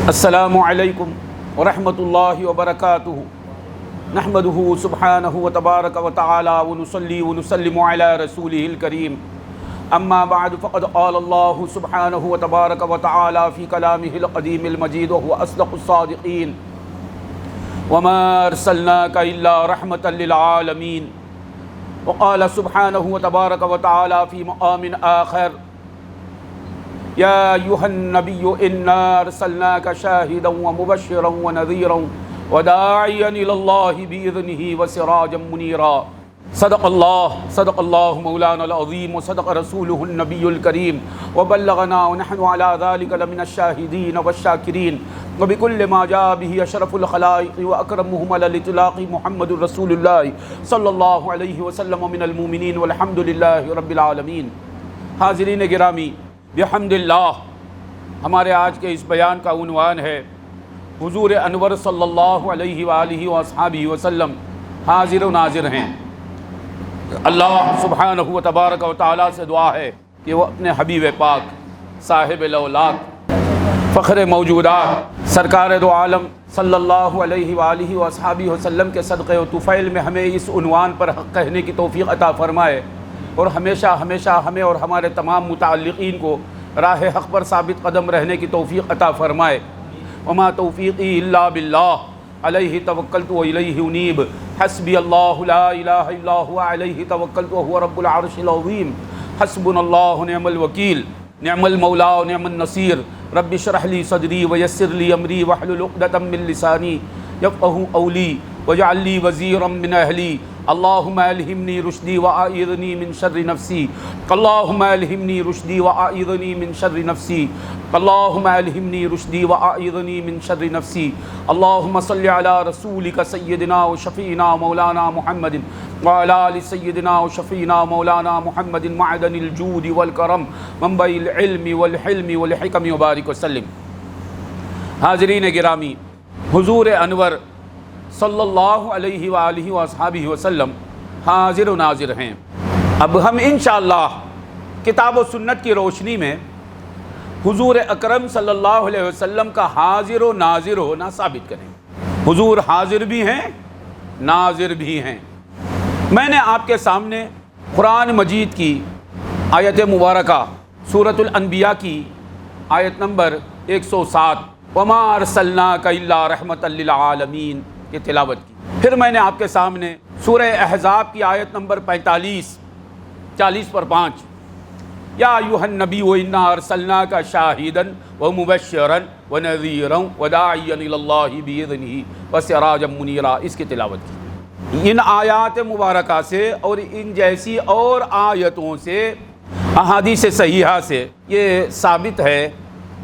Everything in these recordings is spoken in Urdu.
السلام علیکم ورحمۃ اللہ وبرکاتہ نحمدہ سبحانہ وتبارک وتعالی ونصلی ونسلم علی رسولہ الکریم اما بعد فقد قال اللہ سبحانہ وتبارک وتعالی فی کلامہ القدیم المجید وهو اصدق الصادقین وما ارسلناک الا رحمۃ للعالمین وقال سبحانہ وتبارک وتعالی فی مقام آخر یا ایھا النبی انا ارسلناک شاہدا ومبشرا ونذیرا وداعیا الی اللہ باذنہ وسراجا منیرا صدق اللہ مولانا العظیم وصدق رسولہ النبی الکریم وبلغنا ونحن علی ذلک لمن الشاہدین والشاکرین وبکل ما جاء به اشرف الخلائق واکرمهم علی الاطلاق محمد رسول اللہ صلی اللہ علیہ وسلم من المؤمنین والحمد للہ رب العالمین۔ حاضرین گرامی، بحمد اللہ ہمارے آج کے اس بیان کا عنوان ہے حضور انور صلی اللہ علیہ وآلہ وصحبہ وسلم حاضر و ناظر ہیں۔ اللہ سبحانہ و تبارک و تعالیٰ سے دعا ہے کہ وہ اپنے حبیب پاک صاحب الاولاق فخر موجودات سرکار دو عالم صلی اللہ علیہ وآلہ وصحبہ وسلم کے صدقے و طفیل میں ہمیں اس عنوان پر حق کہنے کی توفیق عطا فرمائے اور ہمیشہ ہمیں اور ہمارے تمام متعلقین کو راہ حق پر ثابت قدم رہنے کی توفیق عطا فرمائے۔ وما توفیقی الا باللہ علیہ توکلت و الیہ انیب حسبی اللہ لا الہ الا هو علیہ توکلت وهو رب العرش العظیم حسبنا اللہ نعم الوکیل نعم المولا نعم النصیر رب اشرح لی صدری ویسر لی امری واحلل عقدۃ من لسانی یفقهوا قولی واجعل لی وزیرا من اہلی اللہم الہمنی رشدی واعیذنی من شر نفسی اللہم الہمنی رشدی واعیذنی من شر نفسی اللہم الہمنی رشدی واعیذنی من شر نفسی اللہم صلی علی رسولک سیدنا و شفیعنا مولانا محمد وعلی آل سیدنا و شفیعنا مولانا محمد معدن الجود والکرم منبع العلم والحلم والحکم وبارک وسلم۔ حاضرین گرامی، حضور انور صلی اللہ علیہ وآلہ وصحبہ وسلم حاضر و ناظر ہیں۔ اب ہم انشاءاللہ کتاب و سنت کی روشنی میں حضور اکرم صلی اللہ علیہ وسلم کا حاضر و ناظر ہونا ثابت کریں۔ حضور حاضر بھی ہیں، ناظر بھی ہیں۔ میں نے آپ کے سامنے قرآن مجید کی آیت مبارکہ سورۃ الانبیاء کی آیت نمبر 107 وما ارسلناک الا رحمۃ للعالمین کی تلاوت کی۔ پھر میں نے آپ کے سامنے سورہ احزاب کی آیت نمبر 40 پر 5 یا ایھا النبی انا ارسلناک شاہدا ومبشرا ونذیرا وداعیا الی اللہ باذنہ وسراجا منیرا اس کی تلاوت کی۔ ان آیات مبارکہ سے اور ان جیسی اور آیتوں سے احادیث صحیحہ سے یہ ثابت ہے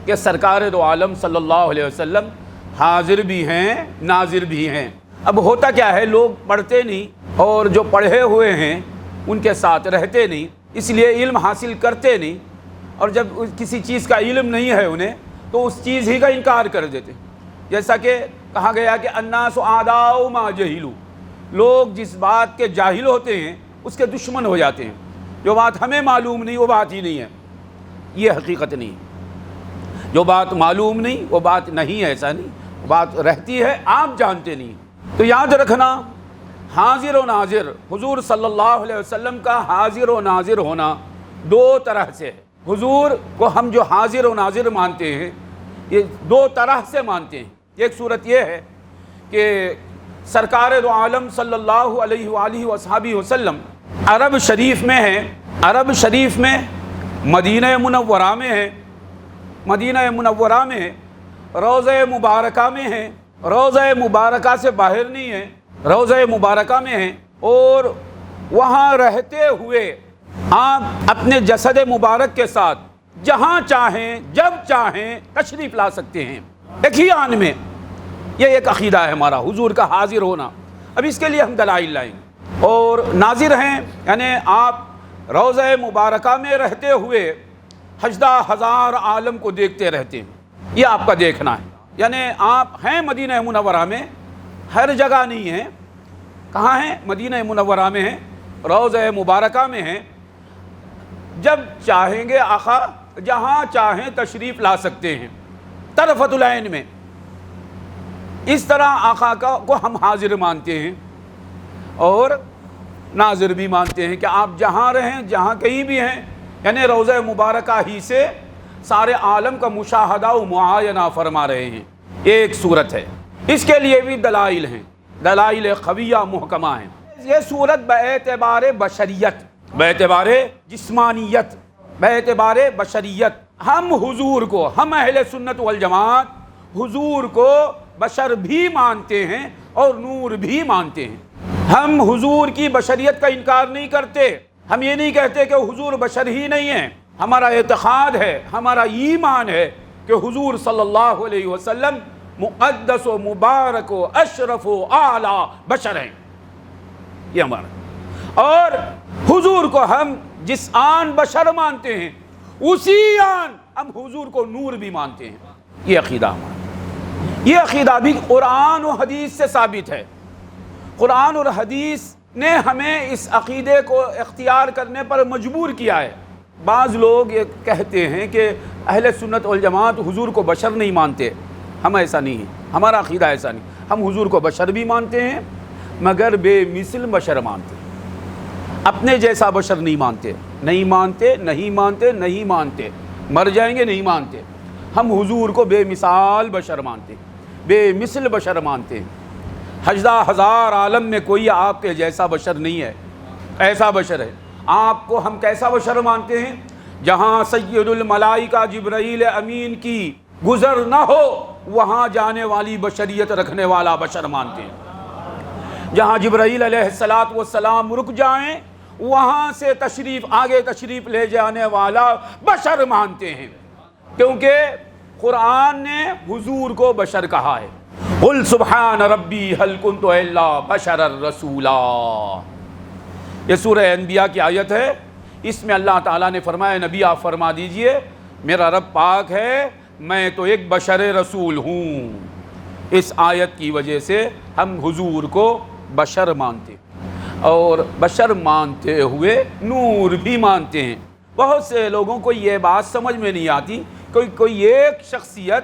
کہ سرکار دو عالم صلی اللہ علیہ وسلم حاضر بھی ہیں، ناظر بھی ہیں۔ اب ہوتا کیا ہے، لوگ پڑھتے نہیں اور جو پڑھے ہوئے ہیں ان کے ساتھ رہتے نہیں، اس لیے علم حاصل کرتے نہیں، اور جب کسی چیز کا علم نہیں ہے انہیں تو اس چیز ہی کا انکار کر دیتے۔ جیسا کہ کہا گیا کہ الناس اعداء ما جہلوا، لوگ جس بات کے جاہل ہوتے ہیں اس کے دشمن ہو جاتے ہیں۔ جو بات ہمیں معلوم نہیں وہ بات ہی نہیں ہے، یہ حقیقت نہیں۔ جو بات معلوم نہیں وہ بات نہیں ہے، ایسا نہیں، بات رہتی ہے، آپ جانتے نہیں۔ تو یاد رکھنا، حاضر و ناظر، حضور صلی اللہ علیہ وسلم کا حاضر و ناظر ہونا دو طرح سے ہے۔ حضور کو ہم جو حاضر و ناظر مانتے ہیں یہ دو طرح سے مانتے ہیں۔ ایک صورت یہ ہے کہ سرکار دو عالم صلی اللہ علیہ وآلہ وصحبہ وسلم عرب شریف میں ہیں، عرب شریف میں مدینہ منورہ میں ہیں، مدینہ منورہ میں روضہ مبارکہ میں ہیں، روضہ مبارکہ سے باہر نہیں ہیں، روضہ مبارکہ میں ہیں، اور وہاں رہتے ہوئے آپ اپنے جسد مبارک کے ساتھ جہاں چاہیں جب چاہیں تشریف لا سکتے ہیں ایک ہی آن میں۔ یہ ایک عقیدہ ہے ہمارا، حضور کا حاضر ہونا۔ اب اس کے لیے ہم دلائل لائیں گے۔ اور ناظر ہیں یعنی آپ روضہ مبارکہ میں رہتے ہوئے 18,000 عالم کو دیکھتے رہتے ہیں، یہ آپ کا دیکھنا ہے۔ یعنی آپ ہیں مدینہ منورہ میں، ہر جگہ نہیں ہیں۔ کہاں ہیں؟ مدینہ منورہ میں ہیں، روضہ مبارکہ میں ہیں۔ جب چاہیں گے آقا جہاں چاہیں تشریف لا سکتے ہیں۔ طرفۃ العین میں. اس طرح آقا کو ہم حاضر مانتے ہیں اور ناظر بھی مانتے ہیں کہ آپ جہاں رہیں، جہاں کہیں بھی ہیں، یعنی روضہ مبارکہ ہی سے سارے عالم کا مشاہدہ و معاینہ فرما رہے ہیں. یہ ایک صورت ہے. اس کے لیے بھی دلائل ہیں، دلائل قویہ محکمہ ہیں. یہ صورت باعتبار بشریت، باعتبار جسمانیت، باعتبار بشریت، ہم حضور کو، ہم اہل سنت والجماعت حضور کو بشر بھی مانتے ہیں اور نور بھی مانتے ہیں. ہم حضور کی بشریت کا انکار نہیں کرتے. ہم یہ نہیں کہتے کہ حضور بشر ہی نہیں ہیں. ہمارا اعتقاد ہے، ہمارا ایمان ہے کہ حضور صلی اللہ علیہ وسلم مقدس و مبارک و اشرف و اعلیٰ بشر ہیں. یہ ہمارا. اور حضور کو ہم جس آن بشر مانتے ہیں اسی آن ہم حضور کو نور بھی مانتے ہیں. یہ عقیدہ ہمارا. یہ عقیدہ بھی قرآن و حدیث سے ثابت ہے. قرآن اور حدیث نے ہمیں اس عقیدے کو اختیار کرنے پر مجبور کیا ہے. بعض لوگ یہ کہتے ہیں کہ اہل سنت والجماعت حضور کو بشر نہیں مانتے. ہم ایسا نہیں ہیں، ہمارا عقیدہ ایسا نہیں. ہم حضور کو بشر بھی مانتے ہیں مگر بے مثل بشر مانتے ہیں. اپنے جیسا بشر نہیں مانتے، نہیں مانتے، نہیں مانتے، نہیں مانتے، مر جائیں گے نہیں مانتے. ہم حضور کو بے مثال بشر مانتے ہیں، بے مثل بشر مانتے ہیں. ہزار ہزار عالم میں کوئی آپ کے جیسا بشر نہیں ہے، ایسا بشر ہے. آپ کو ہم کیسا بشر مانتے ہیں؟ جہاں سید الملائکہ جبرائیل امین کی گزر نہ ہو وہاں جانے والی بشریت رکھنے والا بشر مانتے ہیں. جہاں جبرائیل علیہ السلام رک جائیں وہاں سے آگے تشریف لے جانے والا بشر مانتے ہیں. کیونکہ قرآن نے حضور کو بشر کہا ہے. قل سبحان ربی هل كنت الا بشرا رسولا. یہ سورہ انبیاء کی آیت ہے. اس میں اللہ تعالیٰ نے فرمایا نبی آپ فرما دیجئے میرا رب پاک ہے، میں تو ایک بشر رسول ہوں. اس آیت کی وجہ سے ہم حضور کو بشر مانتے اور بشر مانتے ہوئے نور بھی مانتے ہیں. بہت سے لوگوں کو یہ بات سمجھ میں نہیں آتی، کوئی ایک شخصیت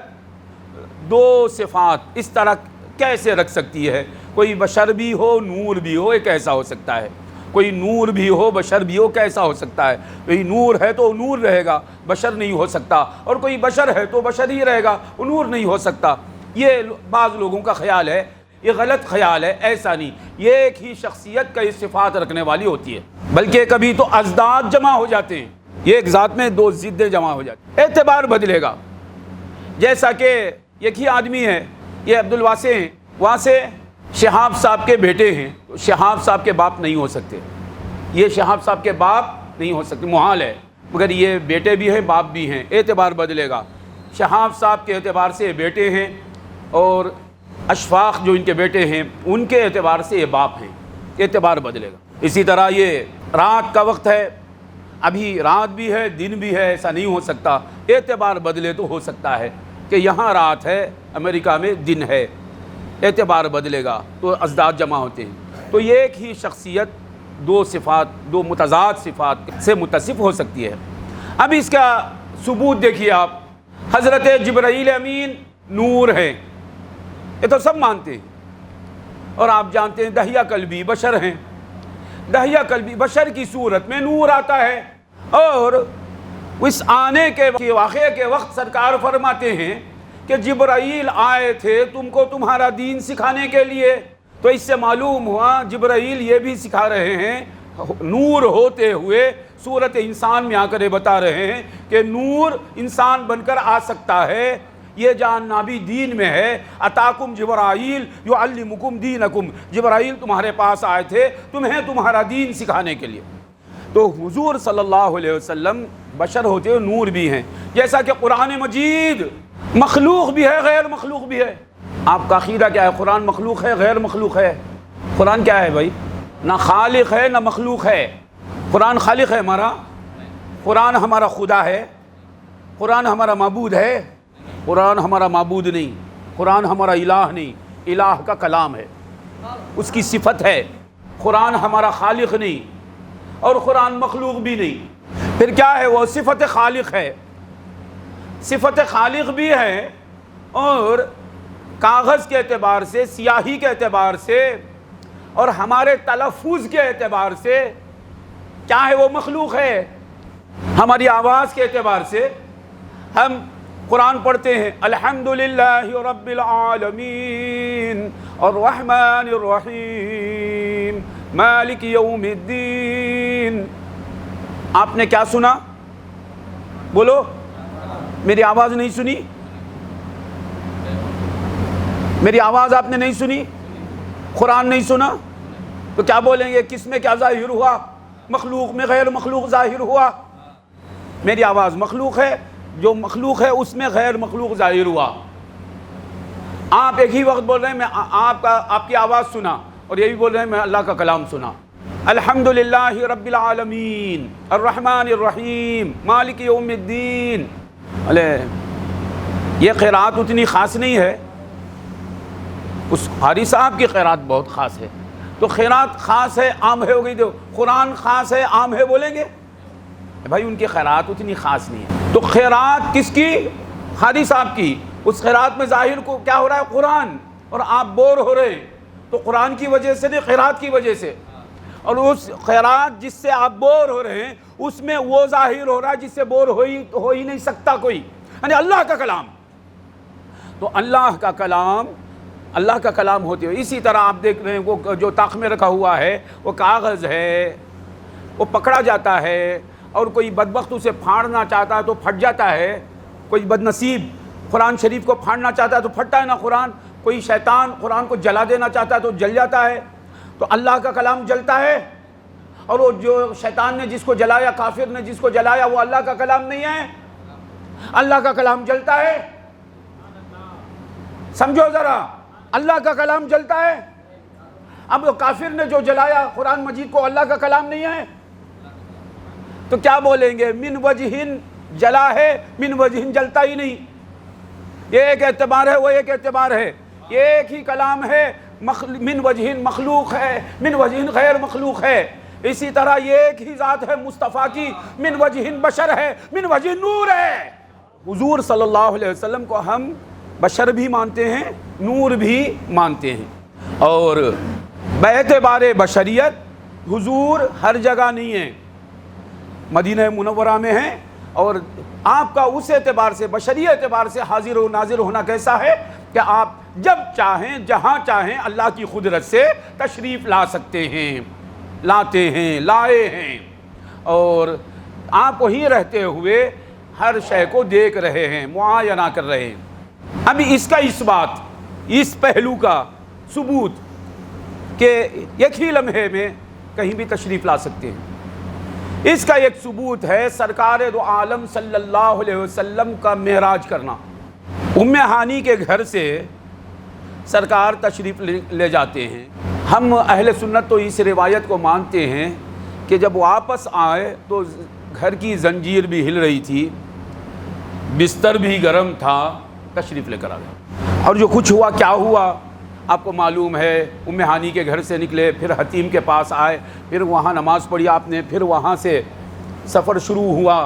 دو صفات اس طرح کیسے رکھ سکتی ہے؟ کوئی بشر بھی ہو نور بھی ہو، یہ کیسا ہو سکتا ہے؟ کوئی نور بھی ہو بشر بھی ہو، کیسا ہو سکتا ہے؟ کوئی نور ہے تو نور رہے گا، بشر نہیں ہو سکتا. اور کوئی بشر ہے تو بشر ہی رہے گا، نور نہیں ہو سکتا. یہ بعض لوگوں کا خیال ہے، یہ غلط خیال ہے. ایسا نہیں. یہ ایک ہی شخصیت کئی صفات رکھنے والی ہوتی ہے، بلکہ کبھی تو ازداد جمع ہو جاتے ہیں. یہ ایک ذات میں دو ضدیں جمع ہو جاتی ہیں. اعتبار بدلے گا. جیسا کہ ایک ہی آدمی ہے، یہ عبدالواسع ہیں، وہاں سے شہاب صاحب کے بیٹے ہیں. شہاب صاحب کے باپ نہیں ہو سکتے. یہ شہاب صاحب کے باپ نہیں ہو سکتے، محال ہے. مگر یہ بیٹے بھی ہیں باپ بھی ہیں. اعتبار بدلے گا. شہاب صاحب کے اعتبار سے یہ بیٹے ہیں اور اشفاق جو ان کے بیٹے ہیں ان کے اعتبار سے یہ باپ ہیں. اعتبار بدلے گا. اسی طرح یہ رات کا وقت ہے، ابھی رات بھی ہے دن بھی ہے، ایسا نہیں ہو سکتا. اعتبار بدلے تو ہو سکتا ہے کہ یہاں رات ہے امریکہ میں دن ہے. اعتبار بدلے گا تو ازداد جمع ہوتے ہیں. تو یہ ایک ہی شخصیت دو صفات، دو متضاد صفات سے متصف ہو سکتی ہے. اب اس کا ثبوت دیکھیے آپ. حضرت جبرائیل امین نور ہیں، یہ تو سب مانتے ہیں. اور آپ جانتے ہیں دحیہ کلبی بشر ہیں. دحیہ کلبی بشر کی صورت میں نور آتا ہے. اور اس آنے کے واقعے کے وقت سرکار فرماتے ہیں کہ جبرائیل آئے تھے تم کو تمہارا دین سکھانے کے لیے. تو اس سے معلوم ہوا جبرائیل یہ بھی سکھا رہے ہیں نور ہوتے ہوئے صورت انسان میں آ کر بتا رہے ہیں کہ نور انسان بن کر آ سکتا ہے. یہ جاننا بھی دین میں ہے. اتاکم جبرائیل یعلمکم دینکم. جبرائیل تمہارے پاس آئے تھے تمہیں تمہارا دین سکھانے کے لیے. تو حضور صلی اللہ علیہ وسلم بشر ہوتے ہوئے نور بھی ہیں. جیسا کہ قرآن مجید مخلوق بھی ہے غیر مخلوق بھی ہے. آپ کا عقیدہ کیا ہے؟ قرآن مخلوق ہے غیر مخلوق ہے؟ قرآن کیا ہے بھائی؟ نہ خالق ہے نہ مخلوق ہے. قرآن خالق ہے ہمارا، قرآن ہمارا خدا ہے، قرآن ہمارا معبود ہے. قرآن ہمارا معبود نہیں، قرآن ہمارا الہ نہیں. الہ کا کلام ہے، اس کی صفت ہے. قرآن ہمارا خالق نہیں اور قرآن مخلوق بھی نہیں. پھر کیا ہے؟ وہ صفت خالق ہے. صفت خالق بھی ہے اور کاغذ کے اعتبار سے، سیاہی کے اعتبار سے اور ہمارے تلفظ کے اعتبار سے چاہے وہ مخلوق ہے، ہماری آواز کے اعتبار سے ہم قرآن پڑھتے ہیں الحمدللہ رب العالمین الرحمن الرحیم مالک یوم الدین. آپ نے کیا سنا؟ بولو، میری آواز نہیں سنی؟ میری آواز آپ نے نہیں سنی؟ قرآن نہیں سنا؟ تو کیا بولیں گے؟ کس میں کیا ظاہر ہوا؟ مخلوق میں غیر مخلوق ظاہر ہوا. میری آواز مخلوق ہے، جو مخلوق ہے اس میں غیر مخلوق ظاہر ہوا. آپ ایک ہی وقت بول رہے ہیں میں آپ کی آواز سنا، اور یہ بھی بول رہے ہیں میں اللہ کا کلام سنا. الحمدللہ رب العالمین الرحمن الرحیم مالک یوم الدین. یہ قرأت اتنی خاص نہیں ہے، اس قاری صاحب کی قرأت بہت خاص ہے. تو قرأت خاص ہے عام ہے ہو گئی، تو قرآن خاص ہے عام ہے بولیں گے؟ بھائی ان کی قرأت اتنی خاص نہیں ہے. تو قرأت کس کی؟ قاری صاحب کی. اس قرأت میں ظاہر کو کیا ہو رہا ہے؟ قرآن. اور آپ بور ہو رہے ہیں تو قرآن کی وجہ سے نہیں، قرأت کی وجہ سے. اور اس قرأت جس سے آپ بور ہو رہے ہیں اس میں وہ ظاہر ہو رہا ہے جس سے بور ہو ہی نہیں سکتا کوئی، یعنی اللہ کا کلام. تو اللہ کا کلام ہوتے ہوئے اسی طرح آپ دیکھ رہے ہیں وہ جو طاق میں رکھا ہوا ہے وہ کاغذ ہے، وہ پکڑا جاتا ہے، اور کوئی بدبخت اسے پھاڑنا چاہتا ہے تو پھٹ جاتا ہے. کوئی بد نصیب قرآن شریف کو پھاڑنا چاہتا ہے تو پھٹتا ہے نا قرآن. کوئی شیطان قرآن کو جلا دینا چاہتا ہے تو جل جاتا ہے. تو اللہ کا کلام جلتا ہے، اور وہ جو شیطان نے جس کو جلایا، کافر نے جس کو جلایا، وہ اللہ کا کلام نہیں ہے. اللہ کا کلام جلتا ہے. سمجھو ذرا، اللہ کا کلام جلتا ہے. اب وہ کافر نے جو جلایا قرآن مجید کو، اللہ کا کلام نہیں ہے. تو کیا بولیں گے؟ من وجہن جلا ہے، من وجہن جلتا ہی نہیں. یہ ایک اعتبار ہے، وہ ایک اعتبار ہے. یہ ایک ہی کلام ہے، من وجہن مخلوق ہے، من وجہن غیر مخلوق ہے. اسی طرح یہ ایک ہی ذات ہے مصطفیٰ کی، من وجہن بشر ہے، من وجہن نور ہے. حضور صلی اللہ علیہ وسلم کو ہم بشر بھی مانتے ہیں، نور بھی مانتے ہیں. اور باعتبار بشریت حضور ہر جگہ نہیں ہیں، مدینہ منورہ میں ہیں. اور آپ کا اس اعتبار سے، بشری اعتبار سے حاضر و ناظر ہونا کیسا ہے کہ آپ جب چاہیں جہاں چاہیں اللہ کی قدرت سے تشریف لا سکتے ہیں، لاتے ہیں، لائے ہیں. اور آپ وہیں رہتے ہوئے ہر شے کو دیکھ رہے ہیں، معائنہ کر رہے ہیں. ابھی اس کا اثبات، اس پہلو کا ثبوت کہ ایک ہی لمحے میں کہیں بھی تشریف لا سکتے ہیں، اس کا ایک ثبوت ہے سرکار دو عالم صلی اللہ علیہ وسلم کا معراج کرنا. ام ہانی کے گھر سے سرکار تشریف لے جاتے ہیں. ہم اہل سنت تو اس روایت کو مانتے ہیں کہ جب واپس آئے تو گھر کی زنجیر بھی ہل رہی تھی، بستر بھی گرم تھا، تشریف لے کر آ گئے. اور جو کچھ ہوا، کیا ہوا آپ کو معلوم ہے. ام ہانی کے گھر سے نکلے، پھر حتیم کے پاس آئے، پھر وہاں نماز پڑھی آپ نے، پھر وہاں سے سفر شروع ہوا.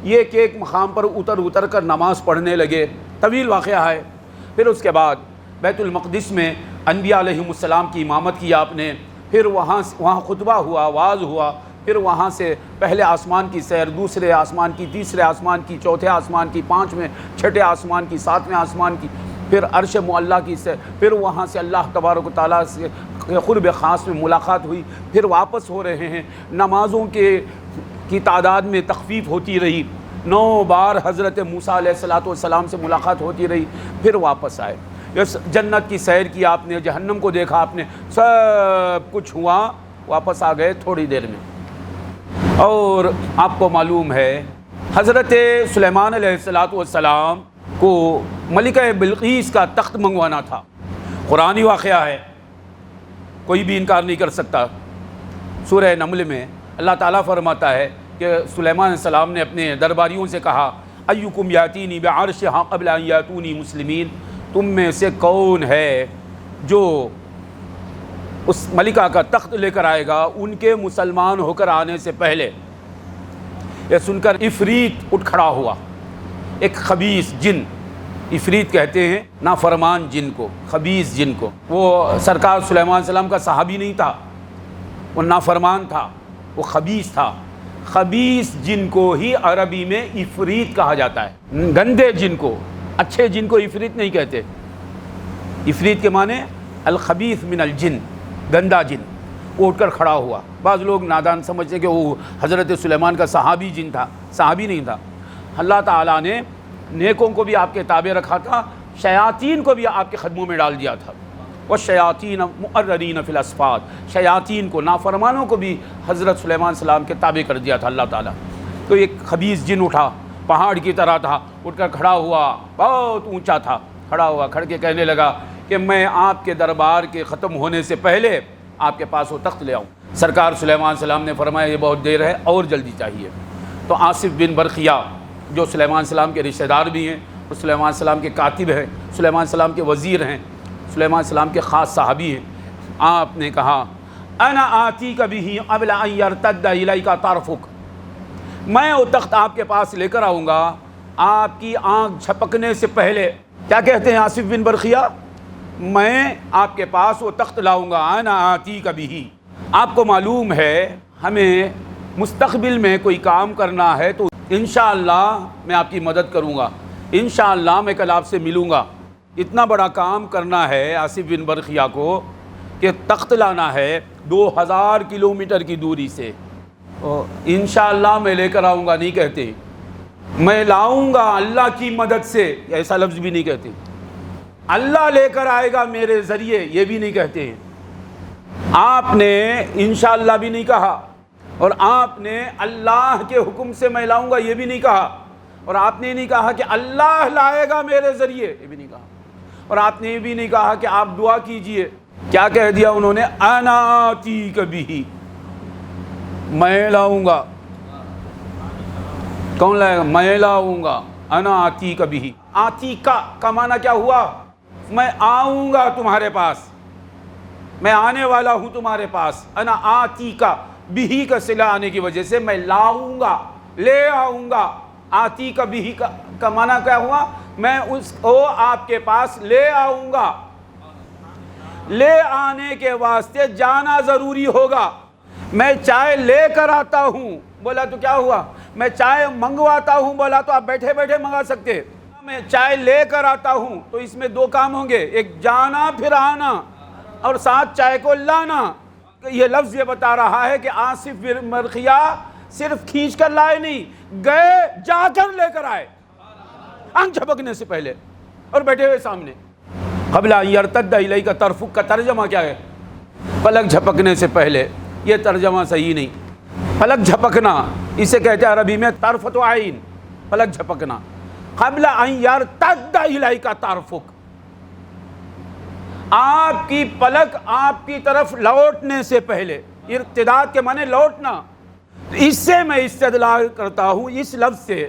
یہ کہ ایک مقام پر اتر کر نماز پڑھنے لگے، طویل واقعہ ہے. پھر اس کے بعد بیت المقدس میں انبیاء علیہم السلام کی امامت کی آپ نے، پھر وہاں خطبہ ہوا، واعظ ہوا. پھر وہاں سے پہلے آسمان کی سیر، دوسرے آسمان کی، تیسرے آسمان کی، چوتھے آسمان کی، پانچویں، چھٹے آسمان کی، ساتویں آسمان کی، پھر عرش معلیٰ کی سیر. پھر وہاں سے اللہ تبارک و تعالیٰ سے قرب خاص میں ملاقات ہوئی. پھر واپس ہو رہے ہیں، نمازوں کی تعداد میں تخفیف ہوتی رہی. 9 بار حضرت موسیٰ علیہ السلام سے ملاقات ہوتی رہی. پھر واپس آئے، جنت کی سیر کی آپ نے، جہنم کو دیکھا آپ نے، سب کچھ ہوا. واپس آ گئے تھوڑی دیر میں. اور آپ کو معلوم ہے حضرت سلیمان علیہ السلام کو ملکہ بلقیس کا تخت منگوانا تھا. قرآنی واقعہ ہے، کوئی بھی انکار نہیں کر سکتا. سورہ نمل میں اللہ تعالیٰ فرماتا ہے کہ سلیمان علیہ السلام نے اپنے درباریوں سے کہا ایکم یاتینی بعرشہا قبل ان یاتونی مسلمین، تم میں سے کون ہے جو اس ملکہ کا تخت لے کر آئے گا ان کے مسلمان ہو کر آنے سے پہلے. یہ سن کر عفریت اٹھ کھڑا ہوا، ایک خبیث جن عفریت کہتے ہیں نافرمان جن کو، خبیث جن کو۔ وہ سرکار سلیمان علیہ السلام کا صحابی نہیں تھا، وہ نافرمان تھا، وہ خبیث تھا۔ خبیث جن کو ہی عربی میں عفریت کہا جاتا ہے، گندے جن کو۔ اچھے جن کو عفریت نہیں کہتے۔ عفریت کے معنی الخبیث من الجن، گندا جن۔ وہ اٹھ کر کھڑا ہوا۔ بعض لوگ نادان سمجھتے کہ وہ حضرت سلیمان کا صحابی جن تھا، صحابی نہیں تھا۔ اللہ تعالیٰ نے نیکوں کو بھی آپ کے تابع رکھا تھا، شیاطین کو بھی آپ کے قدموں میں ڈال دیا تھا۔ والشیاطین مقرنین فی الاصفاد، شیاطین کو، نافرمانوں کو بھی حضرت سلیمان السلام کے تابع کر دیا تھا اللہ تعالیٰ۔ تو ایک خبیث جن اٹھا، پہاڑ کی طرح تھا، اٹھ کر کھڑا ہوا، بہت اونچا تھا، کھڑا ہوا، کھڑ کے کہنے لگا کہ میں آپ کے دربار کے ختم ہونے سے پہلے آپ کے پاس وہ تخت لے آؤں۔ سرکار سلیمان السلام نے فرمایا یہ بہت دیر ہے، اور جلدی چاہیے۔ تو آصف بن برقیہ جو سلیمان السلام کے رشتہ دار بھی ہیں اور سلیمان السلام کے کاتب ہیں، سلیمان السلام کے وزیر ہیں، سلیمان السلام کے خاص صحابی ہیں، آپ نے کہا انا آتیک بہ قبل ان یرتد الیک طرفک، میں وہ تخت آپ کے پاس لے کر آؤں گا آپ کی آنکھ جھپکنے سے پہلے۔ کیا کہتے ہیں آصف بن برقیہ؟ میں آپ کے پاس وہ تخت لاؤں گا، انا آتیک بہ۔ آپ کو معلوم ہے ہمیں مستقبل میں کوئی کام کرنا ہے تو انشاءاللہ میں آپ کی مدد کروں گا، انشاءاللہ میں کل آپ سے ملوں گا۔ اتنا بڑا کام کرنا ہے آصف بن برقیہ کو کہ تخت لانا ہے 2000 کلومیٹر کی دوری سے۔ انشاءاللہ میں لے کر آؤں گا نہیں کہتے، میں لاؤں گا اللہ کی مدد سے، ایسا لفظ بھی نہیں کہتے۔ اللہ لے کر آئے گا میرے ذریعے، یہ بھی نہیں کہتے ہیں۔ آپ نے انشاءاللہ بھی نہیں کہا، اور آپ نے اللہ کے حکم سے میں لاؤں گا یہ بھی نہیں کہا، اور آپ نے نہیں کہا کہ اللہ لائے گا میرے ذریعے، یہ بھی نہیں کہا، اور آپ نے یہ بھی نہیں کہا کہ آپ دعا کیجئے۔ کیا کہہ دیا انہوں نے؟ انا آتیک بہ، میں لاؤں گا۔ کون لائے گا؟ میں لاؤں گا۔ انا آتیک بہ، آتیک کا معنی کیا ہوا؟ میں آؤں گا تمہارے پاس، میں آنے والا ہوں تمہارے پاس۔ انا آتیک بہ کا صلہ آنے کی وجہ سے میں لاؤں گا، لے آؤں گا۔ آتیک بہ کا معنی کیا ہوا؟ میں اس کو آپ کے پاس لے آؤں گا۔ لے آنے کے واسطے جانا ضروری ہوگا۔ میں چائے لے کر آتا ہوں بولا تو کیا ہوا؟ میں چائے منگواتا ہوں بولا تو آپ بیٹھے بیٹھے منگا سکتے۔ میں چائے لے کر آتا ہوں تو اس میں دو کام ہوں گے، ایک جانا پھر آنا، اور ساتھ چائے کو لانا۔ یہ لفظ یہ بتا رہا ہے کہ آصف بن برقیہ صرف کھینچ کر لائے نہیں، گئے جا کر لے کر آئے، آنکھ جھپکنے سے پہلے اور بیٹھے ہوئے سامنے۔ قبل ان یرتد الیک طرفک کا ترجمہ کیا ہے؟ پلک جھپکنے سے پہلے۔ یہ ترجمہ صحیح نہیں۔ پلک جھپکنا اسے کہتے ہیں عربی میں طرفۃ عین، پلک جھپکنا۔ قبل ان یرتد الیک طرفک، آپ کی پلک آپ کی طرف لوٹنے سے پہلے۔ ارتداد کے معنی لوٹنا۔ اس سے میں استدلال کرتا ہوں اس لفظ سے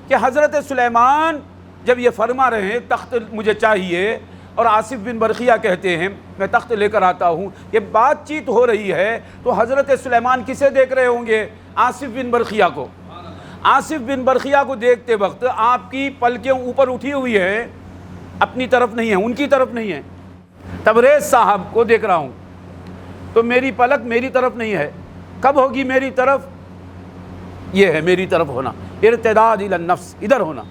کہ حضرت سلیمان جب یہ فرما رہے ہیں تخت مجھے چاہیے، اور آصف بن برقیہ کہتے ہیں میں تخت لے کر آتا ہوں، یہ بات چیت ہو رہی ہے، تو حضرت سلیمان کسے دیکھ رہے ہوں گے؟ آصف بن برقیہ کو۔ آصف بن برقیہ کو دیکھتے وقت آپ کی پلکیں اوپر اٹھی ہوئی ہیں، اپنی طرف نہیں ہیں، ان کی طرف نہیں ہیں۔ تبریز صاحب کو دیکھ رہا ہوں تو میری پلک میری طرف نہیں ہے، کب ہوگی میری طرف؟ یہ ہے میری طرف ہونا، ارتداد الی النفس، ادھر ہونا۔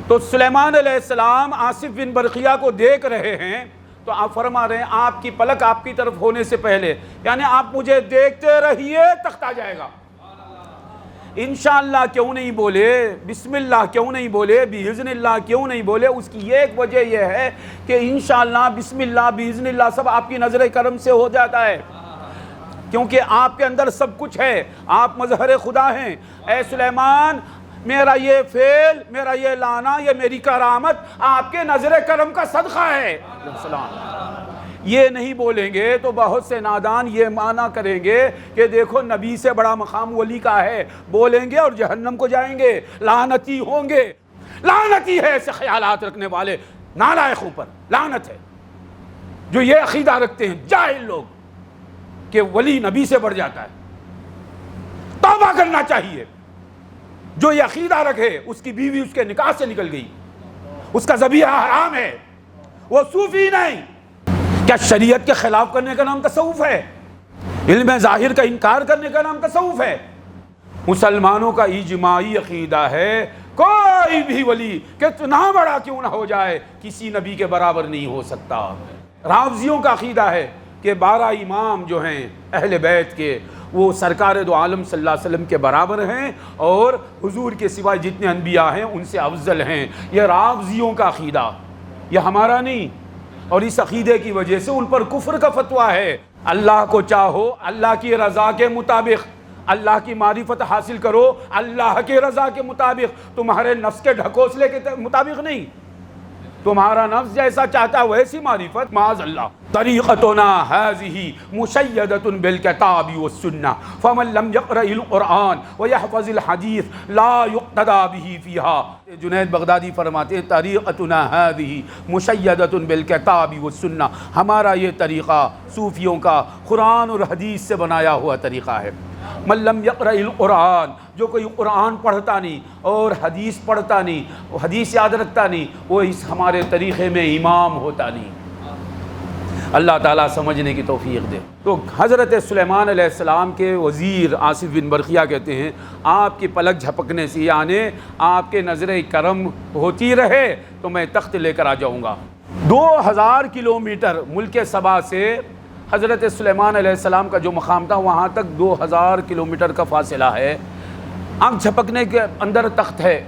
تو سلیمان علیہ السلام آصف بن برقیہ کو دیکھ رہے ہیں تو آپ فرما رہے ہیں آپ کی پلک آپ کی طرف ہونے سے پہلے، یعنی آپ مجھے دیکھتے رہیے تخت آ جائے گا۔ انشاءاللہ کیوں نہیں بولے؟ بسم اللہ کیوں نہیں بولے؟ باذن اللہ کیوں نہیں بولے؟ اس کی ایک وجہ یہ ہے کہ انشاءاللہ، بسم اللہ، باذن اللہ سب آپ کی نظر کرم سے ہو جاتا ہے، کیونکہ آپ کے اندر سب کچھ ہے، آپ مظہر خدا ہیں۔ اے سلیمان، میرا یہ فعل، میرا یہ لانا، یہ میری کرامت آپ کے نظر کرم کا صدقہ ہے۔ یہ نہیں بولیں گے تو بہت سے نادان یہ معنی کریں گے کہ دیکھو نبی سے بڑا مقام ولی کا ہے، بولیں گے اور جہنم کو جائیں گے، لعنتی ہوں گے۔ لعنتی ہے ایسے خیالات رکھنے والے نالائقوں پر، لعنت ہے جو یہ عقیدہ رکھتے ہیں، جاہل لوگ، کہ ولی نبی سے بڑھ جاتا ہے۔ توبہ کرنا چاہیے۔ جو یہ عقیدہ رکھے اس کی بیوی اس کے نکاح سے نکل گئی، اس کا ذبیحہ حرام ہے، وہ صوفی نہیں۔ کیا شریعت کے خلاف کرنے کا نام تصوف ہے؟ علم ظاہر کا انکار کرنے کا نام تصوف ہے؟ مسلمانوں کا اجماعی عقیدہ ہے کوئی بھی ولی کتنا بڑا کیوں نہ ہو جائے کسی نبی کے برابر نہیں ہو سکتا۔ رافضیوں کا عقیدہ ہے کہ 12 امام جو ہیں اہل بیت کے وہ سرکار دو عالم صلی اللہ علیہ وسلم کے برابر ہیں اور حضور کے سوائے جتنے انبیاء ہیں ان سے افضل ہیں۔ یہ رافضیوں کا عقیدہ، یہ ہمارا نہیں، اور اس عقیدے کی وجہ سے ان پر کفر کا فتویٰ ہے۔ اللہ کو چاہو اللہ کی رضا کے مطابق، اللہ کی معرفت حاصل کرو اللہ کے رضا کے مطابق، تمہارے نفس کے ڈھکوسلے کے مطابق نہیں۔ تمہارا نفس جیسا چاہتا ہے ویسی معرفت، معاذ اللہ۔ طریقتنا هذه مشیدۃ بالکتاب والسنہ فمن لم یقرأ القرآن ویحفظ الحدیث لا یقتدی به فیہا۔ جنید بغدادی فرماتے ہیں طریقتنا هذه مشیدۃ بالکتاب والسنہ، ہمارا یہ طریقہ صوفیوں کا قرآن اور حدیث سے بنایا ہوا طریقہ ہے۔ من لم یقرأ القرآن، جو کوئی قرآن پڑھتا نہیں اور حدیث پڑھتا نہیں، حدیث یاد رکھتا نہیں، وہ اس ہمارے طریقے میں امام ہوتا نہیں۔ اللہ تعالیٰ سمجھنے کی توفیق دے۔ تو حضرت سلیمان علیہ السلام کے وزیر آصف بن برقیہ کہتے ہیں آپ کی پلک جھپکنے سے، یعنی آپ کے نظر کرم ہوتی رہے تو میں تخت لے کر آ جاؤں گا۔ 2000 کلومیٹر ملک سبا سے حضرت سلیمان علیہ السلام کا جو مقام تھا وہاں تک 2000 کلومیٹر کا فاصلہ ہے۔ آنکھ جھپکنے کے اندر تخت ہے،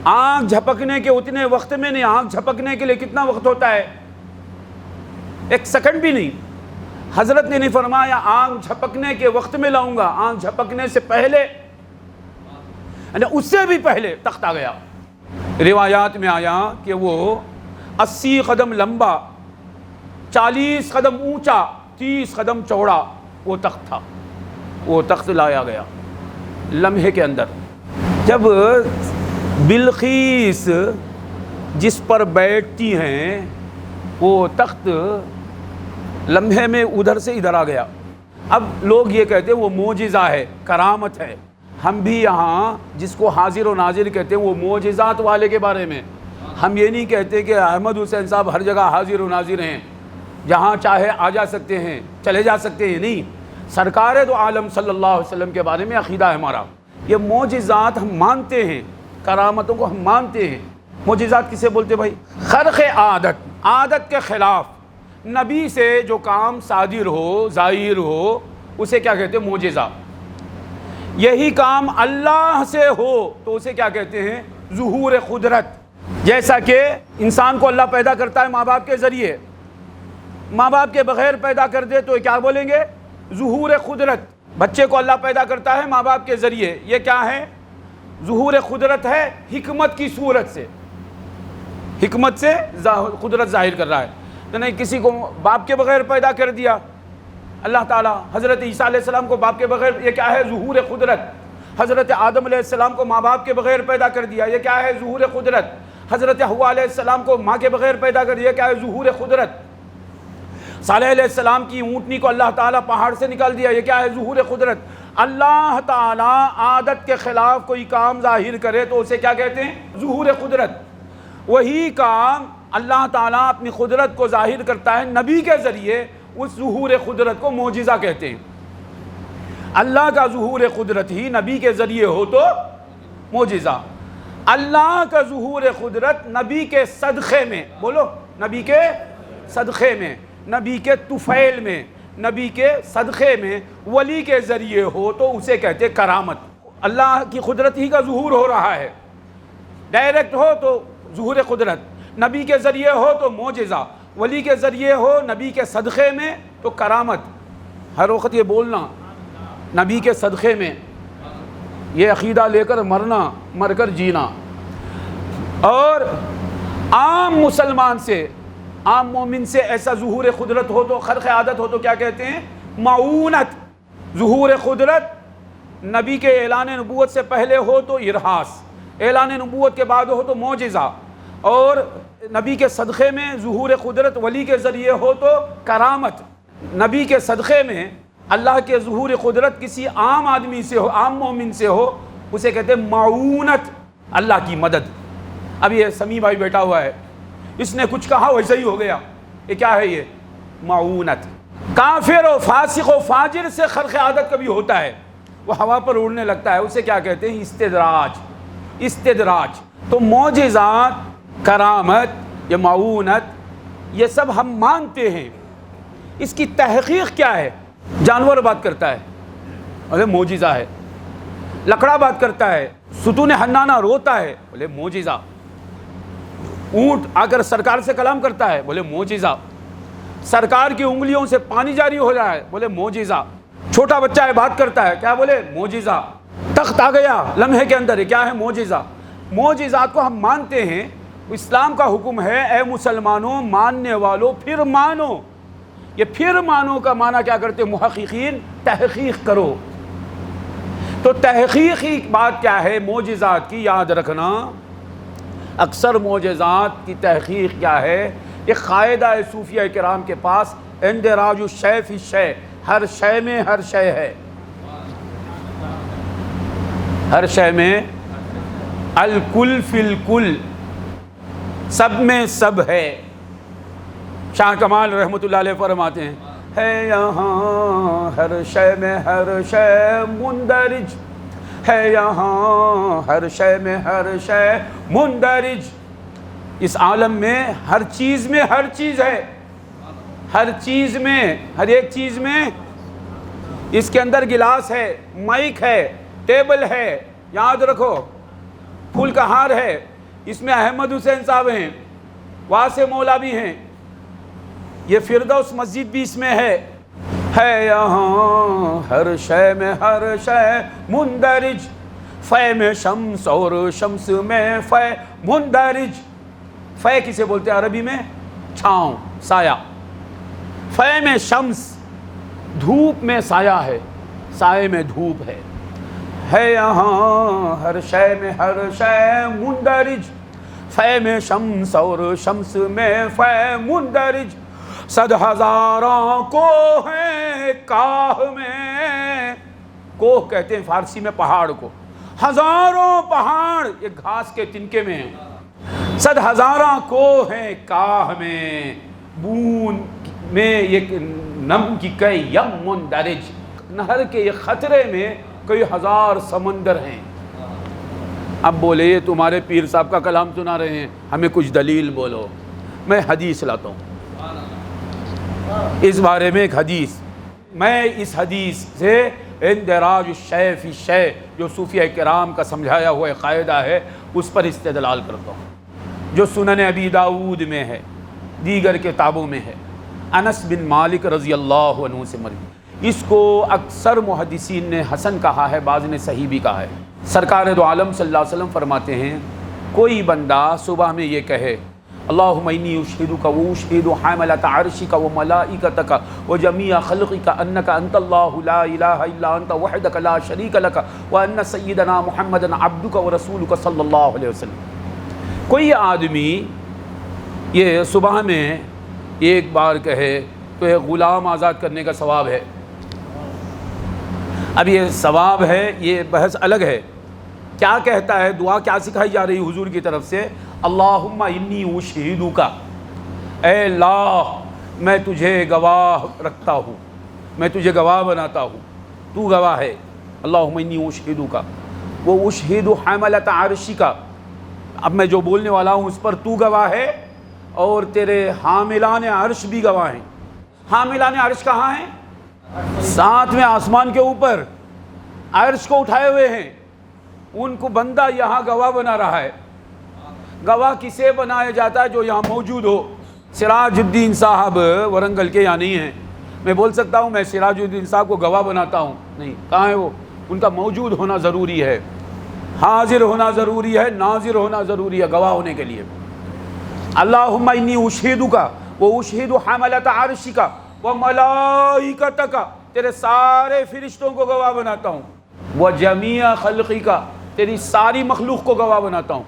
آنکھ جھپکنے کے اتنے وقت میں نہیں، آنکھ جھپکنے کے لیے کتنا وقت ہوتا ہے؟ 1 سیکنڈ بھی نہیں۔ حضرت نے نہیں فرمایا آنکھ جھپکنے کے وقت میں لاؤں گا، آنکھ جھپکنے سے پہلے، یعنی اس سے بھی پہلے تخت آ گیا۔ روایات میں آیا کہ وہ 80 قدم لمبا، 40 قدم اونچا، 30 قدم چوڑا وہ تخت تھا۔ وہ تخت لایا گیا لمحے کے اندر۔ جب بلقیس جس پر بیٹھتی ہیں وہ تخت لمحے میں ادھر سے ادھر آ گیا۔ اب لوگ یہ کہتے ہیں وہ معجزہ ہے، کرامت ہے۔ ہم بھی یہاں جس کو حاضر و ناظر کہتے ہیں وہ معجزات والے کے بارے میں، ہم یہ نہیں کہتے کہ احمد حسین صاحب ہر جگہ حاضر و ناظر ہیں، جہاں چاہے آ جا سکتے ہیں، چلے جا سکتے ہیں، نہیں۔ سرکار دو عالم صلی اللہ علیہ وسلم کے بارے میں عقیدہ ہے ہمارا۔ یہ معجزات ہم مانتے ہیں، کرامتوں کو ہم مانتے ہیں۔ معجزات کسے بولتے بھائی؟ خرق عادت کے خلاف نبی سے جو کام صادر ہو، ظاہر ہو، اسے کیا کہتے ہیں؟ معجزہ۔ یہی کام اللہ سے ہو تو اسے کیا کہتے ہیں؟ ظہور قدرت۔ جیسا کہ انسان کو اللہ پیدا کرتا ہے ماں باپ کے ذریعے، ماں باپ کے بغیر پیدا کر دے تو کیا بولیں گے؟ ظہور قدرت۔ بچے کو اللہ پیدا کرتا ہے ماں باپ کے ذریعے، یہ کیا ہے؟ ظہور قدرت ہے، حکمت کی صورت سے، حکمت سے قدرت ظاہر کر رہا ہے۔ تو نہیں کسی کو باپ کے بغیر پیدا کر دیا اللہ تعالیٰ، حضرت عیسیٰ علیہ السلام کو باپ کے بغیر، یہ کیا ہے؟ ظہور قدرت۔ حضرت آدم علیہ السلام کو ماں باپ کے بغیر پیدا کر دیا، یہ کیا ہے؟ ظہور قدرت۔ حضرت حوا علیہ السلام کو ماں کے بغیر پیدا کر دیا، کیا ہے؟ ظہور قدرت۔ صالح علیہ السلام کی اونٹنی کو اللہ تعالیٰ پہاڑ سے نکال دیا، یہ کیا ہے؟ ظہور قدرت۔ اللہ تعالیٰ عادت کے خلاف کوئی کام ظاہر کرے تو اسے کیا کہتے ہیں؟ ظہور قدرت۔ وہی کام اللہ تعالیٰ اپنی قدرت کو ظاہر کرتا ہے نبی کے ذریعے، اس ظہور قدرت کو معجزہ کہتے ہیں۔ اللہ کا ظہور قدرت ہی نبی کے ذریعے ہو تو معجزہ۔ اللہ کا ظہور قدرت نبی کے صدقے میں، بولو، نبی کے صدقے میں، نبی کے طفیل میں، نبی کے صدقے میں، ولی کے ذریعے ہو تو اسے کہتے کرامت۔ اللہ کی قدرت ہی کا ظہور ہو رہا ہے، ڈائریکٹ ہو تو ظہور قدرت، نبی کے ذریعے ہو تو معجزہ، ولی کے ذریعے ہو نبی کے صدقے میں تو کرامت۔ ہر وقت یہ بولنا نبی کے صدقے میں، یہ عقیدہ لے کر مرنا، مر کر جینا۔ اور عام مسلمان سے، عام مومن سے ایسا ظہور قدرت ہو تو، خرق عادت ہو تو کیا کہتے ہیں؟ معونت۔ ظہور قدرت نبی کے اعلان نبوت سے پہلے ہو تو ارہاس، اعلان نبوت کے بعد ہو تو معجزہ، اور نبی کے صدقے میں ظہور قدرت ولی کے ذریعے ہو تو کرامت۔ نبی کے صدقے میں اللہ کے ظہور قدرت کسی عام آدمی سے ہو، عام مومن سے ہو، اسے کہتے ہیں معونت، اللہ کی مدد۔ اب یہ سمیع بھائی بیٹھا ہوا ہے، اس نے کچھ کہا ویسے ہی ہو گیا، یہ کیا ہے؟ یہ معونت۔ کافر و فاسق و فاجر سے خرق عادت کبھی ہوتا ہے، وہ ہوا پر اڑنے لگتا ہے، اسے کیا کہتے ہیں؟ استدراج۔ استدراج۔ تو معجزات، کرامت، یہ معونت، یہ سب ہم مانتے ہیں، اس کی تحقیق کیا ہے؟ جانور بات کرتا ہے، بولے معجزہ ہے۔ لکڑا بات کرتا ہے، ستون حنانہ روتا ہے، بولے معجزہ۔ اونٹ آ کر سرکار سے کلام کرتا ہے، بولے معجزہ۔ سرکار کی انگلیوں سے پانی جاری ہو رہا ہے، بولے معجزہ۔ چھوٹا بچہ ہے بات کرتا ہے، کیا بولے؟ معجزہ۔ تخت آ گیا لمحے کے اندر، کیا ہے؟ معجزہ۔ معجزات کو ہم مانتے ہیں۔ اسلام کا حکم ہے اے مسلمانوں، ماننے والوں پھر مانو۔ یہ پھر مانو کا معنی کیا کرتے محققین؟ تحقیق کرو۔ تو تحقیقی بات کیا ہے معجزات کی؟ یاد رکھنا، اکثر معجزات کی تحقیق کیا ہے؟ ایک قاعدہ ہے صوفیہ کرام کے پاس، اندراج الشیء فی الشیء، ہر شے میں ہر شے ہے، ہر شے میں الکل فی الکل، سب میں سب ہے۔ شاہ کمال رحمۃ اللہ علیہ فرماتے ہیں ہے یہاں ہر شے میں ہر شے مندرج، ہے یہاں ہر شے میں ہر شے مندرج۔ اس عالم میں ہر چیز میں ہر چیز ہے، ہر چیز میں، ہر ایک چیز میں۔ اس کے اندر گلاس ہے، مائک ہے، ٹیبل ہے، یاد رکھو، پھول کا ہار ہے، اس میں احمد حسین صاحب ہیں، واسع مولا بھی ہیں، یہ فردوس مسجد بھی اس میں ہے یہاں ہر شے میں ہر شے مندرج، فے میں شمس اور شمس میں فے مندرج۔ فے کسے بولتے ہیں عربی میں؟ چھاؤں، سایہ۔ فے میں شمس، دھوپ میں سایہ ہے، سائے میں دھوپ ہے یہاں ہر شے میں ہر شے مندرج، فے میں شمس اور شمس میں فے مندرج۔ صد ہزاراں کوہ ہیں کاہ میں، کوہ کہتے ہیں فارسی میں پہاڑ کو، ہزاروں پہاڑ یہ گھاس کے تنکے میں ہیں۔ صد ہزاراں کوہ ہیں کاہ میں، بوند میں ایک نم کی کئی یم مندرج، نہر کے یہ خطرے میں کئی ہزار سمندر ہیں۔ اب بولے یہ تمہارے پیر صاحب کا کلام سنا رہے ہیں، ہمیں کچھ دلیل بولو۔ میں حدیث لاتا ہوں اس بارے میں، ایک حدیث، میں اس حدیث سے اندراج الشیء فی الشیء جو صوفیہ کرام کا سمجھایا ہوا قاعدہ ہے اس پر استدلال کرتا ہوں، جو سنن ابی داؤد میں ہے، دیگر کتابوں میں ہے، انس بن مالک رضی اللہ عنہ سے مروی۔ اس کو اکثر محدثین نے حسن کہا ہے، بعض نے صحیح بھی کہا ہے۔ سرکار دو عالم صلی اللہ علیہ وسلم فرماتے ہیں کوئی بندہ صبح میں یہ کہے اللہم انی اشہدک و اشہد حاملۃ عرشک و ملائکتک و جمیع خلقک انک انت اللہ لا الہ الا انت وحدک لا شریک لک وان سیدنا محمدا عبدک و رسولک صلی اللہ علیہ وسلم۔ کوئی آدمی یہ صبح میں ایک بار کہے تو ایک غلام آزاد کرنے کا ثواب ہے۔ اب یہ ثواب ہے، یہ بحث الگ ہے۔ کیا کہتا ہے دعا، کیا سکھائی جا رہی حضور کی طرف سے؟ اللہم انی اشہدک، اے اللہ میں تجھے گواہ رکھتا ہوں، میں تجھے گواہ بناتا ہوں، تو گواہ ہے۔ اللہم انی اشہدک وہ اشہد حاملۃ عرشک، اب میں جو بولنے والا ہوں اس پر تو گواہ ہے اور تیرے حاملان عرش بھی گواہ ہیں۔ حاملان عرش کہاں ہیں؟ ساتویں آسمان کے اوپر عرش کو اٹھائے ہوئے ہیں، ان کو بندہ یہاں گواہ بنا رہا ہے۔ گواہ کسے بنایا جاتا ہے؟ جو یہاں موجود ہو۔ سراج الدین صاحب ورنگل کے یہاں نہیں ہیں، میں بول سکتا ہوں میں سراج الدین صاحب کو گواہ بناتا ہوں؟ نہیں، کہاں ہے وہ؟ ان کا موجود ہونا ضروری ہے، حاضر ہونا ضروری ہے، ناظر ہونا ضروری ہے گواہ ہونے کے لیے۔ اللہم انی اشہدک و اشہد حملۃ عرشک و ملائکتک، تیرے سارے فرشتوں کو گواہ بناتا ہوں، و جمیع خلقک، تیری ساری مخلوق کو گواہ بناتا ہوں۔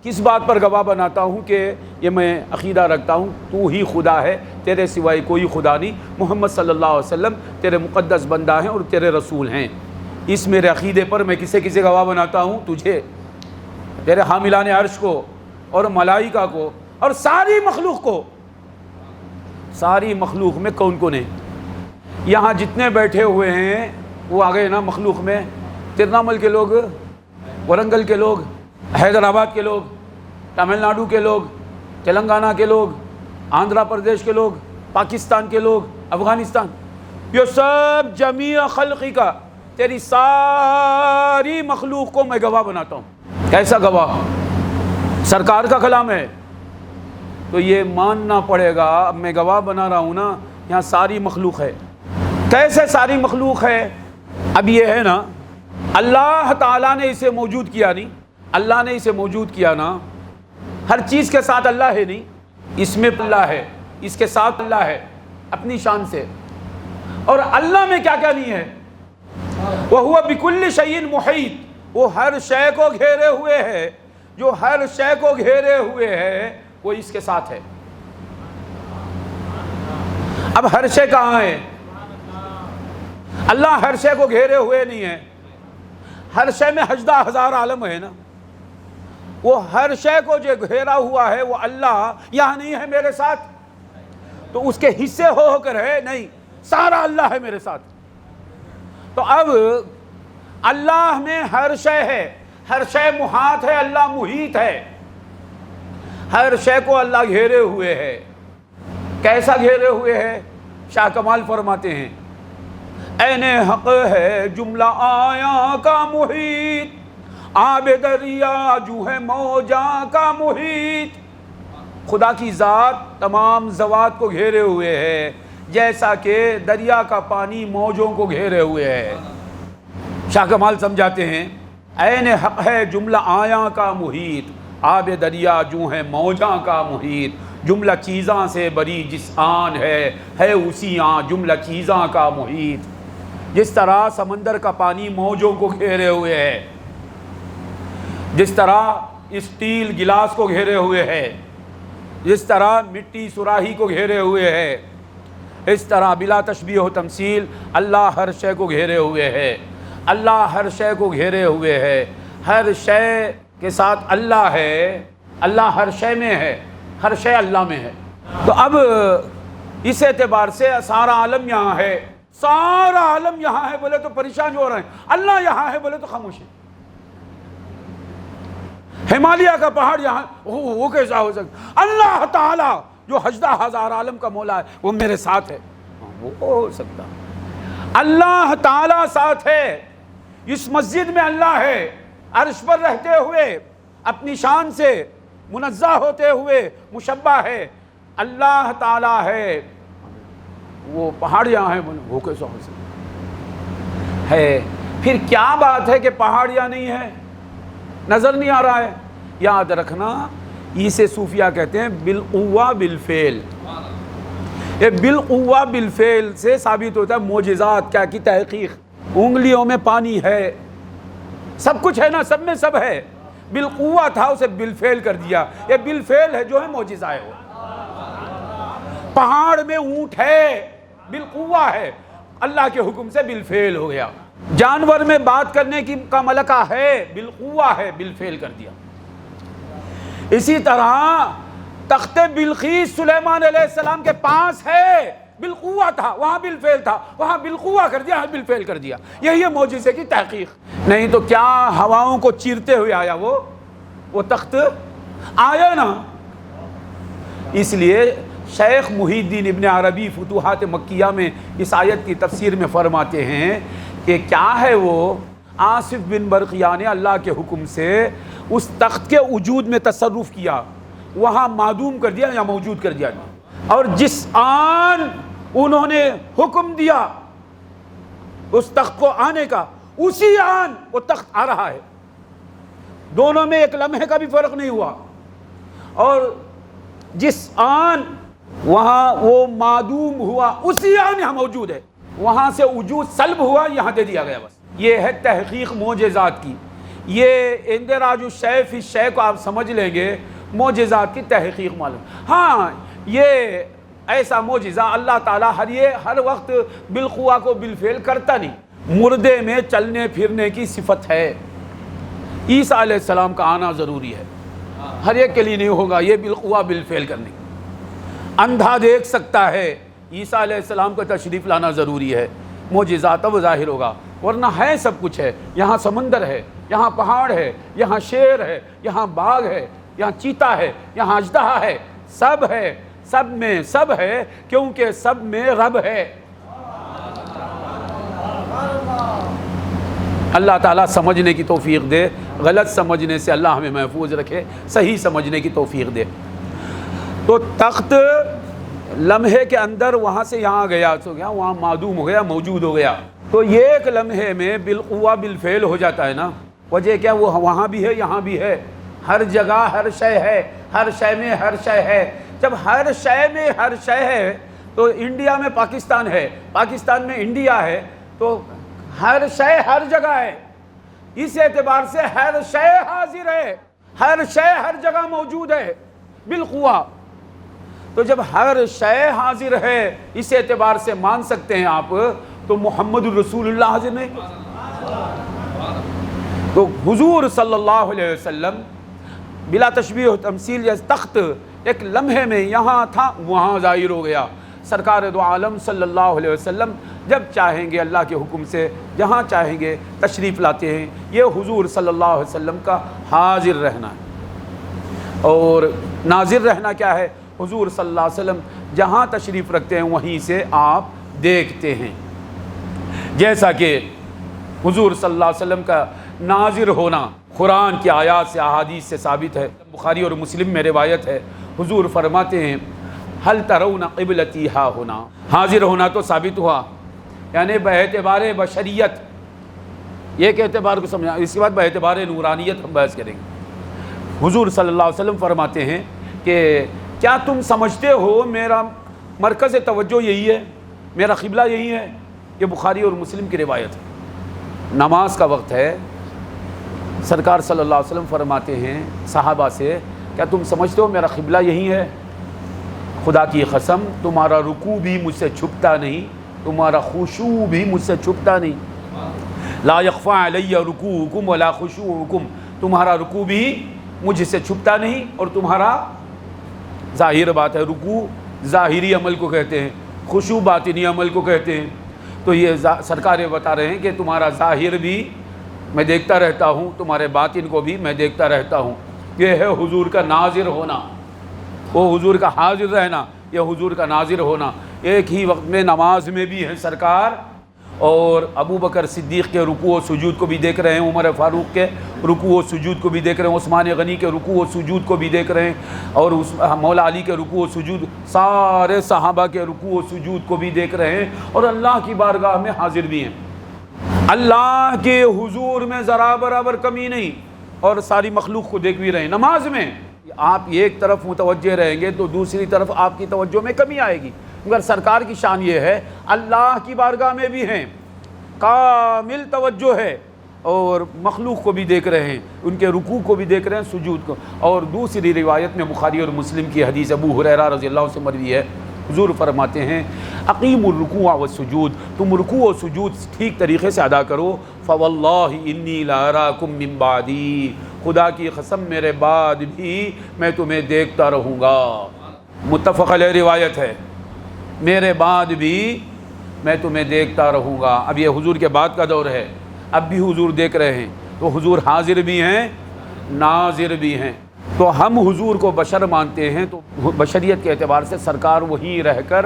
کس بات پر گواہ بناتا ہوں؟ کہ یہ میں عقیدہ رکھتا ہوں تو ہی خدا ہے، تیرے سوائے کوئی خدا نہیں، محمد صلی اللہ علیہ وسلم تیرے مقدس بندہ ہیں اور تیرے رسول ہیں۔ اس میرے عقیدے پر میں کسے گواہ بناتا ہوں؟ تجھے، تیرے حاملان عرش کو اور ملائکہ کو اور ساری مخلوق کو. ساری مخلوق میں کون کون ہے؟ یہاں جتنے بیٹھے ہوئے ہیں وہ آگئے نا مخلوق میں، ترنامل کے لوگ، ورنگل کے لوگ، حیدرآباد کے لوگ، تمل ناڈو کے لوگ، تلنگانہ کے لوگ، آندھرا پردیش کے لوگ، پاکستان کے لوگ، افغانستان، یہ سب جمیع خلقی کا تیری ساری مخلوق کو میں گواہ بناتا ہوں. کیسا گواہ؟ سرکار کا کلام ہے تو یہ ماننا پڑے گا. اب میں گواہ بنا رہا ہوں نا، یہاں ساری مخلوق ہے. کیسے ساری مخلوق ہے؟ اب یہ ہے نا، اللہ تعالیٰ نے اسے موجود کیا نہیں، اللہ نے اسے موجود کیا نا. ہر چیز کے ساتھ اللہ ہے نہیں، اس میں اللہ ہے، اس کے ساتھ اللہ ہے اپنی شان سے. اور اللہ میں کیا کیا نہیں ہے؟ وَهُوَ بِكُلِّ شَيْءٍ مُحِيطٌ، وہ ہر شے کو گھیرے ہوئے ہے. جو ہر شے کو گھیرے ہوئے ہے وہ اس کے ساتھ ہے. اب ہر شے کہاں ہے؟ اللہ ہر شے کو گھیرے ہوئے نہیں ہے. ہر شے میں 18,000 عالم ہے نا. وہ ہر شے کو جو گھیرا ہوا ہے وہ اللہ یہاں نہیں ہے میرے ساتھ، تو اس کے حصے ہو کر ہے نہیں، سارا اللہ ہے میرے ساتھ. تو اب اللہ میں ہر شے ہے، ہر شے محاط ہے، اللہ محیط ہے. ہر شے کو اللہ گھیرے ہوئے ہے. کیسا گھیرے ہوئے ہے؟ شاہ کمال فرماتے ہیں عین حق ہے جملہ آیاں کا محیط، آب دریا جو ہے موجاں کا محیط. خدا کی ذات تمام ذوات کو گھیرے ہوئے ہے جیسا کہ دریا کا پانی موجوں کو گھیرے ہوئے ہے. شاہ کمال سمجھاتے ہیں عین حق ہے جملہ آیاں کا محیط، آب دریا جو ہے موجاں کا محیط. جملہ چیزاں سے بری جس آن ہے اسی آن جملہ چیزاں کا محیط. جس طرح سمندر کا پانی موجوں کو گھیرے ہوئے ہے، جس طرح اسٹیل گلاس کو گھیرے ہوئے ہے، جس طرح مٹی سراہی کو گھیرے ہوئے ہے، اس طرح بلا تشبیہ و تمثیل اللہ ہر شے کو گھیرے ہوئے ہے. اللہ ہر شے کو گھیرے ہوئے ہے. ہر شے کے ساتھ اللہ ہے، اللہ ہر شے میں ہے، ہر شے اللہ میں ہے. تو اب اس اعتبار سے سارا عالم یہاں ہے، سارا عالم یہاں ہے بولے تو پریشان ہو رہے ہیں، اللہ یہاں ہے بولے تو خاموش ہے. ہمالیہ کا پہاڑ یہاں، وہ کیسا ہو سکتا؟ اللہ تعالیٰ جو 18,000 عالم کا مولا ہے وہ میرے ساتھ ہے، وہ ہو سکتا. اللہ تعالیٰ ساتھ ہے. اس مسجد میں اللہ ہے، عرش پر رہتے ہوئے اپنی شان سے منزہ ہوتے ہوئے مشبہ ہے. اللہ تعالیٰ ہے، وہ پہاڑ یہاں ہے، وہ کیسا ہو سکتا ہے؟ پھر کیا بات ہے کہ پہاڑ یہاں نہیں ہے، نظر نہیں آ رہا ہے؟ یاد رکھنا، اسے صوفیہ کہتے ہیں بالقوہ بالفعل. یہ بالقوہ بالفعل سے ثابت ہوتا ہے معجزات کیا کی تحقیق. انگلیوں میں پانی ہے، سب کچھ ہے نا، سب میں سب ہے. بالقوہ تھا، اسے بالفعل کر دیا. یہ بالفعل ہے جو ہے معجزہ ہے. وہ پہاڑ میں اونٹ ہے، بالقوہ ہے، اللہ کے حکم سے بالفعل ہو گیا. جانور میں بات کرنے کی کا ملکہ ہے، بالقوہ ہے، بالفعل کر دیا. اسی طرح تخت بلقیس سلیمان علیہ السلام کے پاس ہے، بالقوہ تھا، وہاں بالفعل تھا، وہاں بالقوہ کر دیا، بالفعل کر دیا. یہی ہے معجزے کی تحقیق. نہیں تو کیا ہواؤں کو چیرتے ہوئے آیا وہ تخت آیا نا. اس لیے شیخ محی الدین ابن عربی فتوحات مکیہ میں اس آیت کی تفسیر میں فرماتے ہیں کہ کیا ہے وہ آصف بن برقیہ نے اللہ کے حکم سے اس تخت کے وجود میں تصرف کیا، وہاں معدوم کر دیا یا موجود کر دیا. اور جس آن انہوں نے حکم دیا اس تخت کو آنے کا، اسی آن وہ تخت آ رہا ہے. دونوں میں ایک لمحے کا بھی فرق نہیں ہوا. اور جس آن وہاں وہ معدوم ہوا، اسی آن یہاں موجود ہے. وہاں سے وجود سلب ہوا، یہاں دے دیا گیا. بس یہ ہے تحقیق معجزات کی. یہ اندراج الشیء فی الشیء کو آپ سمجھ لیں گے، معجزات کی تحقیق معلوم. ہاں یہ ایسا معجزہ اللہ تعالیٰ ہر وقت بالقوہ کو بالفعل کرتا نہیں. مردے میں چلنے پھرنے کی صفت ہے. عیسیٰ علیہ السلام کا آنا ضروری ہے. ہر ایک کے لیے نہیں ہوگا یہ بالقوا بالفعل کرنے کی۔ اندھا دیکھ سکتا ہے، عیسیٰ علیہ السلام کا تشریف لانا ضروری ہے، معجزہ تب ظاہر ہوگا، ورنہ ہے سب کچھ ہے، یہاں سمندر ہے، یہاں پہاڑ ہے، یہاں شیر ہے، یہاں باغ ہے، یہاں چیتا ہے، یہاں اژدہا ہے، سب ہے، سب میں سب ہے، کیونکہ سب میں رب ہے۔ اللہ تعالیٰ سمجھنے کی توفیق دے، غلط سمجھنے سے اللہ ہمیں محفوظ رکھے، صحیح سمجھنے کی توفیق دے۔ تو تخت لمحے کے اندر وہاں سے یہاں گیا تو گیا، وہاں معدوم ہو گیا، موجود ہو گیا، تو یہ ایک لمحے میں بالقوہ بالفعل ہو جاتا ہے نا۔ وجہ کیا؟ وہ وہاں بھی ہے، یہاں بھی ہے، ہر جگہ ہر شے ہے، ہر شے میں ہر شے ہے۔ جب ہر شے میں ہر شے ہے تو انڈیا میں پاکستان ہے، پاکستان میں انڈیا ہے، تو ہر شے ہر جگہ ہے، اس اعتبار سے ہر شے حاضر ہے، ہر شے ہر جگہ موجود ہے بالقوہ۔ تو جب ہر شے حاضر ہے اس اعتبار سے مان سکتے ہیں آپ، تو محمد الرسول اللہ حاضر نہیں؟ تو حضور صلی اللہ علیہ وسلم بلا تشبیہ و تمثیل، جیسے تخت ایک لمحے میں یہاں تھا وہاں ظاہر ہو گیا۔ سرکار دو عالم صلی اللہ علیہ وسلم جب چاہیں گے اللہ کے حکم سے جہاں چاہیں گے تشریف لاتے ہیں۔ یہ حضور صلی اللہ علیہ وسلم کا حاضر رہنا ہے۔ اور ناظر رہنا کیا ہے؟ حضور صلی اللہ علیہ وسلم جہاں تشریف رکھتے ہیں وہیں سے آپ دیکھتے ہیں۔ جیسا کہ حضور صلی اللہ علیہ وسلم کا ناظر ہونا قرآن کی آیات سے احادیث سے ثابت ہے۔ بخاری اور مسلم میں روایت ہے، حضور فرماتے ہیں حل ترون قبلتی ہا ہونا، حاضر ہونا تو ثابت ہوا، یعنی باعتبار بشریت ایک اعتبار کو سمجھا، اس کے بعد باعتبار نورانیت ہم بحث کریں گے۔ حضور صلی اللہ علیہ وسلم فرماتے ہیں کہ کیا تم سمجھتے ہو میرا مرکز توجہ یہی ہے، میرا قبلہ یہی ہے؟ یہ بخاری اور مسلم کی روایت ہے۔ نماز کا وقت ہے، سرکار صلی اللہ علیہ وسلم فرماتے ہیں صحابہ سے کیا تم سمجھتے ہو میرا قبلہ یہی ہے؟ خدا کی قسم تمہارا رکوع بھی مجھ سے چھپتا نہیں، تمہارا خشوع بھی مجھ سے چھپتا نہیں۔ لا یخفی علی رکوعکم ولا خشوعکم، تمہارا رکوع بھی مجھ سے چھپتا نہیں، اور تمہارا ظاہر بات ہے، رکوع ظاہری عمل کو کہتے ہیں، خشوع باطنی عمل کو کہتے ہیں۔ تو یہ سرکار بتا رہے ہیں کہ تمہارا ظاہر بھی میں دیکھتا رہتا ہوں، تمہارے باطن کو بھی میں دیکھتا رہتا ہوں۔ یہ ہے حضور کا ناظر ہونا، وہ حضور کا حاضر رہنا، یہ حضور کا ناظر ہونا۔ ایک ہی وقت میں نماز میں بھی ہے سرکار، اور ابو بکر صدیق کے رکوع و سجود کو بھی دیکھ رہے ہیں، عمر فاروق کے رکوع و سجود کو بھی دیکھ رہے ہیں، عثمان غنی کے رکوع و سجود کو بھی دیکھ رہے ہیں، اور مولا علی کے رکوع و سجود، سارے صحابہ کے رکوع و سجود کو بھی دیکھ رہے ہیں، اور اللہ کی بارگاہ میں حاضر بھی ہیں۔ اللہ کے حضور میں ذرا برابر کمی نہیں، اور ساری مخلوق کو دیکھ بھی رہے ہیں۔ نماز میں آپ ایک طرف متوجہ رہیں گے تو دوسری طرف آپ کی توجہ میں کمی آئے گی، مگر سرکار کی شان یہ ہے اللہ کی بارگاہ میں بھی ہیں، کامل توجہ ہے، اور مخلوق کو بھی دیکھ رہے ہیں، ان کے رکوع کو بھی دیکھ رہے ہیں، سجود کو۔ اور دوسری روایت میں بخاری اور مسلم کی حدیث ابو ہریرہ رضی اللہ عنہ سے مروی ہے، حضور فرماتے ہیں اقیم الرکوع والسجود، تم رکوع و سجود ٹھیک طریقے سے ادا کرو، فواللہ انی لاراکم من بعدی، خدا کی قسم میرے بعد بھی میں تمہیں دیکھتا رہوں گا۔ متفق علیہ روایت ہے، میرے بعد بھی میں تمہیں دیکھتا رہوں گا۔ اب یہ حضور کے بعد کا دور ہے، اب بھی حضور دیکھ رہے ہیں، تو حضور حاضر بھی ہیں، ناظر بھی ہیں۔ تو ہم حضور کو بشر مانتے ہیں، تو بشریت کے اعتبار سے سرکار وہیں رہ کر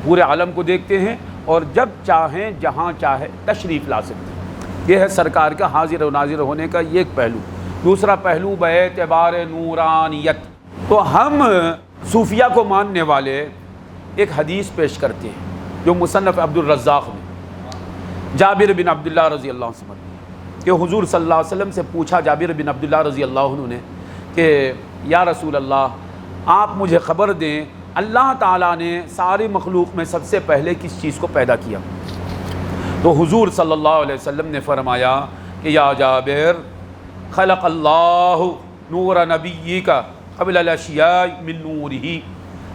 پورے عالم کو دیکھتے ہیں، اور جب چاہیں جہاں چاہے تشریف لا سکتے ہیں۔ یہ ہے سرکار کا حاضر و ناظر ہونے کا یہ ایک پہلو۔ دوسرا پہلو باعتبار نورانیت، تو ہم صوفیہ کو ماننے والے ایک حدیث پیش کرتے ہیں جو مصنف عبد الرزاق میں جابر بن عبداللہ رضی اللہ عنہ سے مروی ہے، کہ حضور صلی اللہ علیہ وسلم سے پوچھا جابر بن عبداللہ رضی اللہ عنہ نے کہ یا رسول اللہ آپ مجھے خبر دیں اللہ تعالیٰ نے ساری مخلوق میں سب سے پہلے کس چیز کو پیدا کیا؟ تو حضور صلی اللہ علیہ وسلم نے فرمایا کہ یا جابر خلق اللہ نور نبیک قبل الاشیاء من نورہ،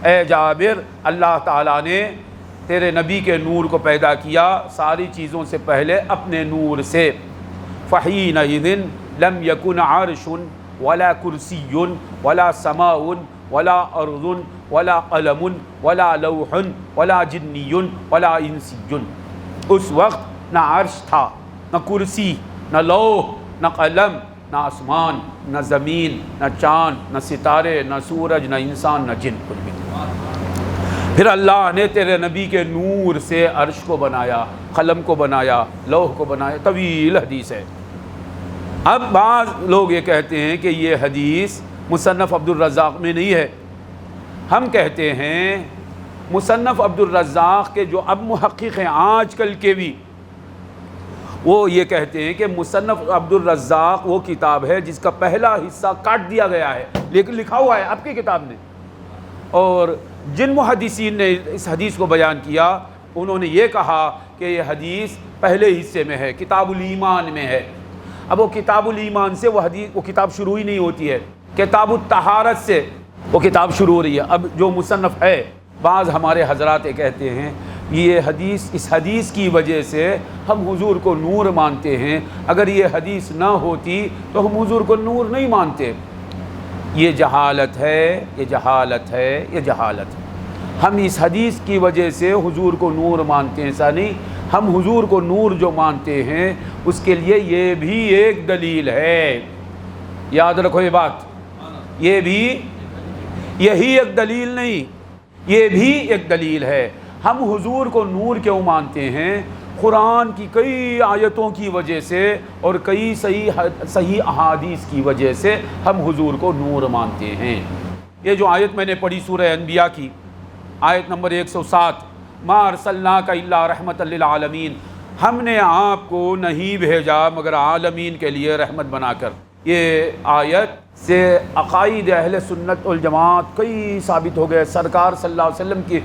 اے جابر اللہ تعالیٰ نے تیرے نبی کے نور کو پیدا کیا ساری چیزوں سے پہلے اپنے نور سے۔ فحینئذ لم یکن عرش ولا کرسی ولا سماء ولا ارض ولا قلم ولا لوح ولا جنی ولا انسی۔ اس وقت نہ عرش تھا، نہ کرسی، نہ لوح، نہ قلم، نہ آسمان، نہ زمین، نہ چاند، نہ ستارے، نہ سورج، نہ انسان، نہ جن، کچھ بھی نہیں۔ پھر اللہ نے تیرے نبی کے نور سے عرش کو بنایا، قلم کو بنایا، لوح کو بنایا۔ طویل حدیث ہے۔ اب بعض لوگ یہ کہتے ہیں کہ یہ حدیث مصنف عبد الرزاق میں نہیں ہے۔ ہم کہتے ہیں مصنف عبد الرزاق کے جو اب محقق ہیں آج کل کے بھی، وہ یہ کہتے ہیں کہ مصنف عبد الرزاق وہ کتاب ہے جس کا پہلا حصہ کاٹ دیا گیا ہے، لیکن لکھا ہوا ہے آپ کی کتاب نے۔ اور جن محدثین نے اس حدیث کو بیان کیا انہوں نے یہ کہا کہ یہ حدیث پہلے حصے میں ہے، کتاب الایمان میں ہے۔ اب وہ کتاب الایمان سے وہ کتاب شروع ہی نہیں ہوتی ہے، کتاب الطہارت سے وہ کتاب شروع ہو رہی ہے۔ اب جو مصنف ہے، بعض ہمارے حضرات یہ کہتے ہیں یہ حدیث، اس حدیث کی وجہ سے ہم حضور کو نور مانتے ہیں، اگر یہ حدیث نہ ہوتی تو ہم حضور کو نور نہیں مانتے۔ یہ جہالت ہے، یہ جہالت ہے، یہ جہالت ہے۔ ہم اس حدیث کی وجہ سے حضور کو نور مانتے ہیں، ایسا نہیں۔ ہم حضور کو نور جو مانتے ہیں اس کے لیے یہ بھی ایک دلیل ہے، یاد رکھو یہ بات، یہ بھی یہی ایک دلیل نہیں، یہ بھی ایک دلیل ہے۔ ہم حضور کو نور کیوں مانتے ہیں؟ قرآن کی کئی آیتوں کی وجہ سے اور کئی صحیح احادیث کی وجہ سے ہم حضور کو نور مانتے ہیں۔ یہ جو آیت میں نے پڑھی سورہ انبیاء کی آیت نمبر 107، ما ارسلناک الا رحمۃ للعالمین، ہم نے آپ کو نہیں بھیجا مگر عالمین کے لیے رحمت بنا کر۔ یہ آیت سے عقائد اہل سنت والجماعت کئی ثابت ہو گئے۔ سرکار صلی اللہ علیہ وسلم کی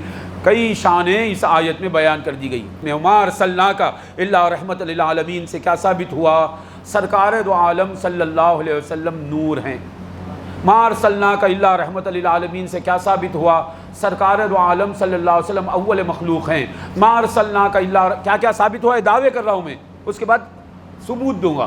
کئی شانیں اس آیت میں بیان کر دی گئی۔ ما ارسلناک الا رحمۃ للعالمین سے کیا ثابت ہوا؟ سرکار دو عالم صلی اللہ علیہ وسلم نور ہیں۔ ما ارسلناک الا رحمۃ للعالمین سے کیا ثابت ہوا؟ سرکار دو عالم صلی اللہ علیہ وسلم اول مخلوق ہیں۔ ما ارسلناک الا، کیا کیا ثابت ہوا ہے؟ دعوے کر رہا ہوں میں، اس کے بعد ثبوت دوں گا۔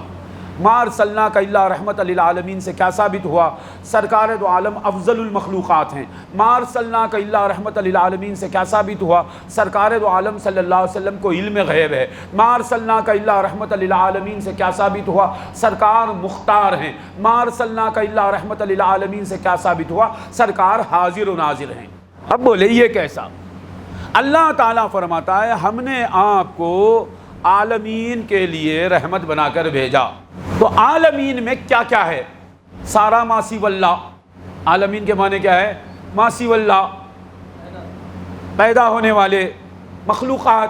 ما ارسلناک الا رحمۃ للعالمین سے کیا ثابت ہوا؟ سرکار دو عالم افضل المخلوقات ہیں۔ ما ارسلناک الا رحمۃ للعالمین سے کیا ثابت ہوا؟ سرکار دو عالم صلی اللہ علیہ وسلم کو علم غیب ہے۔ ما ارسلناک الا رحمۃ للعالمین سے کیا ثابت ہوا؟ سرکار مختار ہیں۔ ما ارسلناک الا رحمۃ للعالمین سے کیا ثابت ہوا؟ سرکار حاضر و ناظر ہیں۔ اب بولے یہ کیسا؟ اللہ تعالیٰ فرماتا ہے ہم نے آپ کو عالمین کے لیے رحمت بنا کر بھیجا۔ تو عالمین میں کیا کیا ہے؟ سارا ما سوی اللہ، عالمین کے معنی کیا ہے؟ ما سوی اللہ، پیدا ہونے والے مخلوقات،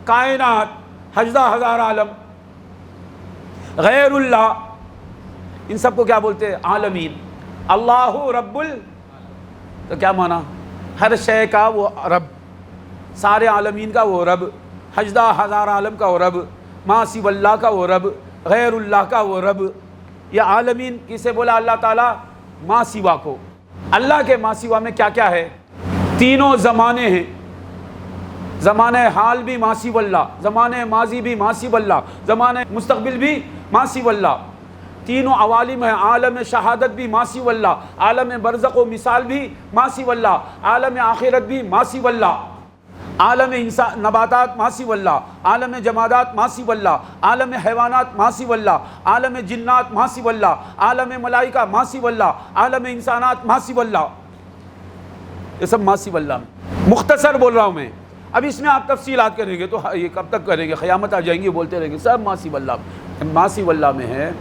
کائنات، ہزار ہزار عالم، غیر اللہ، ان سب کو کیا بولتے ہیں؟ عالمین۔ اللہ رب تو کیا معنی؟ ہر شے کا وہ رب، سارے عالمین کا وہ رب، ہزار عالم کا وہ رب، ما سوی اللہ کا وہ رب، غیر اللہ کا وہ رب۔ یہ عالمین کسے بولا اللہ تعالیٰ؟ ما سوا کو۔ اللہ کے ما سوا میں کیا کیا ہے؟ تینوں زمانے ہیں، زمانہ حال بھی ما سوا اللہ، زمانہ ماضی بھی ما سوا اللہ، زمانہ مستقبل بھی ما سوا اللہ۔ تینوں عوالم ہیں، عالم شہادت بھی ما سوا اللہ، عالم برزخ و مثال بھی ما سوا اللہ، عالم آخرت بھی ما سوا اللہ، عالم انسان نباتات ما سوا اللہ، عالم جمادات ما سوا اللہ، عالم حیوانات ما سوا اللہ، عالم جنات ما سوا اللہ، عالم ملائکہ ما سوا اللہ، عالم انسانات ما سوا اللہ۔ یہ سب ما سوا اللہ، مختصر بول رہا ہوں میں۔ اب اس میں آپ تفصیلات کریں گے تو یہ کب تک کریں گے؟ قیامت آ جائیں گی بولتے رہیں گے سب ما سوا اللہ۔ ما سوا اللہ میں ہے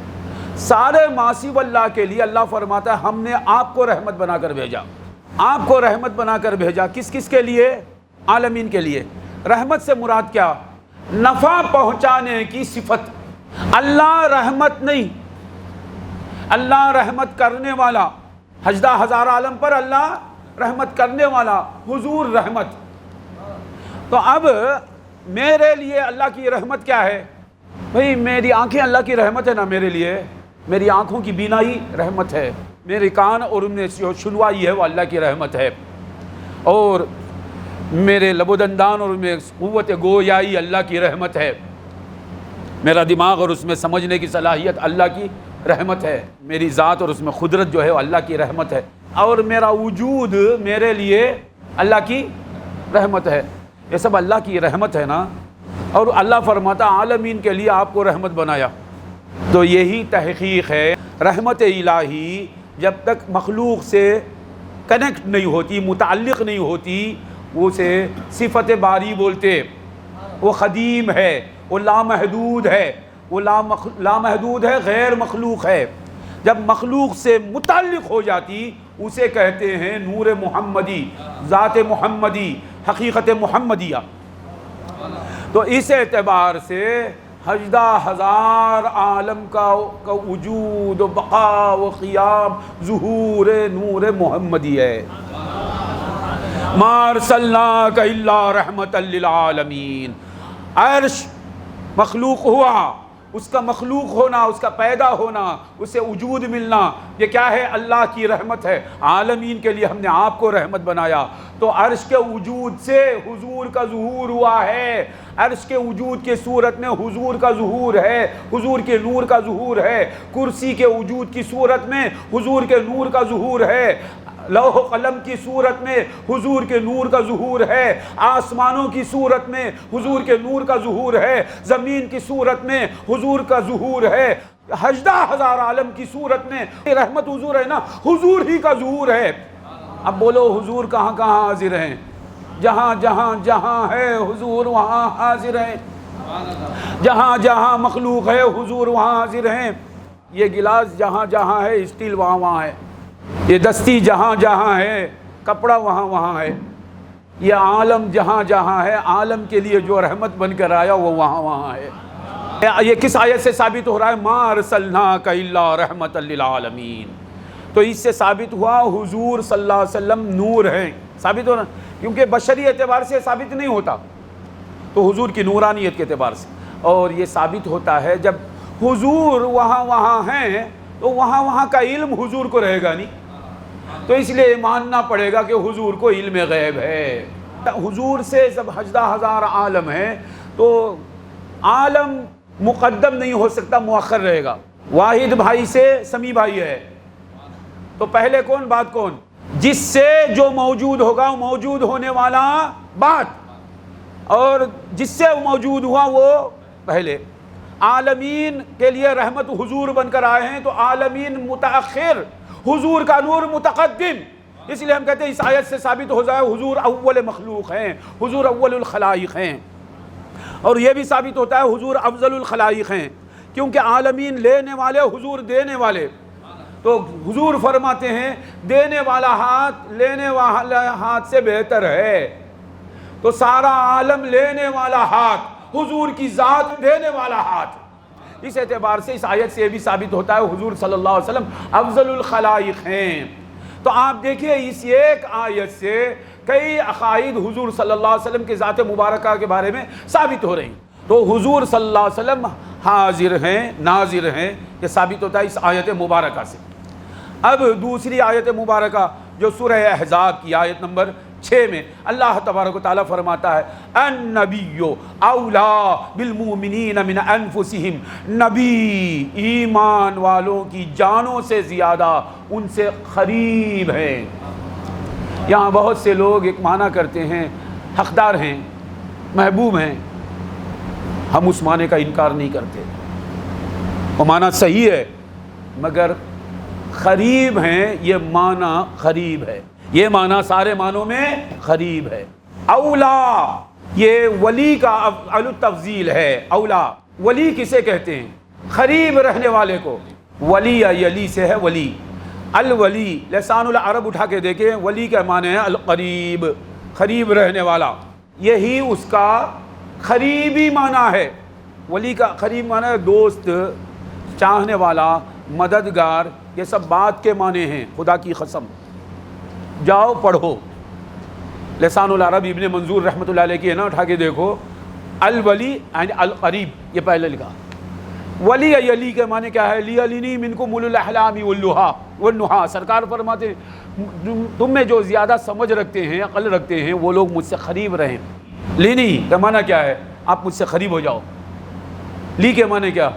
سارے ما سوا اللہ کے لیے اللہ فرماتا ہے ہم نے آپ کو رحمت بنا کر بھیجا۔ آپ کو رحمت بنا کر بھیجا کس کس کے لیے؟ عالمین کے لیے۔ رحمت سے مراد کیا؟ نفع پہنچانے کی صفت۔ اللہ رحمت نہیں، اللہ رحمت کرنے والا، ہزار عالم پر اللہ رحمت کرنے والا، حضور رحمت۔ تو اب میرے لیے اللہ کی رحمت کیا ہے؟ بھئی میری آنکھیں اللہ کی رحمت ہے نا میرے لیے، میری آنکھوں کی بینائی رحمت ہے، میرے کان اور ان میں جو سنوائی ہے وہ اللہ کی رحمت ہے، اور میرے لب و دندان اور ان میں قوت گویائی اللہ کی رحمت ہے، میرا دماغ اور اس میں سمجھنے کی صلاحیت اللہ کی رحمت ہے، میری ذات اور اس میں قدرت جو ہے وہ اللہ کی رحمت ہے، اور میرا وجود میرے لیے اللہ کی رحمت ہے، یہ سب اللہ کی رحمت ہے نا۔ اور اللہ فرماتا عالمین کے لیے آپ کو رحمت بنایا، تو یہی تحقیق ہے۔ رحمت الہی جب تک مخلوق سے کنیکٹ نہیں ہوتی، متعلق نہیں ہوتی، وہ اسے صفت باری بولتے۔ وہ قدیم ہے، وہ لامحدود ہے، وہ لامحدود ہے، غیر مخلوق ہے۔ جب مخلوق سے متعلق ہو جاتی اسے کہتے ہیں نور محمدی، ذات محمدی، حقیقت محمدیہ۔ تو اس اعتبار سے 18,000 عالم کا وجود و بقا و قیام ظہور نور محمدی ہے۔ ما ارسلناک الا رحمتا للعالمین۔ عرش مخلوق ہوا، اس کا مخلوق ہونا، اس کا پیدا ہونا، اسے وجود ملنا، یہ کیا ہے؟ اللہ کی رحمت ہے۔ عالمین کے لیے ہم نے آپ کو رحمت بنایا۔ تو عرش کے وجود سے حضور کا ظہور ہوا ہے، عرش کے وجود کے صورت میں حضور کا ظہور ہے، حضور کے نور کا ظہور ہے، کرسی کے وجود کی صورت میں حضور کے نور کا ظہور ہے، لوح و قلم کی صورت میں حضور کے نور کا ظہور ہے، آسمانوں کی صورت میں حضور کے نور کا ظہور ہے، زمین کی صورت میں حضور کا ظہور ہے، 18,000 عالم کی صورت میں رحمت حضور ہے نا، حضور ہی کا ظہور ہے۔ اب بولو حضور کہاں کہاں حاضر ہیں؟ جہاں جہاں جہاں ہے حضور وہاں حاضر ہیں، جہاں جہاں مخلوق ہے حضور وہاں حاضر ہیں۔ یہ گلاس جہاں جہاں ہے اسٹیل وہاں وہاں ہے، یہ دستی جہاں جہاں ہے کپڑا وہاں وہاں ہے، یہ عالم جہاں جہاں ہے، عالم کے لیے جو رحمت بن کر آیا وہ وہاں وہاں ہے۔ یہ کس آیت سے ثابت ہو رہا ہے؟ ما ارسلناک الا رحمتا للعالمین۔ تو اس سے ثابت ہوا حضور صلی اللہ علیہ وسلم نور ہیں، ثابت ہو رہا، کیونکہ بشری اعتبار سے ثابت نہیں ہوتا، تو حضور کی نورانیت کے اعتبار سے۔ اور یہ ثابت ہوتا ہے جب حضور وہاں وہاں ہیں تو وہاں وہاں کا علم حضور کو رہے گا نہیں، تو اس لیے ماننا پڑے گا کہ حضور کو علم غیب ہے۔ حضور سے جب 18,000 عالم ہیں تو عالم مقدم نہیں ہو سکتا، مؤخر رہے گا۔ واحد بھائی سے سمیع بھائی ہے، تو پہلے کون بعد کون؟ جس سے جو موجود ہوگا وہ موجود ہونے والا بعد، اور جس سے وہ موجود ہوا وہ پہلے۔ عالمین کے لیے رحمت حضور بن کر آئے ہیں، تو عالمین متأخر، حضور کا نور متقدم۔ اس لیے ہم کہتے ہیں اس آیت سے ثابت ہو جائے حضور اول مخلوق ہیں، حضور اول الخلائق ہیں۔ اور یہ بھی ثابت ہوتا ہے حضور افضل الخلائق ہیں، کیونکہ عالمین لینے والے، حضور دینے والے۔ تو حضور فرماتے ہیں دینے والا ہاتھ لینے والا ہاتھ سے بہتر ہے، تو سارا عالم لینے والا ہاتھ، حضور کی ذات دینے والا ہاتھ۔ اس اعتبار سے اس آیت سے یہ بھی ثابت ہوتا ہے حضور صلی اللہ علیہ وسلم افضل الخلائق ہیں۔ تو آپ دیکھیے اس ایک آیت سے کئی عقائد حضور صلی اللہ علیہ وسلم کی ذات مبارکہ کے بارے میں ثابت ہو رہی ہیں۔ تو حضور صلی اللہ علیہ وسلم حاضر ہیں، ناظر ہیں، یہ ثابت ہوتا ہے اس آیت مبارکہ سے۔ اب دوسری آیت مبارکہ جو سورہ احزاب کی آیت نمبر 6 میں اللہ تبارک و تعالیٰ فرماتا ہے النبی اولا بالمؤمنین من انفسہم، نبی ایمان والوں کی جانوں سے زیادہ ان سے قریب ہیں۔ یہاں بہت سے لوگ ایک معنی کرتے ہیں حقدار ہیں، محبوب ہیں، ہم اس معنی کا انکار نہیں کرتے، وہ معنی صحیح ہے، مگر قریب ہیں یہ معنی قریب ہے، یہ معنی سارے معنوں میں قریب ہے۔ اولا یہ ولی کا افعال التفضیل ہے، اولا ولی کسے کہتے ہیں؟ قریب رہنے والے کو۔ ولی یا یلی سے ہے ولی، الولی لسان العرب اٹھا کے دیکھیں، ولی کا معنی ہے القریب، قریب رہنے والا، یہی اس کا قریبی معنی ہے۔ ولی کا قریب معنی ہے دوست، چاہنے والا، مددگار، یہ سب بات کے معنی ہیں۔ خدا کی قسم جاؤ پڑھو لسان العرب ابن منظور رحمۃ اللہ علیہ کی ہے نا، اٹھا کے دیکھو، الولی یعنی القریب، یہ پہلے لکھا۔ ولی یلی کے معنی کیا ہے؟ لیلینی منکم اولو الاحلام والنہا، سرکار فرماتے ہیں تم میں جو زیادہ سمجھ رکھتے ہیں، عقل رکھتے ہیں، وہ لوگ مجھ سے قریب رہیں۔ لینی کا معنی کیا ہے؟ آپ مجھ سے قریب ہو جاؤ۔ لی کے معنی کیا؟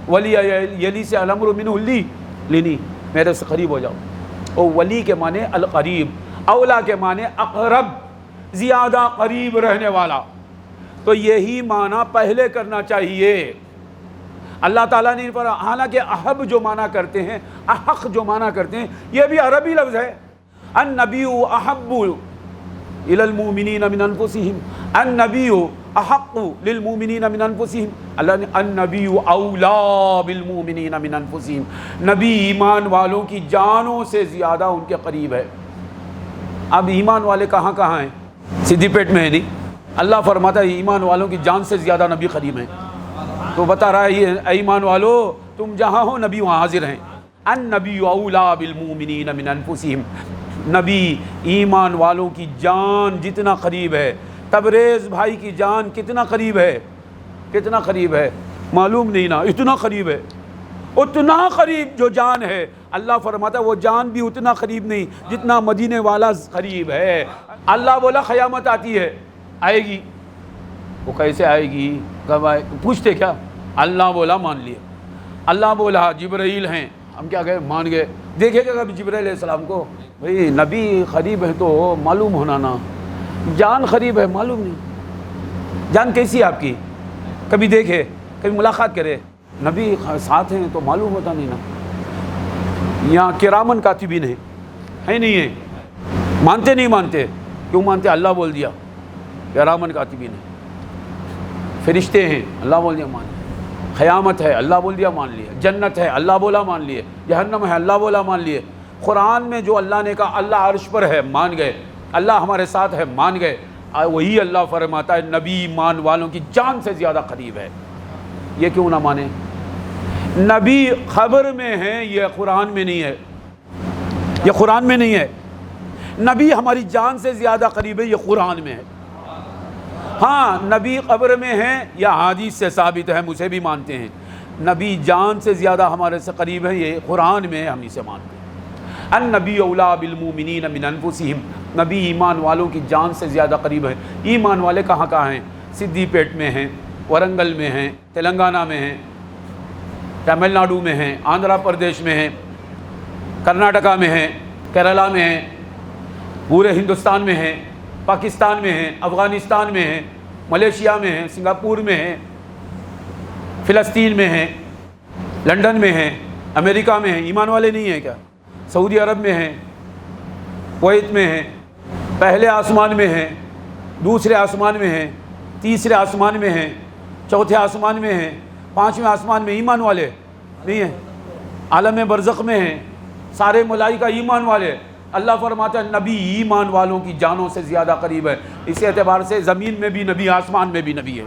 ولی یلی سے الامر منہ لی لینی، میرے سے قریب ہو جاؤ. اور ولی کے معنی القریب، اولا کے معنی اقرب، زیادہ قریب رہنے والا. تو یہی معنی پہلے کرنا چاہیے. اللہ تعالیٰ نے پر حالانکہ احب جو معنی کرتے ہیں، احق جو معنی کرتے ہیں، یہ بھی عربی لفظ ہے. النبی احب الی المؤمنین من انفسہم، النبی احق للمؤمنین من انفسہم. اللہ نے النبی اولا بالمؤمنین من انفسہم، نبی ایمان والوں کی جانوں سے زیادہ ان کے قریب ہے. اب ایمان والے کہاں کہاں ہیں؟ سدھی پیٹ میں ہے نہیں. اللہ فرماتا ہے ایمان والوں کی جان سے زیادہ نبی قریب ہیں. تو بتا رہا ہے یہ اے ایمان والو تم جہاں ہو نبی وہاں حاضر ہیں. النبی اولا بالمؤمنین من انفسہم، نبی ایمان والوں کی جان جتنا قریب ہے. تبریز بھائی کی جان کتنا قریب ہے؟ کتنا قریب ہے معلوم نہیں نا، اتنا قریب ہے. اتنا قریب جو جان ہے، اللہ فرماتا ہے وہ جان بھی اتنا قریب نہیں جتنا مدینے والا قریب ہے. اللہ بولا قیامت آتی ہے، آئے گی. وہ کیسے آئے گی، کب آئے؟ پوچھتے کیا؟ اللہ بولا مان لیے. اللہ بولا جبرائیل ہیں، ہم کیا گئے مان گئے. دیکھے گا کبھی جبرائیل علیہ السلام کو؟ بھئی نبی قریب ہے تو معلوم ہونا نا، جان قریب ہے معلوم نہیں. جان کیسی ہے آپ کی؟ کبھی دیکھے، کبھی ملاقات کرے، نبی ساتھ ہیں تو معلوم ہوتا نہیں نا. یہاں کرامن کاتبین ہیں، ہے نہیں ہے؟ مانتے نہیں مانتے؟ کیوں مانتے؟ اللہ بول دیا کرامن کاتبین ہیں. فرشتے ہیں، اللہ بول دیا مان لیے. قیامت ہے، اللہ بول دیا مان لیے. جنت ہے، اللہ بولا مان لیے. جہنم ہے، اللہ بولا مان لیے. قرآن میں جو اللہ نے کہا اللہ عرش پر ہے مان گئے، اللہ ہمارے ساتھ ہے مان گئے. وہی اللہ فرماتا ہے نبی ایمان والوں کی جان سے زیادہ قریب ہے. یہ کیوں نہ مانے؟ نبی خبر میں ہے، یہ قرآن میں نہیں ہے. یہ قرآن میں نہیں ہے. نبی ہماری جان سے زیادہ قریب ہے، یہ قرآن میں ہے. ہاں نبی قبر میں ہیں یا حدیث سے ثابت ہے، ہم اسے بھی مانتے ہیں. نبی جان سے زیادہ ہمارے سے قریب ہے، یہ قرآن میں ہم اسے مانتے ہیں. النبی اولا بالمؤمنین من انفسہم، نبی ایمان والوں کی جان سے زیادہ قریب ہے. ایمان والے کہاں کہاں ہیں؟ سدھی پیٹ میں ہیں، ورنگل میں ہیں، تلنگانہ میں ہیں، تمل ناڈو میں ہیں، آندھرا پردیش میں ہیں، کرناٹکا میں ہیں، کیرلا میں ہیں، پورے ہندوستان میں ہیں، پاکستان میں ہیں، افغانستان میں ہیں، ملیشیا میں ہیں، سنگاپور میں ہیں، فلسطین میں ہیں، لنڈن میں ہیں، امریکہ میں ہیں. ایمان والے نہیں ہیں کیا؟ سعودی عرب میں ہیں، کویت میں ہیں، پہلے آسمان میں ہیں، دوسرے آسمان میں ہیں، تیسرے آسمان میں ہیں، چوتھے آسمان میں ہیں، پانچویں آسمان میں. ایمان والے نہیں ہیں. عالم برزخ میں ہیں، سارے ملائکہ ایمان والے. اللہ فرماتا ہے نبی ایمان والوں کی جانوں سے زیادہ قریب ہے. اس اعتبار سے زمین میں بھی نبی، آسمان میں بھی نبی ہے.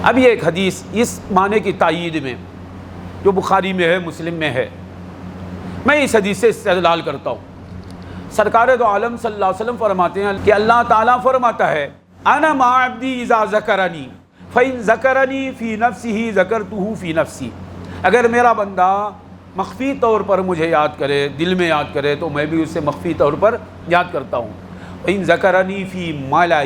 اب یہ ایک حدیث اس معنی کی تائید میں جو بخاری میں ہے، مسلم میں ہے، میں اس حدیث سے استدلال کرتا ہوں. سرکار دو عالم صلی اللہ علیہ وسلم فرماتے ہیں کہ اللہ تعالیٰ فرماتا ہے انا مع عبدی اذا ذکرنی فإن ذکرنی فی نفسہ ذکرتہ فی نفسی. اگر میرا بندہ مخفی طور پر مجھے یاد کرے، دل میں یاد کرے، تو میں بھی اسے مخفی طور پر یاد کرتا ہوں. فإن ذکرنی فی ملأ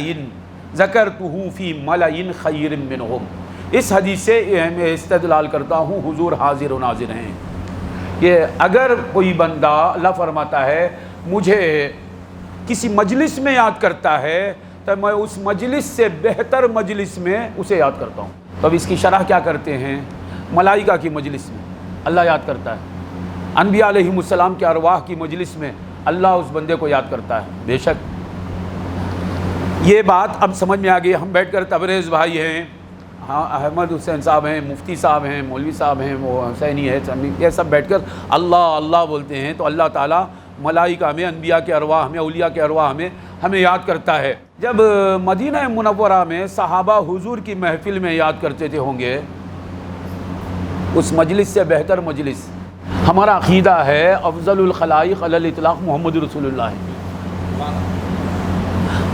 ذکرتہ فی ملأ خیر منہم. اس حدیث سے میں استدلال کرتا ہوں، حضور حاضر و ناظر ہیں، کہ اگر کوئی بندہ، اللہ فرماتا ہے مجھے کسی مجلس میں یاد کرتا ہے تو میں اس مجلس سے بہتر مجلس میں اسے یاد کرتا ہوں. تو اب اس کی شرح کیا کرتے ہیں؟ ملائکہ کی مجلس میں اللہ یاد کرتا ہے، انبیاء علیہم السلام کے ارواح کی مجلس میں اللہ اس بندے کو یاد کرتا ہے. بے شک یہ بات اب سمجھ میں آ گئی. ہم بیٹھ کر تبریز بھائی ہیں، ہاں احمد حسین صاحب ہیں، مفتی صاحب ہیں، مولوی صاحب ہیں، وہ حسینی ہے، یہ سب بیٹھ کر اللہ اللہ بولتے ہیں. تو اللہ تعالیٰ ملائکہ میں، انبیاء کے ارواح میں، اولیاء کے ارواح میں ہمیں یاد کرتا ہے. جب مدینہ منورہ میں صحابہ حضور کی محفل میں یاد کرتے تھے ہوں گے، اس مجلس سے بہتر مجلس. ہمارا عقیدہ ہے افضل الخلائق علی الاطلاق محمد رسول اللہ ہے.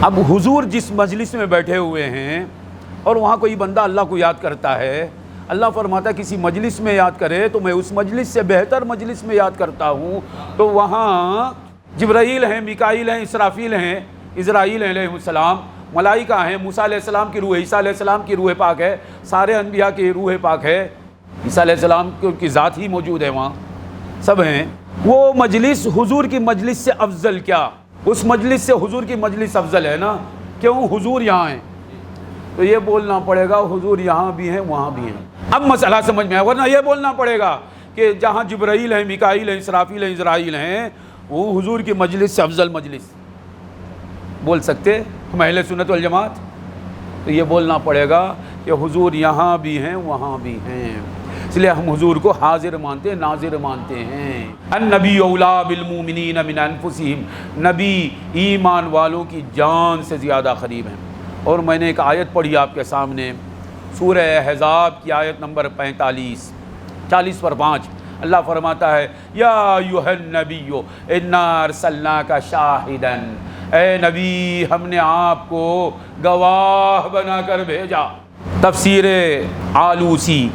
اب حضور جس مجلس میں بیٹھے ہوئے ہیں اور وہاں کوئی بندہ اللہ کو یاد کرتا ہے، اللہ فرماتا ہے کسی مجلس میں یاد کرے تو میں اس مجلس سے بہتر مجلس میں یاد کرتا ہوں. تو وہاں جبرائیل ہیں، میکائیل ہیں، اسرافیل ہیں، عزرائیل علیہ السلام، ملائکہ ہیں، موسیٰ علیہ السلام کی روح ہے، عیسیٰ علیہ السلام کی روح پاک ہے، سارے انبیاء کی روح پاک ہے، عیسیٰ علیہ السلام کی ذات ہی موجود ہے وہاں، سب ہیں۔ وہ مجلس حضور کی مجلس سے افضل کیا؟ اس مجلس سے حضور کی مجلس افضل ہے نا، کیوں؟ حضور یہاں ہیں، تو یہ بولنا پڑے گا حضور یہاں بھی ہیں وہاں بھی ہیں، اب مسئلہ سمجھ میں آیا۔ ورنہ یہ بولنا پڑے گا کہ جہاں جبرائیل ہیں، میکائیل ہیں، اسرافیل ہیں، اسرائیل ہیں، وہ حضور کی مجلس سے افضل مجلس بول سکتے ہم اہل سنت والجماعت؟ تو یہ بولنا پڑے گا کہ حضور یہاں بھی ہیں وہاں بھی ہیں، اس لیے ہم حضور کو حاضر مانتے ہیں، ناظر مانتے ہیں۔ النبی اولا بالمومنین من انفسہم، نبی ایمان والوں کی جان سے زیادہ قریب ہیں۔ اور میں نے ایک آیت پڑھی آپ کے سامنے، سورہ احزاب کی آیت نمبر 45، 40/5، اللہ فرماتا ہے یا ایھا النبی انا ارسلناک شاہدا، اے نبی ہم نے آپ کو گواہ بنا کر بھیجا۔ تفسیر آلوسی،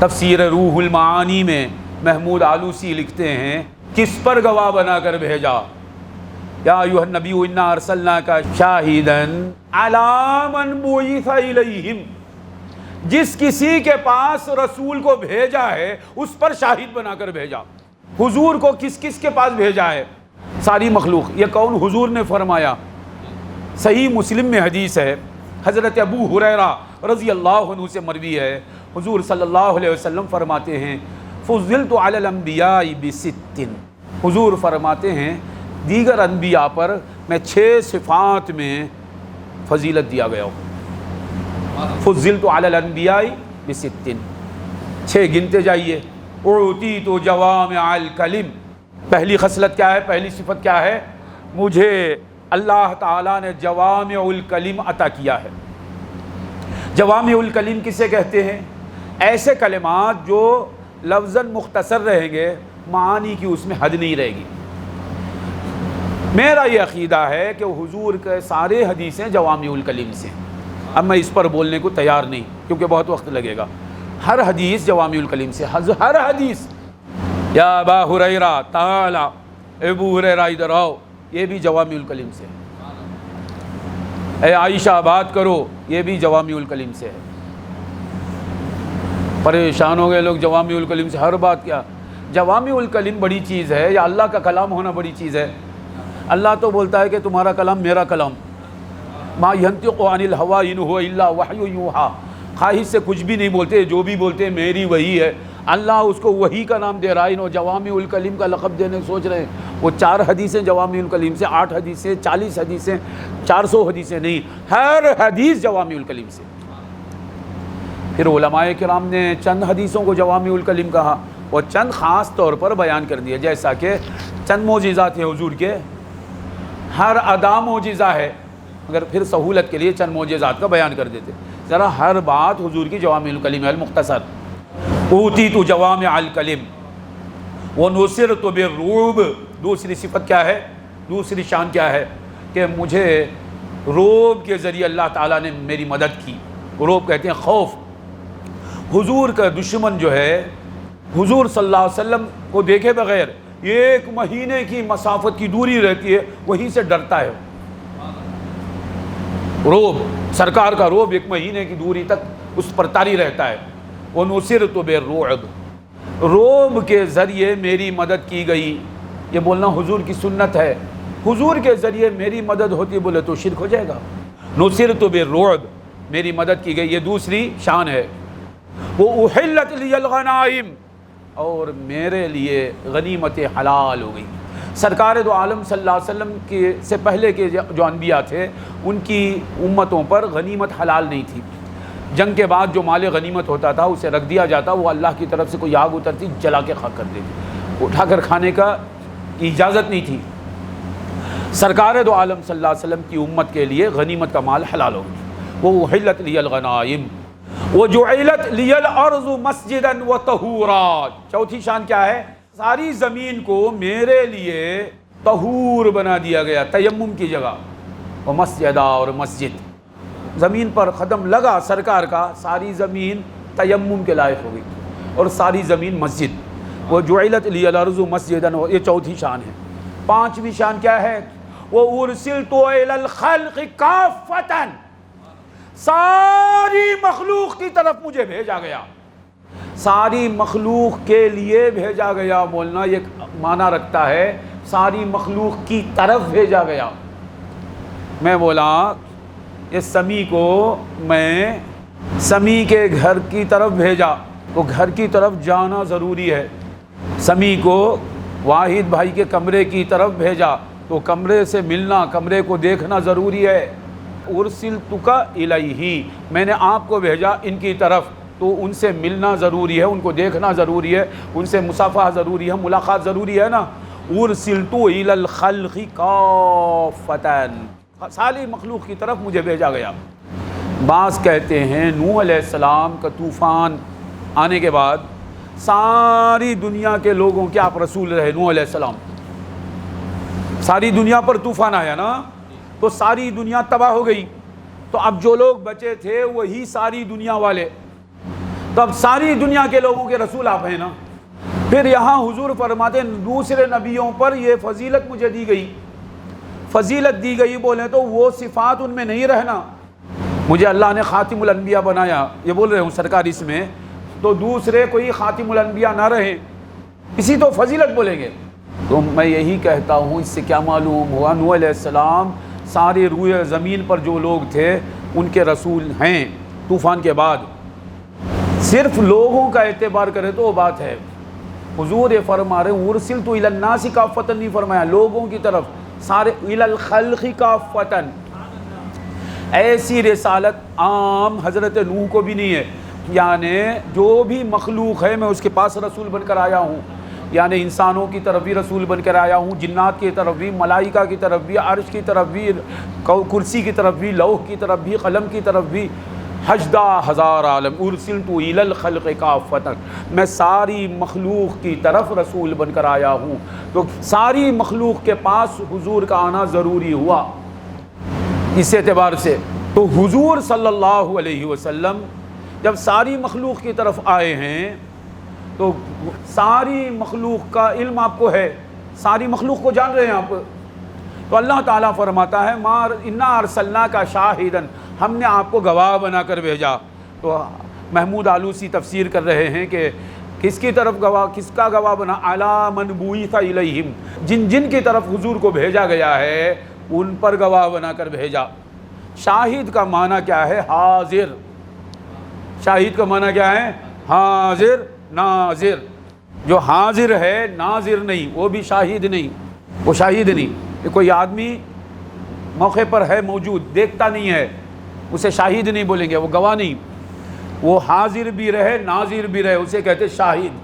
تفسیر روح المعانی میں محمود آلوسی لکھتے ہیں کس پر گواہ بنا کر بھیجا؟ یا ایھا النبی انا ارسلناک شاہدا علی من بعث الیہم، جس کسی کے پاس رسول کو بھیجا ہے اس پر شاہد بنا کر بھیجا۔ حضور کو کس کس کے پاس بھیجا ہے؟ ساری مخلوق۔ یہ کون؟ حضور نے فرمایا، صحیح مسلم میں حدیث ہے، حضرت ابو ہریرہ رضی اللہ عنہ سے مروی ہے، حضور صلی اللہ علیہ وسلم فرماتے ہیں فضلت علی الانبیاء بست، حضور فرماتے ہیں دیگر انبیاء پر میں 6 صفات میں فضیلت دیا گیا ہوں۔ فضلت علی الانبیاء بست، 6 گنتے جائیے۔ اعطیت جوامع الکلم، پہلی خصلت کیا ہے؟ پہلی صفت کیا ہے؟ مجھے اللہ تعالیٰ نے جوامع الکلم عطا کیا ہے۔ جوامع الکلم کسے کہتے ہیں؟ ایسے کلمات جو لفظاً مختصر رہیں گے، معانی کی اس میں حد نہیں رہے گی۔ میرا یہ عقیدہ ہے کہ حضور کے سارے حدیثیں جوامع الکلم سے، اب میں اس پر بولنے کو تیار نہیں کیونکہ بہت وقت لگے گا۔ ہر حدیث جوامع الکلم سے، ہر حدیث۔ یا ابا ہریرہ تعالی، ابو ہریرہ ادھر آؤ، یہ بھی جوامع الکلم سے ہے۔ اے عائشہ بات کرو، یہ بھی جوامع الکلم سے ہے۔ پریشان ہو گئے لوگ جوامع الکلم سے، ہر بات کیا؟ جوامع الکلم بڑی چیز ہے یا اللہ کا کلام ہونا بڑی چیز ہے؟ اللہ تو بولتا ہے کہ تمہارا کلام میرا کلام، ما ینطق عن الہوی ان هو الا وحی یوحی، خواہش سے کچھ بھی نہیں بولتے، جو بھی بولتے میری وہی ہے۔ اللہ اس کو وہی کا نام دے رہا ہے، انہوں جوامع الکلم کا لقب دینے سوچ رہے ہیں۔ وہ 4 حدیثیں جوامع الکلم سے، 8 حدیثیں، 40 حدیثیں، 400 حدیثیں نہیں، ہر حدیث جوامع الکلم سے۔ پھر علماء کرام نے چند حدیثوں کو جوامع الکلم کہا اور چند خاص طور پر بیان کر دیا، جیسا کہ چند معجزات ہیں حضور کے، ہر ادا معجزہ ہے، مگر پھر سہولت کے لیے چند معجزات کا بیان کر دیتے، ذرا ہر بات حضور کی جوامع الکلم ہے، المختصر۔ اوتیت جوامع الکلم ونصرت بالرعب، دوسری صفت کیا ہے؟ دوسری شان کیا ہے؟ کہ مجھے رعب کے ذریعے اللہ تعالیٰ نے میری مدد کی۔ رعب کہتے ہیں خوف۔ حضور کا دشمن جو ہے، حضور صلی اللہ علیہ وسلم کو دیکھے بغیر 1 مہینے کی مسافت کی دوری رہتی ہے، وہیں سے ڈرتا ہے۔ رعب، سرکار کا رعب 1 مہینے کی دوری تک اس پر طاری رہتا ہے۔ وَنُصِرْتُ بِالرُّعْبِ، رعب کے ذریعے میری مدد کی گئی۔ یہ بولنا حضور کی سنت ہے، حضور کے ذریعے میری مدد ہوتی بولے تو شرک ہو جائے گا۔ نُصِرْتُ بِالرُّعْبِ، میری مدد کی گئی، یہ دوسری شان ہے۔ وَأُحِلَّتْ لِيَ الْغَنَائِمُ، اور میرے لیے غنیمت حلال ہو گئی۔ سرکار دو عالم صلی اللہ علیہ وسلم کے سے پہلے کے جو انبیاء تھے، ان کی امتوں پر غنیمت حلال نہیں تھی۔ جنگ کے بعد جو مال غنیمت ہوتا تھا اسے رکھ دیا جاتا، وہ اللہ کی طرف سے کوئی آگ اترتی جلا کے خاک کر دیتی، اٹھا کر کھانے کا اجازت نہیں تھی۔ سرکار دو عالم صلی اللہ علیہ وسلم کی امت کے لیے غنیمت کا مال حلال ہو گئی۔ وہ احلت لی الغنائم وجعلت لی الارض مسجدا وطہورا، چوتھی شان کیا ہے؟ ساری زمین کو میرے لیے طہور بنا دیا گیا، تیمم کی جگہ، وہ مسجدہ، اور مسجد، زمین پر قدم لگا سرکار کا ساری زمین تیمم کے لائق ہو گئی، اور ساری زمین مسجد۔ وہ جعلت لی الارض مسجدا، یہ چوتھی شان ہے۔ 5ویں شان کیا ہے؟ وَأُرْسِلْتُ إِلَى الْخَلْقِ كَافَّةً، ساری مخلوق کی طرف مجھے بھیجا گیا، ساری مخلوق کے لیے بھیجا گیا بولنا یہ معنی رکھتا ہے ساری مخلوق کی طرف بھیجا گیا۔ میں بولا اس سمیع کو میں سمیع کے گھر کی طرف بھیجا تو گھر کی طرف جانا ضروری ہے، سمیع کو واحد بھائی کے کمرے کی طرف بھیجا تو کمرے سے ملنا، کمرے کو دیکھنا ضروری ہے۔ ارسلتک الیہ، میں نے آپ کو بھیجا ان کی طرف تو ان سے ملنا ضروری ہے، ان کو دیکھنا ضروری ہے، ان سے مصافحہ ضروری ہے، ملاقات ضروری ہے نا۔ ارسلت الی الخلق کافۃ، ساری مخلوق کی طرف مجھے بھیجا گیا۔ بعض کہتے ہیں نوح علیہ السلام کا طوفان آنے کے بعد ساری دنیا کے لوگوں کے آپ رسول رہے نوح علیہ السلام، ساری دنیا پر طوفان آیا نا تو ساری دنیا تباہ ہو گئی، تو اب جو لوگ بچے تھے وہی ساری دنیا والے، تو اب ساری دنیا کے لوگوں کے رسول آپ ہیں نا۔ پھر یہاں حضور فرماتے ہیں دوسرے نبیوں پر یہ فضیلت مجھے دی گئی، فضیلت دی گئی بولیں تو وہ صفات ان میں نہیں رہنا، مجھے اللہ نے خاتم الانبیاء بنایا، یہ بول رہے ہوں سرکار اس میں، تو دوسرے کوئی خاتم الانبیاء نہ رہے، اسی تو فضیلت بولیں گے۔ تو میں یہی کہتا ہوں اس سے کیا معلوم ہوا نوح علیہ السلام سارے روئے زمین پر جو لوگ تھے ان کے رسول ہیں۔ طوفان کے بعد صرف لوگوں کا اعتبار کرے تو وہ بات ہے، حضور یہ فرما رہے ہیں ارسلت الی الناس کافۃ، نہیں فرمایا لوگوں کی طرف، سارے الی الخلق کافۃ، ایسی رسالت عام حضرت نوح کو بھی نہیں ہے، یعنی جو بھی مخلوق ہے میں اس کے پاس رسول بن کر آیا ہوں، یعنی انسانوں کی طرف بھی رسول بن کر آیا ہوں، جنات کی طرف بھی، ملائکہ کی طرف بھی، عرش کی طرف بھی، کرسی کی طرف بھی، لوح کی طرف بھی، قلم کی طرف بھی، 18,000 عالم۔ ارسلت الی الخلق کافۃ، میں ساری مخلوق کی طرف رسول بن کر آیا ہوں، تو ساری مخلوق کے پاس حضور کا آنا ضروری ہوا اس اعتبار سے۔ تو حضور صلی اللہ علیہ وسلم جب ساری مخلوق کی طرف آئے ہیں تو ساری مخلوق کا علم آپ کو ہے، ساری مخلوق کو جان رہے ہیں آپ، تو اللہ تعالیٰ فرماتا ہے انا ارسلناک شاہدا، ہم نے آپ کو گواہ بنا کر بھیجا۔ تو محمود آلوسی تفسیر کر رہے ہیں کہ کس کی طرف گواہ، کس کا گواہ بنا؟ اعلی من بعث الیہم، جن جن کی طرف حضور کو بھیجا گیا ہے ان پر گواہ بنا کر بھیجا۔ شاہد کا معنی کیا ہے؟ حاضر، شاہد کا معنی کیا ہے؟ حاضر ناظر، جو حاضر ہے ناظر نہیں، وہ بھی شاہد نہیں، وہ شاہد نہیں، کوئی آدمی موقع پر ہے موجود دیکھتا نہیں ہے اسے شاہد نہیں بولیں گے، وہ گواہ نہیں، وہ حاضر بھی رہے ناظر بھی رہے اسے کہتے شاہد۔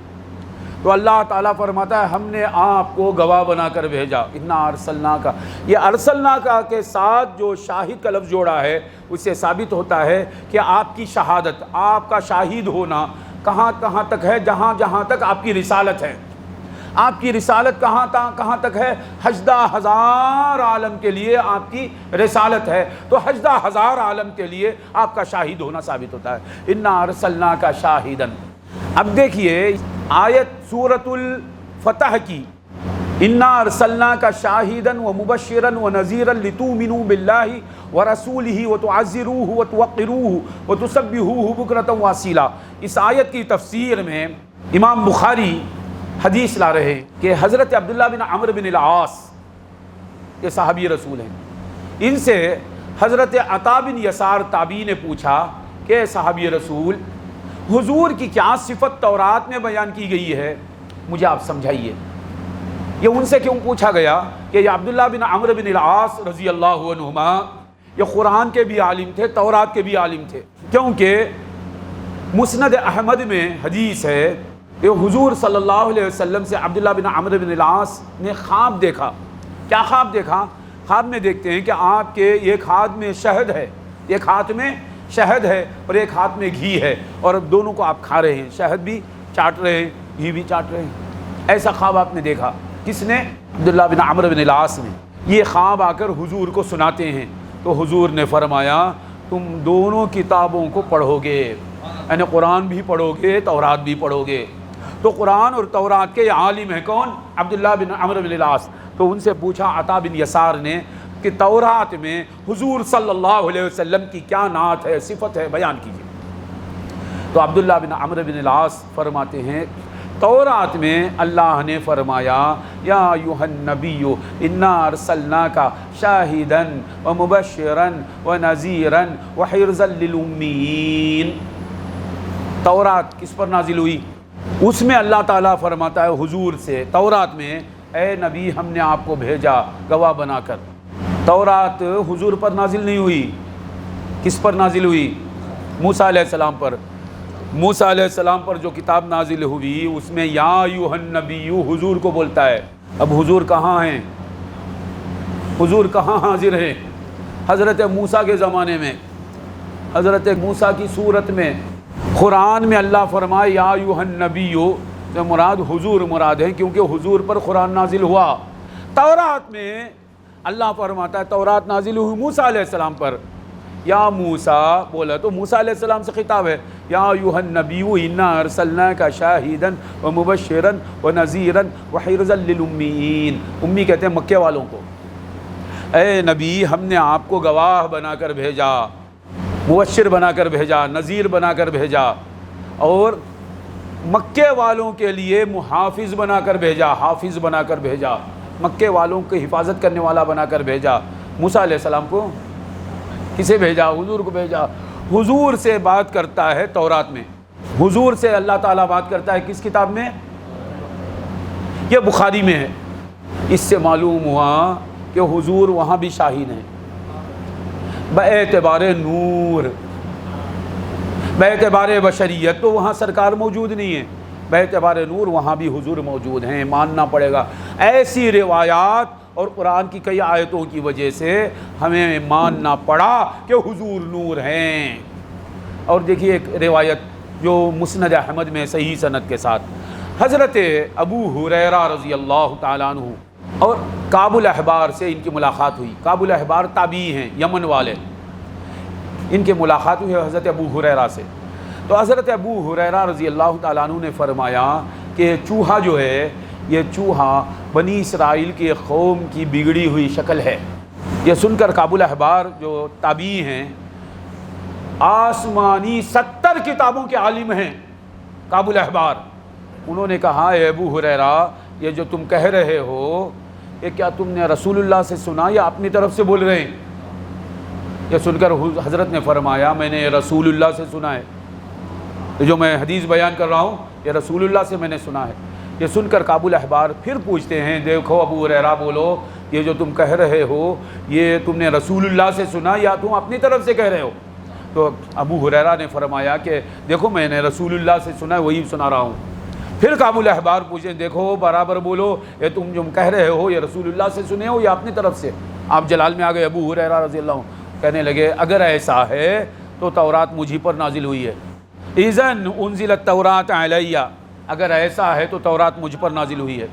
تو اللہ تعالیٰ فرماتا ہے ہم نے آپ کو گواہ بنا کر بھیجا، انا ارسلناک، یہ ارسلناک کے ساتھ جو شاہد کا لفظ جوڑا ہے اس سے ثابت ہوتا ہے کہ آپ کی شہادت، آپ کا شاہد ہونا کہاں کہاں تک ہے؟ جہاں جہاں تک آپ کی رسالت ہے، آپ کی رسالت کہاں تک ہے؟ 18,000 عالم کے لیے آپ کی رسالت ہے، تو 18,000 عالم کے لیے آپ کا شاہد ہونا ثابت ہوتا ہے، انا ارسلناک شاہدا۔ اب دیکھیے آیت سورۃ الفتح کی، انا ارسلناک شاہدا ومبشرا ونذیرا لتؤمنوا باللہ ورسولہ وتعزروہ وتوقروہ وتسبحوہ بکرۃ واصیلا۔ اس آیت کی تفسیر میں امام بخاری حدیث لا رہے ہیں کہ حضرت عبداللہ بن عمرو بن العاص، یہ صحابی رسول ہیں، ان سے حضرت عطا بن یسار تابعی نے پوچھا کہ صحابی رسول حضور کی کیا صفت تورات میں بیان کی گئی ہے، مجھے آپ سمجھائیے۔ یہ ان سے کیوں پوچھا گیا کہ یہ عبداللہ بن عمرو بن العاص رضی اللہ عنہما یہ قرآن کے بھی عالم تھے، تورات کے بھی عالم تھے، کیونکہ مسند احمد میں حدیث ہے کہ حضور صلی اللہ علیہ وسلم سے عبداللہ بن عمرو بن العاص نے خواب دیکھا۔ کیا خواب دیکھا؟ خواب میں دیکھتے ہیں کہ آپ کے ایک ہاتھ میں شہد ہے، ایک ہاتھ میں شہد ہے اور ایک ہاتھ میں گھی ہے، اور دونوں کو آپ کھا رہے ہیں، شہد بھی چاٹ رہے ہیں گھی بھی چاٹ رہے ہیں۔ ایسا خواب آپ نے دیکھا، کس نے؟ عبداللہ بن عمرو بن العاص نے۔ یہ خواب آ کر حضور کو سناتے ہیں تو حضور نے فرمایا تم دونوں کتابوں کو پڑھو گے، یعنی قرآن بھی پڑھو گے تورات بھی پڑھو گے۔ تو قرآن اور تورات کے عالم ہیں کون؟ عبداللہ بن عمرو بن العاص۔ تو ان سے پوچھا عطا بن یسار نے، کہ تورات میں حضور صلی اللہ علیہ وسلم کی کیا نعت ہے، صفت ہے، بیان کیجیے۔ تو عبداللہ بن عمرو بن العاص فرماتے ہیں تورات میں اللہ نے فرمایا یا ایھا النبی انا ارسلناک شاہدا ومبشرا ونذیرا وحرزا للامین۔ تورات کس پر نازل ہوئی؟ اس میں اللہ تعالیٰ فرماتا ہے حضور سے تورات میں، اے نبی ہم نے آپ کو بھیجا گواہ بنا کر۔ تورات حضور پر نازل نہیں ہوئی، کس پر نازل ہوئی؟ موسیٰ علیہ السلام پر۔ موسیٰ علیہ السلام پر جو کتاب نازل ہوئی اس میں یا ایھا النبی حضور کو بولتا ہے۔ اب حضور کہاں ہیں؟ حضور کہاں حاضر ہیں؟ حضرت موسیٰ کے زمانے میں، حضرت موسیٰ کی صورت میں۔ قرآن میں اللہ فرمائے یا ایھا النبی سے مراد حضور مراد ہیں، کیونکہ حضور پر قرآن نازل ہوا۔ تورات میں اللہ فرماتا ہے تورات نازل ہوئی موسیٰ علیہ السلام پر، یا موسیٰ بولا تو موسیٰ علیہ السلام سے خطاب ہے، یا ایھا النبی انا ارسلناک شاہدا ومبشرا ونذیرا وحرزا للامین۔ امی کہتے ہیں مکے والوں کو، اے نبی ہم نے آپ کو گواہ بنا کر بھیجا، مبشر بنا کر بھیجا، نذیر بنا کر بھیجا، اور مکے والوں کے لیے محافظ بنا کر بھیجا، حافظ بنا کر بھیجا، مکے والوں کی حفاظت کرنے والا بنا کر بھیجا۔ موسیٰ علیہ السلام کو کسے بھیجا؟ حضور کو بھیجا۔ حضور سے بات کرتا ہے تورات میں، حضور سے اللہ تعالیٰ بات کرتا ہے کس کتاب میں؟ یہ بخاری میں ہے۔ اس سے معلوم ہوا کہ حضور وہاں بھی شاہد ہیں باعتبار نور، باعتبار بشریت تو وہاں سرکار موجود نہیں ہے، باعتبار نور وہاں بھی حضور موجود ہیں، ماننا پڑے گا۔ ایسی روایات اور قرآن کی کئی آیتوں کی وجہ سے ہمیں ماننا پڑا کہ حضور نور ہیں۔ اور دیکھیے ایک روایت جو مسند احمد میں صحیح سند کے ساتھ، حضرت ابو ہریرہ رضی اللہ تعالیٰ عنہ اور کعب الاحبار سے ان کی ملاقات ہوئی۔ کعب الاحبار تابعی ہیں، یمن والے، ان کی ملاقات ہوئی حضرت ابو ہریرہ سے۔ تو حضرت ابو ہریرہ رضی اللہ تعالیٰ عنہ نے فرمایا کہ چوہا جو ہے، یہ چوہا بنی اسرائیل کی قوم کی بگڑی ہوئی شکل ہے۔ یہ سن کر کعب الاحبار جو تابعی ہیں، آسمانی 70 کتابوں کے عالم ہیں کعب الاحبار، انہوں نے کہا اے ابو ہریرہ یہ جو تم کہہ رہے ہو یہ کیا تم نے رسول اللہ سے سنا یا اپنی طرف سے بول رہے ہیں؟ یہ سن کر حضرت نے فرمایا میں نے رسول اللہ سے سنا ہے، یہ جو میں حدیث بیان کر رہا ہوں یہ رسول اللہ سے میں نے سنا ہے۔ یہ سن کر کعب الاحبار پھر پوچھتے ہیں دیکھو ابو ہریرہ بولو یہ جو تم کہہ رہے ہو یہ تم نے رسول اللہ سے سنا یا تم اپنی طرف سے کہہ رہے ہو؟ تو ابو ہریرہ نے فرمایا کہ دیکھو میں نے رسول اللہ سے سنا ہے، وہی سنا رہا ہوں۔ پھر کعب الاحبار پوچھیں دیکھو برابر بولو یہ تم جو کہہ رہے ہو یہ رسول اللہ سے سنے ہو یا اپنی طرف سے؟ آپ جلال میں آ گئے ابو ہریرہ رضی اللہ عنہ، کہنے لگے اگر ایسا ہے تو تورات مجھی پر نازل ہوئی ہے، اذن انزلت التوراۃ علیہ، اگر ایسا ہے تو تورات مجھ پر نازل ہوئی ہے۔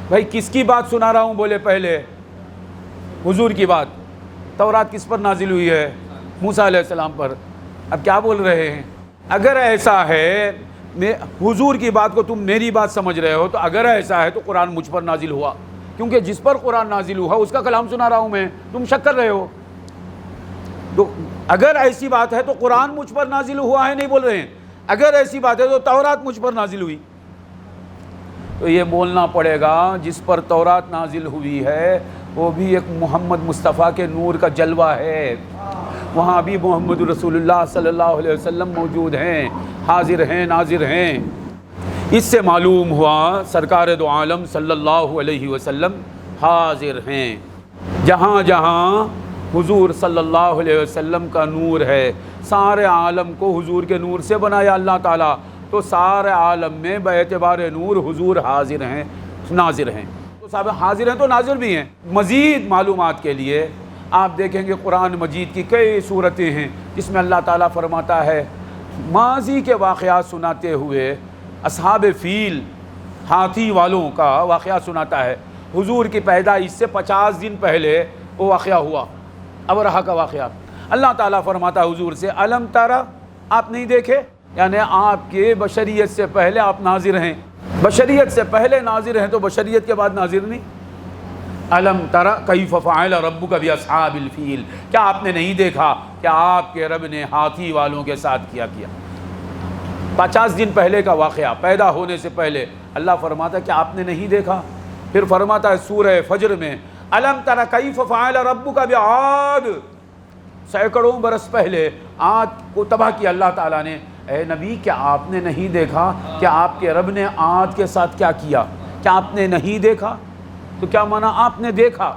بھائی کس کی بات سنا رہا ہوں؟ بولے پہلے حضور کی بات۔ تورات کس پر نازل ہوئی ہے؟ موسیٰ علیہ السلام پر۔ اب کیا بول رہے ہیں؟ اگر ایسا ہے حضور کی بات کو تم میری بات سمجھ رہے ہو تو اگر ایسا ہے تو قرآن مجھ پر نازل ہوا، کیونکہ جس پر قرآن نازل ہوا اس کا کلام سنا رہا ہوں میں، تم شک کر رہے ہو۔ تو اگر ایسی بات ہے تو قرآن مجھ پر نازل ہوا ہے نہیں بول رہے ہیں، اگر ایسی بات ہے تو تورات مجھ پر نازل ہوئی۔ تو یہ بولنا پڑے گا جس پر تورات نازل ہوئی ہے وہ بھی ایک محمد مصطفیٰ کے نور کا جلوہ ہے، وہاں بھی محمد رسول اللہ صلی اللہ علیہ وسلم موجود ہیں، حاضر ہیں، ناظر ہیں۔ اس سے معلوم ہوا سرکار دو عالم صلی اللہ علیہ وسلم حاضر ہیں۔ جہاں جہاں حضور صلی اللہ علیہ وسلم کا نور ہے، سارے عالم کو حضور کے نور سے بنایا اللہ تعالیٰ، تو سارے عالم میں باعتبار نور حضور حاضر ہیں، ناظر ہیں۔ تو صاحب حاضر ہیں تو ناظر بھی ہیں۔ مزید معلومات کے لیے آپ دیکھیں گے قرآن مجید کی کئی صورتیں ہیں جس میں اللہ تعالیٰ فرماتا ہے ماضی کے واقعات سناتے ہوئے اصحاب فیل ہاتھی والوں کا واقعہ سناتا ہے۔ حضور کی پیدائش سے 50 دن پہلے وہ واقعہ ہوا، ابرہہ کا واقعہ۔ اللہ تعالیٰ فرماتا ہے حضور سے الم ترى، آپ نہیں دیکھے؟ یعنی آپ کے بشریت سے پہلے آپ ناظر ہیں، بشریت سے پہلے ناظر ہیں تو بشریت کے بعد ناظر نہیں۔ الم تر کیف فعل ربک باصحاب الفیل، کیا آپ نے نہیں دیکھا کہ آپ کے رب نے ہاتھی والوں کے ساتھ کیا 50 دن پہلے کا واقعہ، پیدا ہونے سے پہلے اللہ فرماتا ہے کہ آپ نے نہیں دیکھا. پھر فرماتا ہے سورہ فجر میں الم تر کیف فعل ربک بعاد، سینکڑوں برس پہلے عاد کو تباہ کیا اللہ تعالیٰ نے. اے نبی کیا آپ نے نہیں دیکھا کہ آپ کے رب نے عاد کے ساتھ کیا کیا؟ کیا آپ نے نہیں دیکھا؟ تو کیا مانا آپ نے دیکھا؟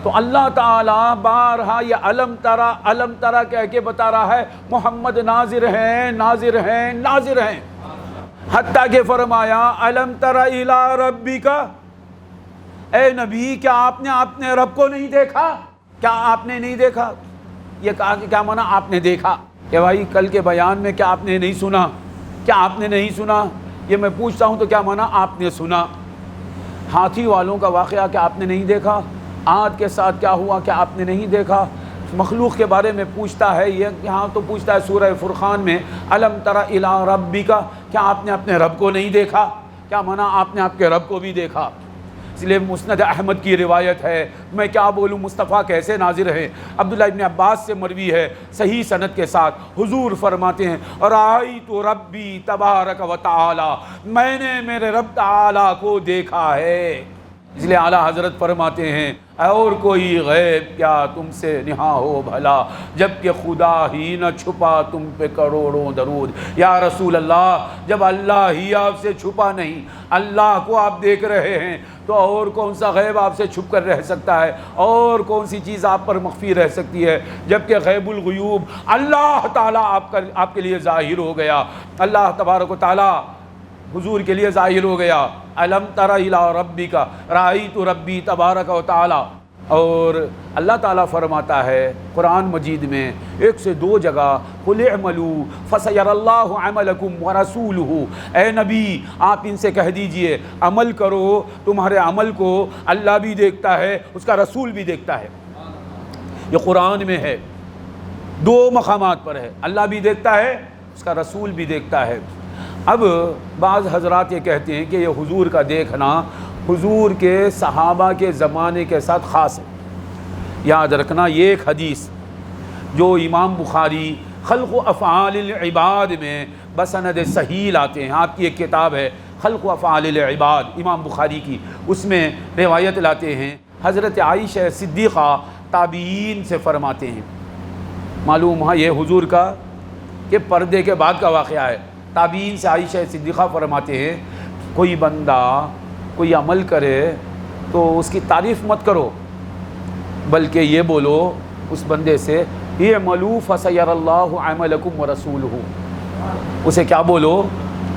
تو اللہ تعالیٰ بارہا یہ علم ترا کہہ کے بتا رہا ہے محمد ناظر ہیں ناظر ہیں ناظر ہیں، حتیٰ کہ فرمایا علم ترا الی ربک، اے نبی کیا آپ نے اپنے رب کو نہیں دیکھا؟ کیا آپ نے نہیں دیکھا؟ یہ کہا کہ کیا مانا آپ نے دیکھا؟ کہ بھائی کل کے بیان میں کیا آپ نے نہیں سنا؟ کیا آپ نے نہیں سنا؟ یہ میں پوچھتا ہوں تو کیا مانا آپ نے سنا؟ ہاتھی والوں کا واقعہ کیا آپ نے نہیں دیکھا؟ عاد کے ساتھ کیا ہوا کیا آپ نے نہیں دیکھا؟ مخلوق کے بارے میں پوچھتا ہے یہ، یہاں تو پوچھتا ہے سورہ فرقان میں الم تر الی ربک، کیا آپ نے اپنے رب کو نہیں دیکھا؟ کیا مانا آپ نے آپ کے رب کو بھی دیکھا. اس لیے مسند احمد کی روایت ہے، میں کیا بولوں مصطفیٰ کیسے ناظر ہے. عبداللہ ابن عباس سے مروی ہے صحیح سند کے ساتھ، حضور فرماتے ہیں رأیت ربی تبارک و تعالی، میں نے میرے رب تعالی کو دیکھا ہے. اس لیے اعلیٰ حضرت فرماتے ہیں اور کوئی غیب کیا تم سے نہا ہو بھلا، جبکہ خدا ہی نہ چھپا تم پہ کروڑوں درود. یا رسول اللہ جب اللہ ہی آپ سے چھپا نہیں، اللہ کو آپ دیکھ رہے ہیں تو اور کون سا غیب آپ سے چھپ کر رہ سکتا ہے؟ اور کون سی چیز آپ پر مخفی رہ سکتی ہے؟ جبکہ غیب الغیوب اللہ تعالیٰ آپ کے لیے ظاہر ہو گیا، اللہ تبارک و تعالیٰ حضور کے لیے ظاہر ہو گیا. الم تر الی ربک رأیت ربی تبارک و تعالی. اور اللہ تعالیٰ فرماتا ہے قرآن مجید میں 1 سے 2 جگہ قل اعملوا فسیر اللہ عملکم ورسولہ، اے نبی آپ ان سے کہہ دیجئے عمل کرو، تمہارے عمل کو اللہ بھی دیکھتا ہے، اس کا رسول بھی دیکھتا ہے. یہ قرآن میں ہے، 2 مقامات پر ہے، اللہ بھی دیکھتا ہے اس کا رسول بھی دیکھتا ہے. اب بعض حضرات یہ کہتے ہیں کہ یہ حضور کا دیکھنا حضور کے صحابہ کے زمانے کے ساتھ خاص ہے. یاد رکھنا یہ ایک حدیث جو امام بخاری خلق و افعال العباد میں بسند صحیح لاتے ہیں، آپ کی ایک کتاب ہے خلق و افعال العباد امام بخاری کی، اس میں روایت لاتے ہیں حضرت عائشہ صدیقہ تابعین سے فرماتے ہیں. معلوم ہے یہ حضور کا کہ پردے کے بعد کا واقعہ ہے. تابعین سے عائشہ صدیقہ فرماتے ہیں کوئی بندہ کوئی عمل کرے تو اس کی تعریف مت کرو، بلکہ یہ بولو اس بندے سے اعملوا فسیر اللہ عملکم ورسولہ. اسے کیا بولو؟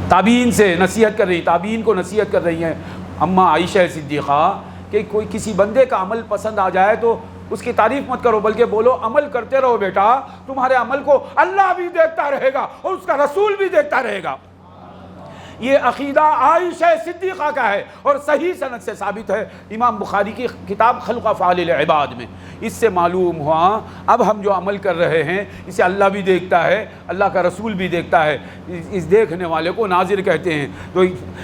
تابعین سے نصیحت کر رہی، تابعین کو نصیحت کر رہی ہیں اماں عائشہ صدیقہ کہ کوئی کسی بندے کا عمل پسند آ جائے تو اس کی تعریف مت کرو، بلکہ بولو عمل کرتے رہو بیٹا، تمہارے عمل کو اللہ بھی دیکھتا رہے گا اور اس کا رسول بھی دیکھتا رہے گا. یہ عقیدہ عائشہ صدیقہ کا ہے اور صحیح سند سے ثابت ہے امام بخاری کی کتاب خلق افعال العباد میں. اس سے معلوم ہوا اب ہم جو عمل کر رہے ہیں اسے اللہ بھی دیکھتا ہے، اللہ کا رسول بھی دیکھتا ہے. اس دیکھنے والے کو ناظر کہتے ہیں. تو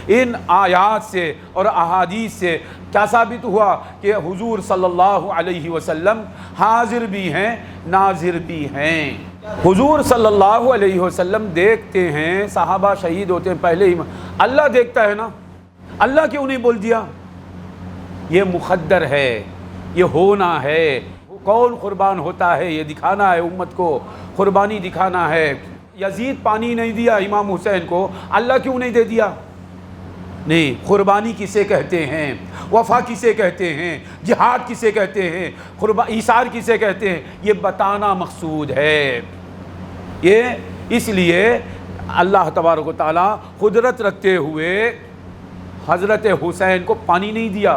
ان آیات سے اور احادیث سے کیا ثابت ہوا کہ حضور صلی اللہ علیہ وسلم حاضر بھی ہیں ناظر بھی ہیں. حضور صلی اللہ علیہ وسلم دیکھتے ہیں، صحابہ شہید ہوتے ہیں پہلے ہی. اللہ دیکھتا ہے نا، اللہ کیوں نہیں بول دیا؟ یہ مقدر ہے، یہ ہونا ہے. کون قربان ہوتا ہے یہ دکھانا ہے، امت کو قربانی دکھانا ہے. یزید پانی نہیں دیا امام حسین کو، اللہ کیوں نہیں دے دیا؟ نہیں، قربانی کسے کہتے ہیں، وفا کسے کہتے ہیں، جہاد کسے کہتے ہیں، ایثار کسے کہتے ہیں، یہ بتانا مقصود ہے. یہ اس لیے اللہ تبارک و تعالیٰ قدرت رکھتے ہوئے حضرت حسین کو پانی نہیں دیا،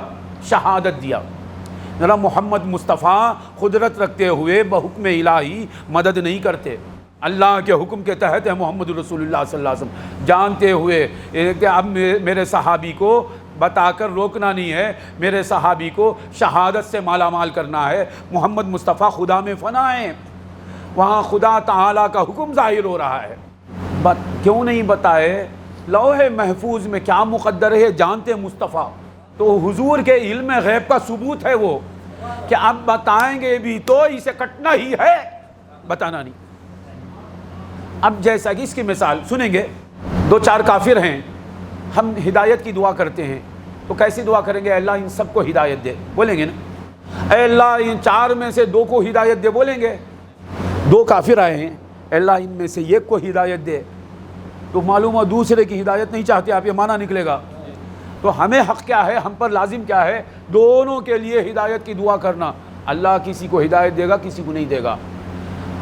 شہادت دیا. ذرا محمد مصطفیٰ قدرت رکھتے ہوئے بحکم الہی مدد نہیں کرتے، اللہ کے حکم کے تحت ہے محمد رسول اللہ صلی اللہ علیہ وسلم، جانتے ہوئے کہ اب میرے صحابی کو بتا کر روکنا نہیں ہے، میرے صحابی کو شہادت سے مالا مال کرنا ہے. محمد مصطفیٰ خدا میں فنا ہیں، وہاں خدا تعالیٰ کا حکم ظاہر ہو رہا ہے. کیوں نہیں بتائے؟ لوح محفوظ میں کیا مقدر ہے جانتے مصطفیٰ. تو حضور کے علم غیب کا ثبوت ہے وہ کہ اب بتائیں گے بھی تو اسے کٹنا ہی ہے، بتانا نہیں۔ اب جیسا کہ اس کی مثال سنیں گے، 2-4 کافر ہیں، ہم ہدایت کی دعا کرتے ہیں، تو کیسی دعا کریں گے؟ اللہ ان سب کو ہدایت دے، بولیں گے نا؟ اے اللہ ان 4 میں سے 2 کو ہدایت دے، بولیں گے؟ 2 کافر آئے ہیں، اللہ ان میں سے 1 کو ہدایت دے، تو معلوم ہو دوسرے کی ہدایت نہیں چاہتے آپ، یہ معنی نکلے گا۔ تو ہمیں حق کیا ہے، ہم پر لازم کیا ہے؟ دونوں کے لیے ہدایت کی دعا کرنا۔ اللہ کسی کو ہدایت دے گا، کسی کو نہیں دے گا۔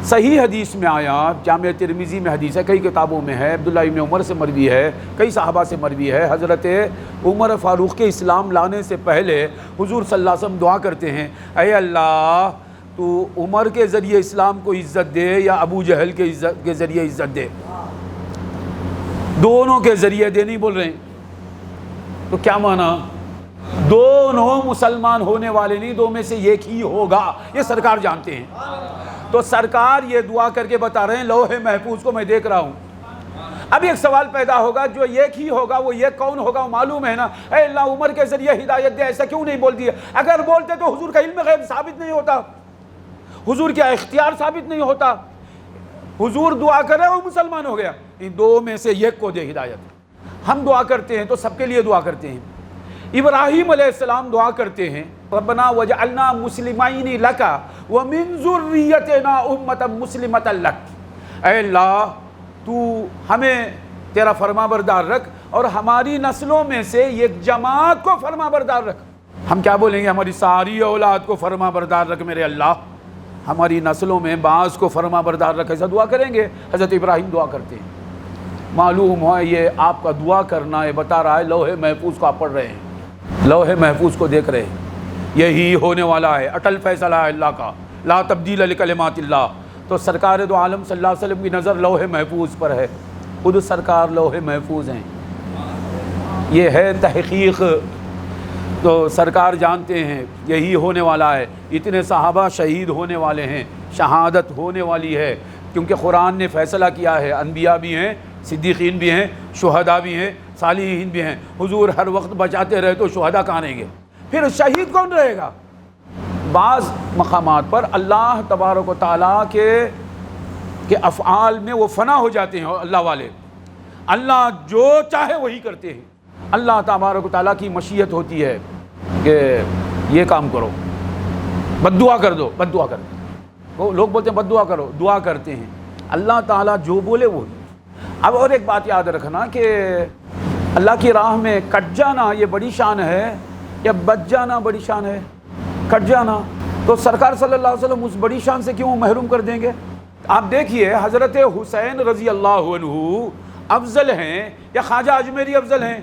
صحیح حدیث میں آیا، جامع ترمذی میں حدیث ہے، کئی کتابوں میں ہے، عبداللہ ابن عمر سے مروی ہے، کئی صحابہ سے مروی ہے، حضرت عمر فاروق کے اسلام لانے سے پہلے حضور صلی اللہ علیہ وسلم دعا کرتے ہیں، اے اللہ تو عمر کے ذریعے اسلام کو عزت دے یا ابو جہل کے ذریعے عزت دے، دونوں کے ذریعے دے، نہیں بول رہے ہیں۔ تو کیا مانا؟ دونوں مسلمان ہونے والے نہیں، 2 میں سے 1 ہی ہوگا، یہ سرکار جانتے ہیں۔ تو سرکار یہ دعا کر کے بتا رہے ہیں لوح محفوظ کو میں دیکھ رہا ہوں۔ اب ایک سوال پیدا ہوگا، جو 1 ہی ہوگا وہ 1 کون ہوگا؟ وہ معلوم ہے نا، اے اللہ عمر کے ذریعے ہدایت دے، ایسا کیوں نہیں بول دیا؟ اگر بولتے تو حضور کا علم غیب ثابت نہیں ہوتا، حضور کا اختیار ثابت نہیں ہوتا۔ حضور دعا کر رہے وہ مسلمان ہو گیا، ان 2 میں سے 1 کو دے ہدایت۔ ہم دعا کرتے ہیں تو سب کے لیے دعا کرتے ہیں۔ ابراہیم علیہ السلام دعا کرتے ہیں، ربنا وجعلنا مسلمین لک ومن ذریتنا امۃ مسلمۃ لک، اے اللہ تو ہمیں تیرا فرما بردار رکھ اور ہماری نسلوں میں سے ایک جماعت کو فرما بردار رکھ۔ ہم کیا بولیں گے؟ ہماری ساری اولاد کو فرما بردار رکھ میرے اللہ، ہماری نسلوں میں بعض کو فرما بردار رکھ، ایسا دعا کریں گے۔ حضرت ابراہیم دعا کرتے ہیں۔ معلوم ہوا یہ آپ کا دعا کرنا ہے بتا رہا ہے لوح محفوظ کو آپ پڑھ رہے ہیں، لوح محفوظ کو دیکھ رہے ہیں، یہی ہونے والا ہے، اٹل فیصلہ ہے اللہ کا، لا تبدیل لکلمات اللہ۔ تو سرکار دو عالم صلی اللہ علیہ وسلم کی نظر لوح محفوظ پر ہے، خود سرکار لوح محفوظ ہیں، یہ ہے تحقیق۔ تو سرکار جانتے ہیں یہی ہونے والا ہے، اتنے صحابہ شہید ہونے والے ہیں، شہادت ہونے والی ہے، کیونکہ قرآن نے فیصلہ کیا ہے، انبیاء بھی ہیں، صدیقین بھی ہیں، شہداء بھی ہیں، صالحین بھی ہیں۔ حضور ہر وقت بچاتے رہے تو شہداء کہاں رہیں گے؟ پھر شہید کون رہے گا؟ بعض مقامات پر اللہ تبارک و تعالیٰ کے افعال میں وہ فنا ہو جاتے ہیں اللہ والے، اللہ جو چاہے وہی کرتے ہیں۔ اللہ تبارک و تعالیٰ کی مشیت ہوتی ہے کہ یہ کام کرو، بد دعا کر دو، بد دعا کر دو۔ وہ لوگ بولتے ہیں بد دعا کرو، دعا کرتے ہیں، اللہ تعالیٰ جو بولے وہی۔ اب اور ایک بات یاد رکھنا کہ اللہ کی راہ میں کٹ جانا یہ بڑی شان ہے یا بچ جانا بڑی شان ہے؟ کٹ جانا۔ تو سرکار صلی اللہ علیہ وسلم اس بڑی شان سے کیوں محروم کر دیں گے؟ آپ دیکھیے حضرت حسین رضی اللہ عنہ افضل ہیں یا خواجہ اجمیری افضل ہیں؟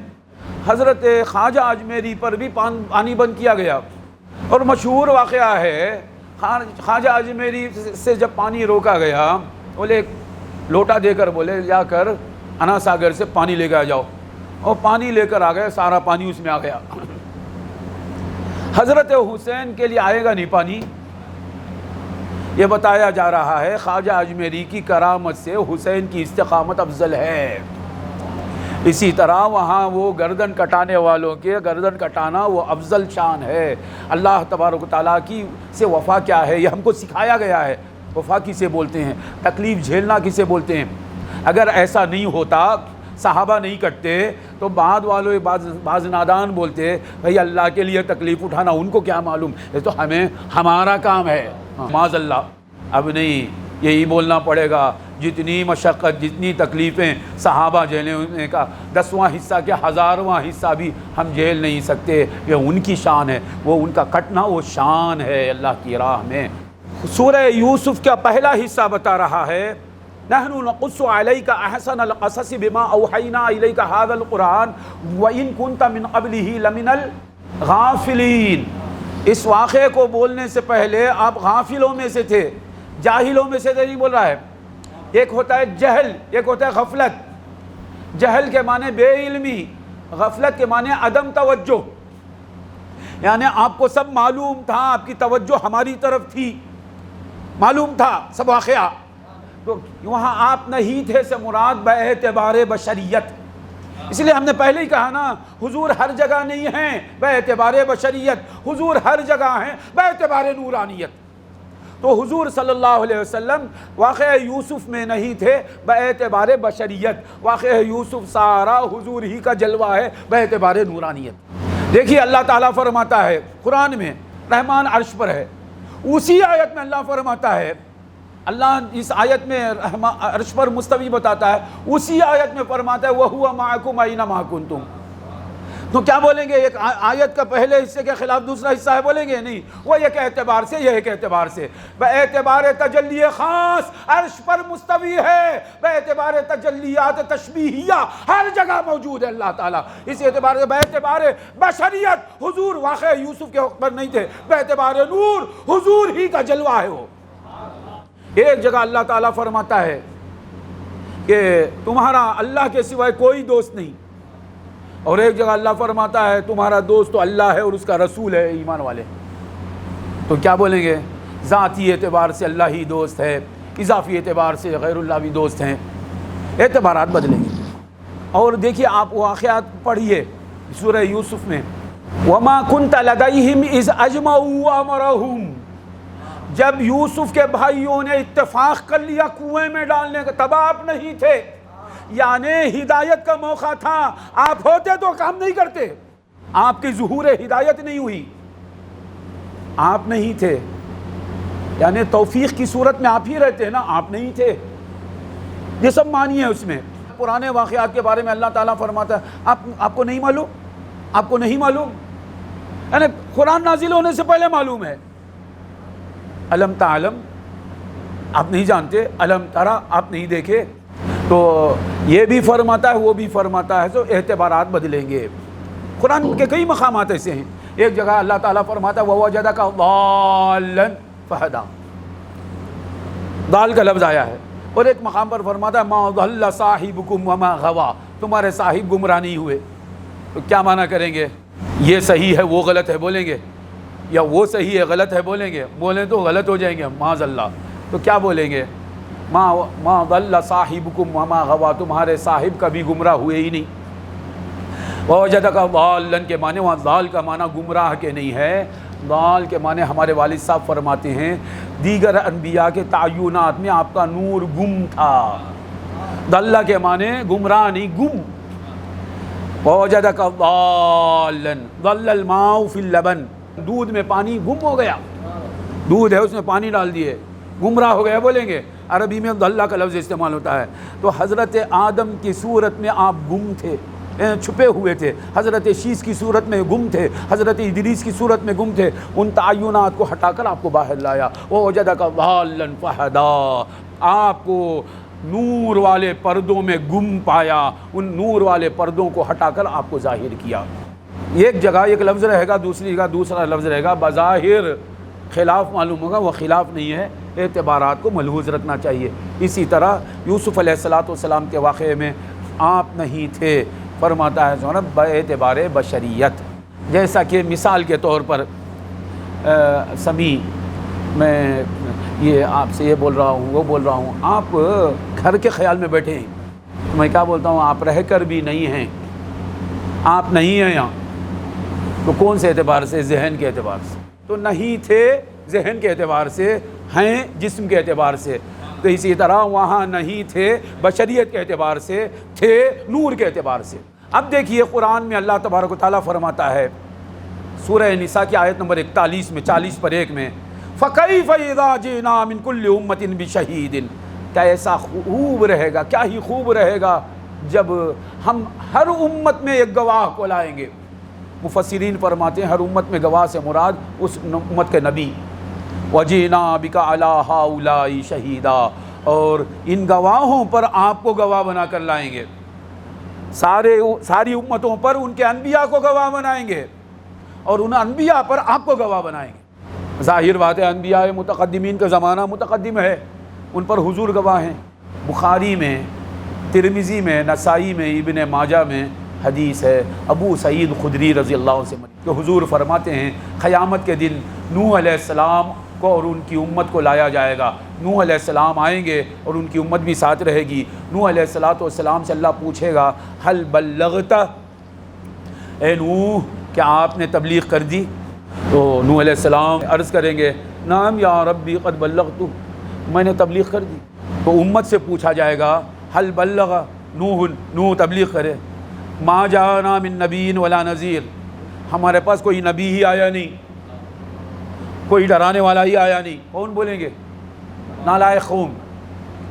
حضرت خواجہ اجمیری پر بھی پانی بند کیا گیا، اور مشہور واقعہ ہے خواجہ اجمیری سے جب پانی روکا گیا، بولے ایک لوٹا دے کر بولے جا کر انا ساگر سے پانی لے کے آ جاؤ، اور پانی لے کر آ گئے، سارا پانی اس میں آ گیا۔ حضرت حسین کے لیے آئے گا نہیں پانی، یہ بتایا جا رہا ہے خواجہ اجمیری کی کرامت سے حسین کی استقامت افضل ہے۔ اسی طرح وہاں وہ گردن کٹانے والوں کے گردن کٹانا وہ افضل شان ہے۔ اللہ تبارک و تعالیٰ کی سے وفا کیا ہے یہ ہم کو سکھایا گیا ہے۔ وفا کسے بولتے ہیں؟ تکلیف جھیلنا کسے بولتے ہیں؟ اگر ایسا نہیں ہوتا، صحابہ نہیں کٹتے، تو بعد والوں بعض نادان بولتے بھئی اللہ کے لیے تکلیف اٹھانا ان کو کیا معلوم، یہ تو ہمارا کام ہے، معاذ اللہ۔ اب نہیں، یہی بولنا پڑے گا، جتنی مشقت جتنی تکلیفیں صحابہ جھیلنے کا 10واں حصہ کیا 1000واں حصہ بھی ہم جھیل نہیں سکتے، یہ ان کی شان ہے، وہ ان کا کٹنا وہ شان ہے اللہ کی راہ میں۔ سورہ یوسف کا پہلا حصہ بتا رہا ہے نحن نقص علیک احسن القصص بما اوحینا الیک ھذا القرآن وان کنت من قبلہ لمن الغافلین۔ اس واقعے کو بولنے سے پہلے آپ غافلوں میں سے تھے، جاہلوں میں سے نہیں بول رہا ہے۔ ایک ہوتا ہے جہل، ایک ہوتا ہے غفلت۔ جہل کے معنی بے علمی، غفلت کے معنی عدم توجہ، یعنی آپ کو سب معلوم تھا، آپ کی توجہ ہماری طرف تھی، معلوم تھا سب واقعہ، تو وہاں آپ نہیں تھے سے مراد باعتبار بشریت، اس لیے ہم نے پہلے ہی کہا نا، حضور ہر جگہ نہیں ہیں باعتبار بشریت، حضور ہر جگہ ہیں باعتبار نورانیت۔ تو حضور صلی اللہ علیہ وسلم واقعہ یوسف میں نہیں تھے باعتبار بشریت، واقعہ یوسف سارا حضور ہی کا جلوہ ہے باعتبار نورانیت۔ دیکھیے اللہ تعالیٰ فرماتا ہے قرآن میں، رحمان عرش پر ہے، اسی آیت میں اللہ فرماتا ہے، اللہ اس آیت میں عرش پر مستوی بتاتا ہے، اسی آیت میں فرماتا ہے وَهُوَ مَعَكُمْ أَيْنَمَا كُنْتُمْ۔ تو کیا بولیں گے؟ ایک آیت کا پہلے حصے کے خلاف دوسرا حصہ ہے بولیں گے؟ نہیں، وہ ایک اعتبار سے، یہ ایک اعتبار سے، باعتبار تجلی خاص عرش پر مستوی ہے، باعتبار تجلیات تشبیہیہ ہر جگہ موجود ہے اللہ تعالیٰ۔ اس اعتبار سے باعتبار بشریت حضور واقعہ یوسف کے وقت پر نہیں تھے، باعتبار نور حضور ہی کا جلوہ ہے وہ۔ ایک جگہ اللہ تعالیٰ فرماتا ہے کہ تمہارا اللہ کے سوائے کوئی دوست نہیں، اور ایک جگہ اللہ فرماتا ہے تمہارا دوست تو اللہ ہے اور اس کا رسول ہے، ایمان والے۔ تو کیا بولیں گے؟ ذاتی اعتبار سے اللہ ہی دوست ہے، اضافی اعتبار سے غیر اللہ بھی دوست ہیں، اعتبارات بدلیں گے۔ اور دیکھیے آپ واقعات پڑھیے سورہ یوسف میں، وَمَا كُنْتَ لَدَيْهِمْ إِذْ أَجْمَعُوا أَمْرَهُمْ، جب یوسف کے بھائیوں نے اتفاق کر لیا کنویں میں ڈالنے کا، تب آپ نہیں تھے، یعنی ہدایت کا موقع تھا، آپ ہوتے تو کام نہیں کرتے، آپ کی ظہور ہدایت نہیں ہوئی، آپ نہیں تھے، یعنی توفیق کی صورت میں آپ ہی رہتے ہیں نا، آپ نہیں تھے، یہ سب معنی ہے اس میں۔ پرانے واقعات کے بارے میں اللہ تعالیٰ فرماتا ہے آپ کو نہیں معلوم، آپ کو نہیں معلوم، یعنی قرآن نازل ہونے سے پہلے معلوم ہے۔ علم تعلم آپ نہیں جانتے، علم ترا آپ نہیں دیکھے، تو یہ بھی فرماتا ہے وہ بھی فرماتا ہے، تو اعتبارات بدلیں گے۔ قرآن کے کئی مقامات ایسے ہیں، ایک جگہ اللہ تعالیٰ فرماتا ہے وَوَجَدَكَ ضَالًّا فَهَدَىٰ، ضال کا لفظ آیا ہے، اور ایک مقام پر فرماتا ہے مَا ضَلَّ صَاحِبُكُمْ وَمَا غَوَىٰ، تمہارے صاحب گمراہ نہیں ہوئے۔ تو کیا معنی کریں گے؟ یہ صحیح ہے وہ غلط ہے بولیں گے، یا وہ صحیح ہے غلط ہے بولیں گے؟ بولیں تو غلط ہو جائیں گے، معاذ اللہ۔ تو کیا بولیں گے؟ ما ضل صاحبکم وما غوا، تمہارے صاحب کبھی گمراہ ہوئے ہی نہیں۔ ووجدک ضالا کے معنی وہاں ضال کا معنی گمراہ کے نہیں ہے، ضال کے معنی ہمارے والد صاحب فرماتے ہیں دیگر انبیاء کے تعینات میں آپ کا نور گم تھا، ضل کے معنی گمراہ نہیں، گم۔ ووجدک ضالا ضل الماء فی اللبن، دودھ میں پانی گم ہو گیا، دودھ ہے اس میں پانی ڈال دیے، گمراہ ہو گیا بولیں گے، عربی میں اللہ کا لفظ استعمال ہوتا ہے۔ تو حضرت آدم کی صورت میں آپ گم تھے، چھپے ہوئے تھے، حضرت شیس کی صورت میں گم تھے، حضرت ادریس کی صورت میں گم تھے، ان تعینات کو ہٹا کر آپ کو باہر لایا۔ وَوَجَدَكَ ضَالًّا فَهَدَىٰ، آپ کو نور والے پردوں میں گم پایا، ان نور والے پردوں کو ہٹا کر آپ کو ظاہر کیا۔ ایک جگہ ایک لفظ رہے گا، دوسری جگہ دوسرا لفظ رہے گا، بظاہر خلاف معلوم ہوگا، وہ خلاف نہیں ہے، اعتبارات کو ملحوظ رکھنا چاہیے۔ اسی طرح یوسف علیہ السلام کے واقعے میں آپ نہیں تھے، فرماتا ہے سونب باعتبار بشریت۔ جیسا کہ مثال کے طور پر سمیع، میں یہ آپ سے یہ بول رہا ہوں وہ بول رہا ہوں، آپ گھر کے خیال میں بیٹھے ہیں، میں کیا بولتا ہوں آپ رہ کر بھی نہیں ہیں، آپ نہیں ہیں یہاں، تو کون سے اعتبار سے؟ ذہن کے اعتبار سے۔ تو نہیں تھے ذہن کے اعتبار سے، ہیں جسم کے اعتبار سے، تو اسی طرح وہاں نہیں تھے بشریت کے اعتبار سے، تھے نور کے اعتبار سے۔ اب دیکھیے قرآن میں اللہ تبارک و تعالیٰ فرماتا ہے سورہ نساء کی آیت نمبر 41 میں، 40/1 میں، فَكَيْفَ إِذَا جِئْنَا مِن كُلِّ أُمَّةٍ بِشَهِيدٍ، کیا ایسا خوب رہے گا، کیا ہی خوب رہے گا جب ہم ہر امت میں ایک گواہ کو لائیں گے۔ مفسرین فرماتے ہیں ہر امت میں گواہ سے مراد اس امت کے نبی، وَجِئْنَا بِكَ عَلَىٰ هَٰؤُلَاءِ شَهِيدًا، اور ان گواہوں پر آپ کو گواہ بنا کر لائیں گے، ساری امتوں پر ان کے انبیاء کو گواہ بنائیں گے، اور ان انبیاء پر آپ کو گواہ بنائیں گے۔ ظاہر بات ہے انبیاء متقدمین کا زمانہ متقدم ہے، ان پر حضور گواہ ہیں۔ بخاری میں، ترمذی میں، نسائی میں، ابن ماجہ میں حدیث ہے ابو سعید خدری رضی اللہ عنہ سے کہ حضور فرماتے ہیں قیامت کے دن نوح علیہ السلام کو اور ان کی امت کو لایا جائے گا۔ نوح علیہ السلام آئیں گے اور ان کی امت بھی ساتھ رہے گی۔ نوح علیہ السلام سے اللہ پوچھے گا حل بلغت، اے نوح کیا آپ نے تبلیغ کر دی؟ تو نوح علیہ السلام عرض کریں گے نعم یا ربی قد بلغت، میں نے تبلیغ کر دی۔ تو امت سے پوچھا جائے گا حل بلغ نوح تبلیغ کرے، ما جاءنا من نبی ولا نذیر، ہمارے پاس کوئی نبی ہی آیا نہیں، کوئی ڈرانے والا ہی آیا نہیں۔ کون بولیں گے؟ نالائق قوم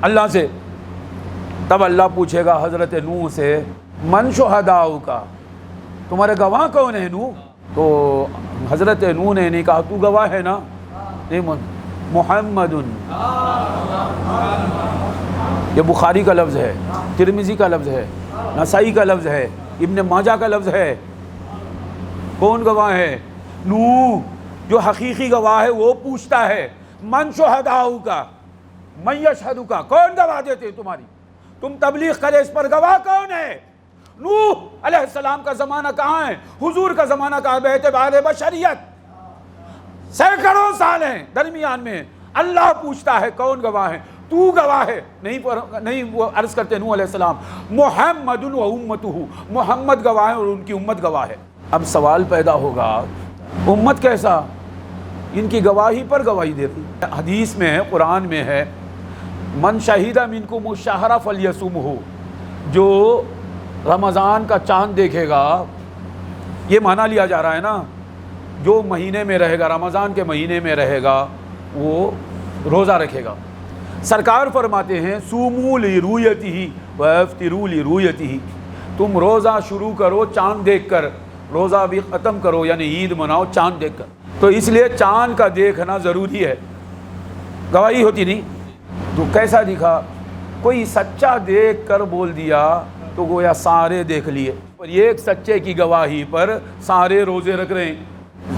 اللہ سے۔ تب اللہ پوچھے گا حضرت نوح سے من شہداؤک، تمہارے گواہ کون ہیں نوح؟ تو حضرت نوح نے نہیں کہا تو گواہ ہے نا، نہیں محمد، یہ بخاری کا لفظ ہے، ترمذی کا لفظ ہے، نسائی کا لفظ ہے، ابن ماجہ کا لفظ ہے۔ کون گواہ ہے؟ نوح۔ جو حقیقی گواہ ہے وہ پوچھتا ہے من شہداؤک، من یشہدک، کون گواہ دیتے تمہاری؟ تم تبلیغ کرے اس پر گواہ کون ہے؟ نوح علیہ السلام کا زمانہ کہاں ہے؟ حضور کا زمانہ کہاں ہے؟ باعتبار بشریت سینکڑوں سال ہیں درمیان میں۔ اللہ پوچھتا ہے کون گواہ ہے؟ تو گواہ ہے؟ نہیں، وہ عرض کرتے نوح علیہ السلام محمد و امتہ، محمد گواہ ہے اور ان کی امت گواہ ہے۔ اب سوال پیدا ہوگا امت کیسا؟ ان کی گواہی پر گواہی دیتی۔ حدیث میں ہے، قرآن میں ہے من شہید منکم الشہر فلیصمہ، جو رمضان کا چاند دیکھے گا، یہ معنی لیا جا رہا ہے نا، جو مہینے میں رہے گا، رمضان کے مہینے میں رہے گا وہ روزہ رکھے گا۔ سرکار فرماتے ہیں صوموا لرؤیتہ وافطروا لرؤیتہ، تم روزہ شروع کرو چاند دیکھ کر، روزہ بھی ختم کرو، یعنی عید مناؤ چاند دیکھ کر۔ تو اس لیے چاند کا دیکھنا ضروری ہے، گواہی ہوتی نہیں۔ تو کیسا دکھا؟ کوئی سچا دیکھ کر بول دیا تو گویا سارے دیکھ لیے، اور یہ ایک سچے کی گواہی پر سارے روزے رکھ رہے ہیں۔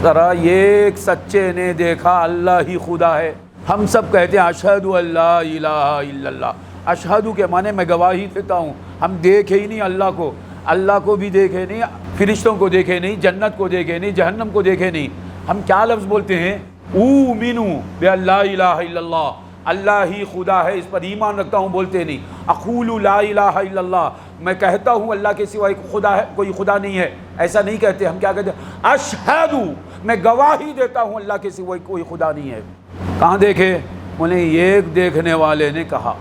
ذرا یہ ایک سچے نے دیکھا اللہ ہی خدا ہے۔ ہم سب کہتے ہیں اشہد ان لا الہ الا اللہ، اشہد کے معنی میں گواہی دیتا ہوں۔ ہم دیکھے ہی نہیں اللہ کو بھی دیکھے نہیں، فرشتوں کو دیکھے نہیں، جنت کو دیکھے نہیں، جہنم کو دیکھے نہیں۔ ہم کیا لفظ بولتے ہیں؟ اومنو باللہ الہ الا اللہ، اللہ ہی خدا ہے، اس پر ایمان رکھتا ہوں بولتے نہیں۔ اقول لا الہ الا اللہ، میں کہتا ہوں اللہ کے سوا خدا ہے، کوئی خدا نہیں ہے، ایسا نہیں کہتے۔ ہم کیا کہتے ہیں؟ اشہد، میں گواہی دیتا ہوں اللہ کے سوا کوئی خدا نہیں ہے۔ کہاں دیکھے؟ انہیں ایک دیکھنے والے نے کہا۔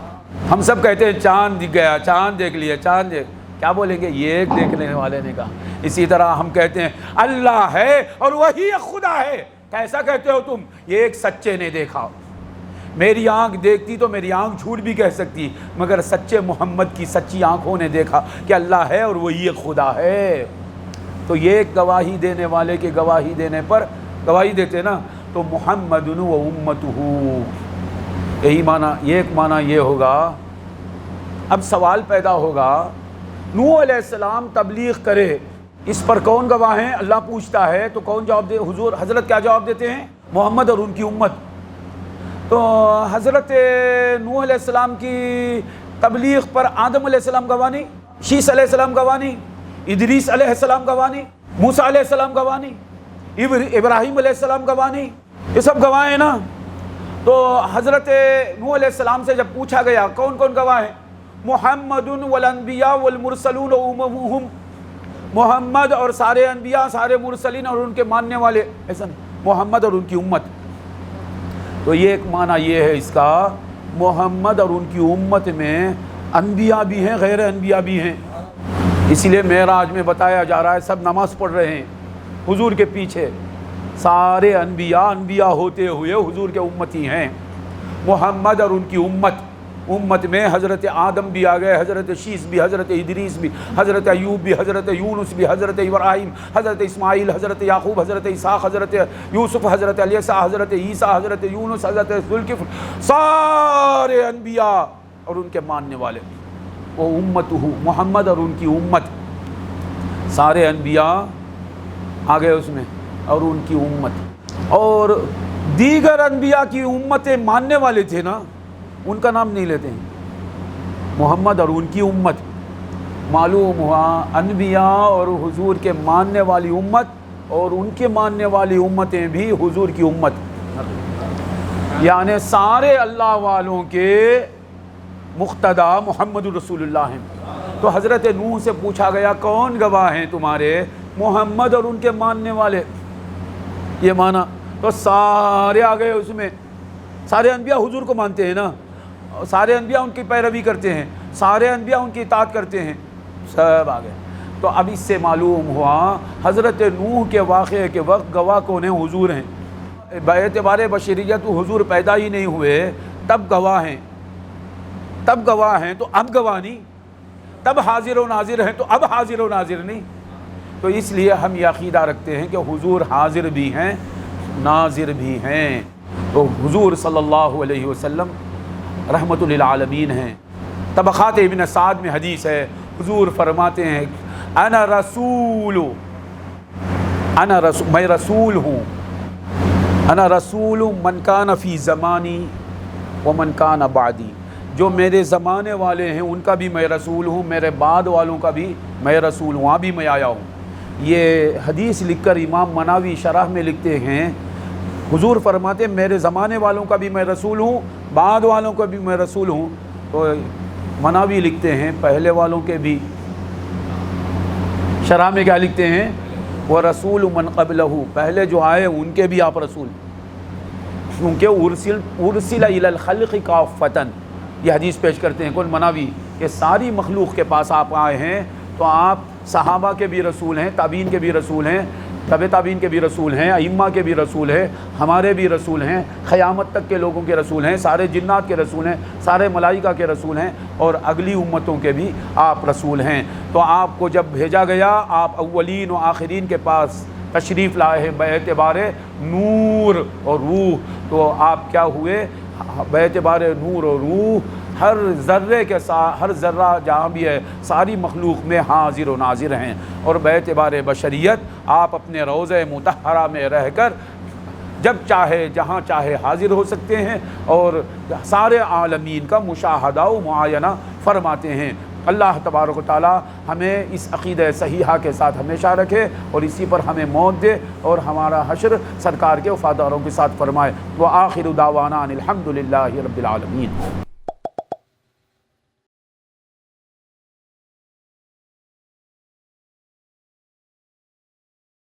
ہم سب کہتے ہیں چاند دکھ گیا، چاند دیکھ لیا، چاند دیکھ، کیا بولیں گے؟ یہ ایک دیکھنے والے نے کہا۔ اسی طرح ہم کہتے ہیں اللہ ہے اور وہی ایک خدا ہے۔ کیسا کہتے ہو تم؟ یہ ایک سچے نے دیکھا۔ میری آنکھ دیکھتی تو میری آنکھ جھوٹ بھی کہہ سکتی، مگر سچے محمد کی سچی آنکھوں نے دیکھا کہ اللہ ہے اور وہی ایک خدا ہے۔ تو یہ ایک گواہی دینے والے کے گواہی دینے پر گواہی دیتے نا، تو محمد و امتہ، یہی معنی، ایک معنی یہ ہوگا۔ اب سوال پیدا ہوگا نوح علیہ السلام تبلیغ کرے، اس پر کون گواہ ہیں؟ اللہ پوچھتا ہے تو کون جواب دے؟ حضور حضرت کیا جواب دیتے ہیں؟ محمد اور ان کی امت۔ تو حضرت نوح علیہ السلام کی تبلیغ پر آدم علیہ السلام گواہ نہیں، شیس علیہ السلام گواہ نہیں، ادریس علیہ السلام گواہ نہیں، موسیٰ علیہ السلام گواہ نہیں، ابراہیم علیہ السلام گواہ نہیں، یہ سب گواہ ہیں نا۔ تو حضرت نوح علیہ السلام سے جب پوچھا گیا کون کون گواہ ہیں؟ محمد والانبیاء والمرسلون واممهم، محمد اور سارے انبیاء، سارے مرسلین اور ان کے ماننے والے، ایسا نہیں، محمد اور ان کی امت۔ تو یہ ایک معنی یہ ہے اس کا، محمد اور ان کی امت میں انبیاء بھی ہیں، غیر انبیاء بھی ہیں۔ اسی لیے معراج میں بتایا جا رہا ہے سب نماز پڑھ رہے ہیں حضور کے پیچھے، سارے انبیاء ہوتے ہوئے حضور کے امتی ہیں۔ محمد اور ان کی امت میں حضرت آدم بھی آ گئے، حضرت شیس بھی، حضرت ادریس بھی، حضرت ایوب بھی، حضرت یونس بھی، حضرت ابراہیم، حضرت اسماعیل، حضرت یعقوب، حضرت اسحاق، حضرت یوسف، حضرت الیسع، حضرت عیسیٰ، حضرت یونس، حضرت ذوالکفل، سارے انبیاء اور ان کے ماننے والے۔ وہ امتہ، محمد اور ان کی امت، سارے انبیاء آ گئے اس میں اور ان کی امت، اور دیگر انبیاء کی امتیں ماننے والے تھے نا، ان کا نام نہیں لیتے ہیں۔ محمد اور ان کی امت، معلوم ہوا انبیاء اور حضور کے ماننے والی امت اور ان کے ماننے والی امتیں بھی حضور کی امت۔ یعنی سارے اللہ والوں کے مقتدا محمد رسول اللہ ہیں۔ تو حضرت نوح سے پوچھا گیا کون گواہ ہیں تمہارے؟ محمد اور ان کے ماننے والے، یہ مانا تو سارے آ گئے اس میں۔ سارے انبیاء حضور کو مانتے ہیں نا، سارے انبیاء ان کی پیروی کرتے ہیں، سارے انبیاء ان کی اطاعت کرتے ہیں، سب آ گئے۔ تو اب اس سے معلوم ہوا حضرت نوح کے واقعے کے وقت گواہ کون ہیں؟ حضور ہیں۔ باعتبار بشریت حضور پیدا ہی نہیں ہوئے تب گواہ ہیں، تب گواہ ہیں تو اب گواہ نہیں، تب حاضر و ناظر ہیں تو اب حاضر و ناظر نہیں۔ تو اس لیے ہم یہ عقیدہ رکھتے ہیں کہ حضور حاضر بھی ہیں ناظر بھی ہیں۔ تو حضور صلی اللہ علیہ وسلم رحمت للعالمین ہیں۔ طبقات ابن سعد میں حدیث ہے، حضور فرماتے ہیں انا رسول، میں رسول ہوں، انا رسول من کان فی زمانی ومن کان بعدی، جو میرے زمانے والے ہیں ان کا بھی میں رسول ہوں، میرے بعد والوں کا بھی میں رسول ہوں، وہاں بھی میں آیا ہوں۔ یہ حدیث لکھ کر امام مناوی شرح میں لکھتے ہیں، حضور فرماتے ہیں میرے زمانے والوں کا بھی میں رسول ہوں، بعد والوں کا بھی میں رسول ہوں۔ تو مناوی لکھتے ہیں پہلے والوں کے بھی، شرح میں کیا لکھتے ہیں؟ وہ رسول من قبلہ، پہلے جو آئے ان کے بھی آپ رسول، کیونکہ ارسل الی الخلق کافۃ، یہ حدیث پیش کرتے ہیں کون؟ مناوی، کہ ساری مخلوق کے پاس آپ آئے ہیں تو آپ صحابہ کے بھی رسول ہیں، تابعین کے بھی رسول ہیں، تبع تابعین کے بھی رسول ہیں، ائمہ کے بھی رسول ہیں، ہمارے بھی رسول ہیں، قیامت تک کے لوگوں کے رسول ہیں، سارے جنات کے رسول ہیں، سارے ملائکہ کے رسول ہیں، اور اگلی امتوں کے بھی آپ رسول ہیں۔ تو آپ کو جب بھیجا گیا آپ اولین و آخرین کے پاس تشریف لائے ہیں باعتبار نور اور روح، تو آپ کیا ہوئے؟ باعتبار نور اور روح ہر ذرے کے ساتھ، ہر ذرہ جہاں بھی ہے ساری مخلوق میں حاضر و ناظر ہیں، اور باعتبار بشریت آپ اپنے روضہ مطہرہ میں رہ کر جب چاہے جہاں چاہے حاضر ہو سکتے ہیں اور سارے عالمین کا مشاہدہ و معاینہ فرماتے ہیں۔ اللہ تبارک و تعالی ہمیں اس عقیدہ صحیحہ کے ساتھ ہمیشہ رکھے اور اسی پر ہمیں موت دے اور ہمارا حشر سرکار کے وفاداروں کے ساتھ فرمائے۔ وآخر دعوانا ان الحمد للہ رب العالمین۔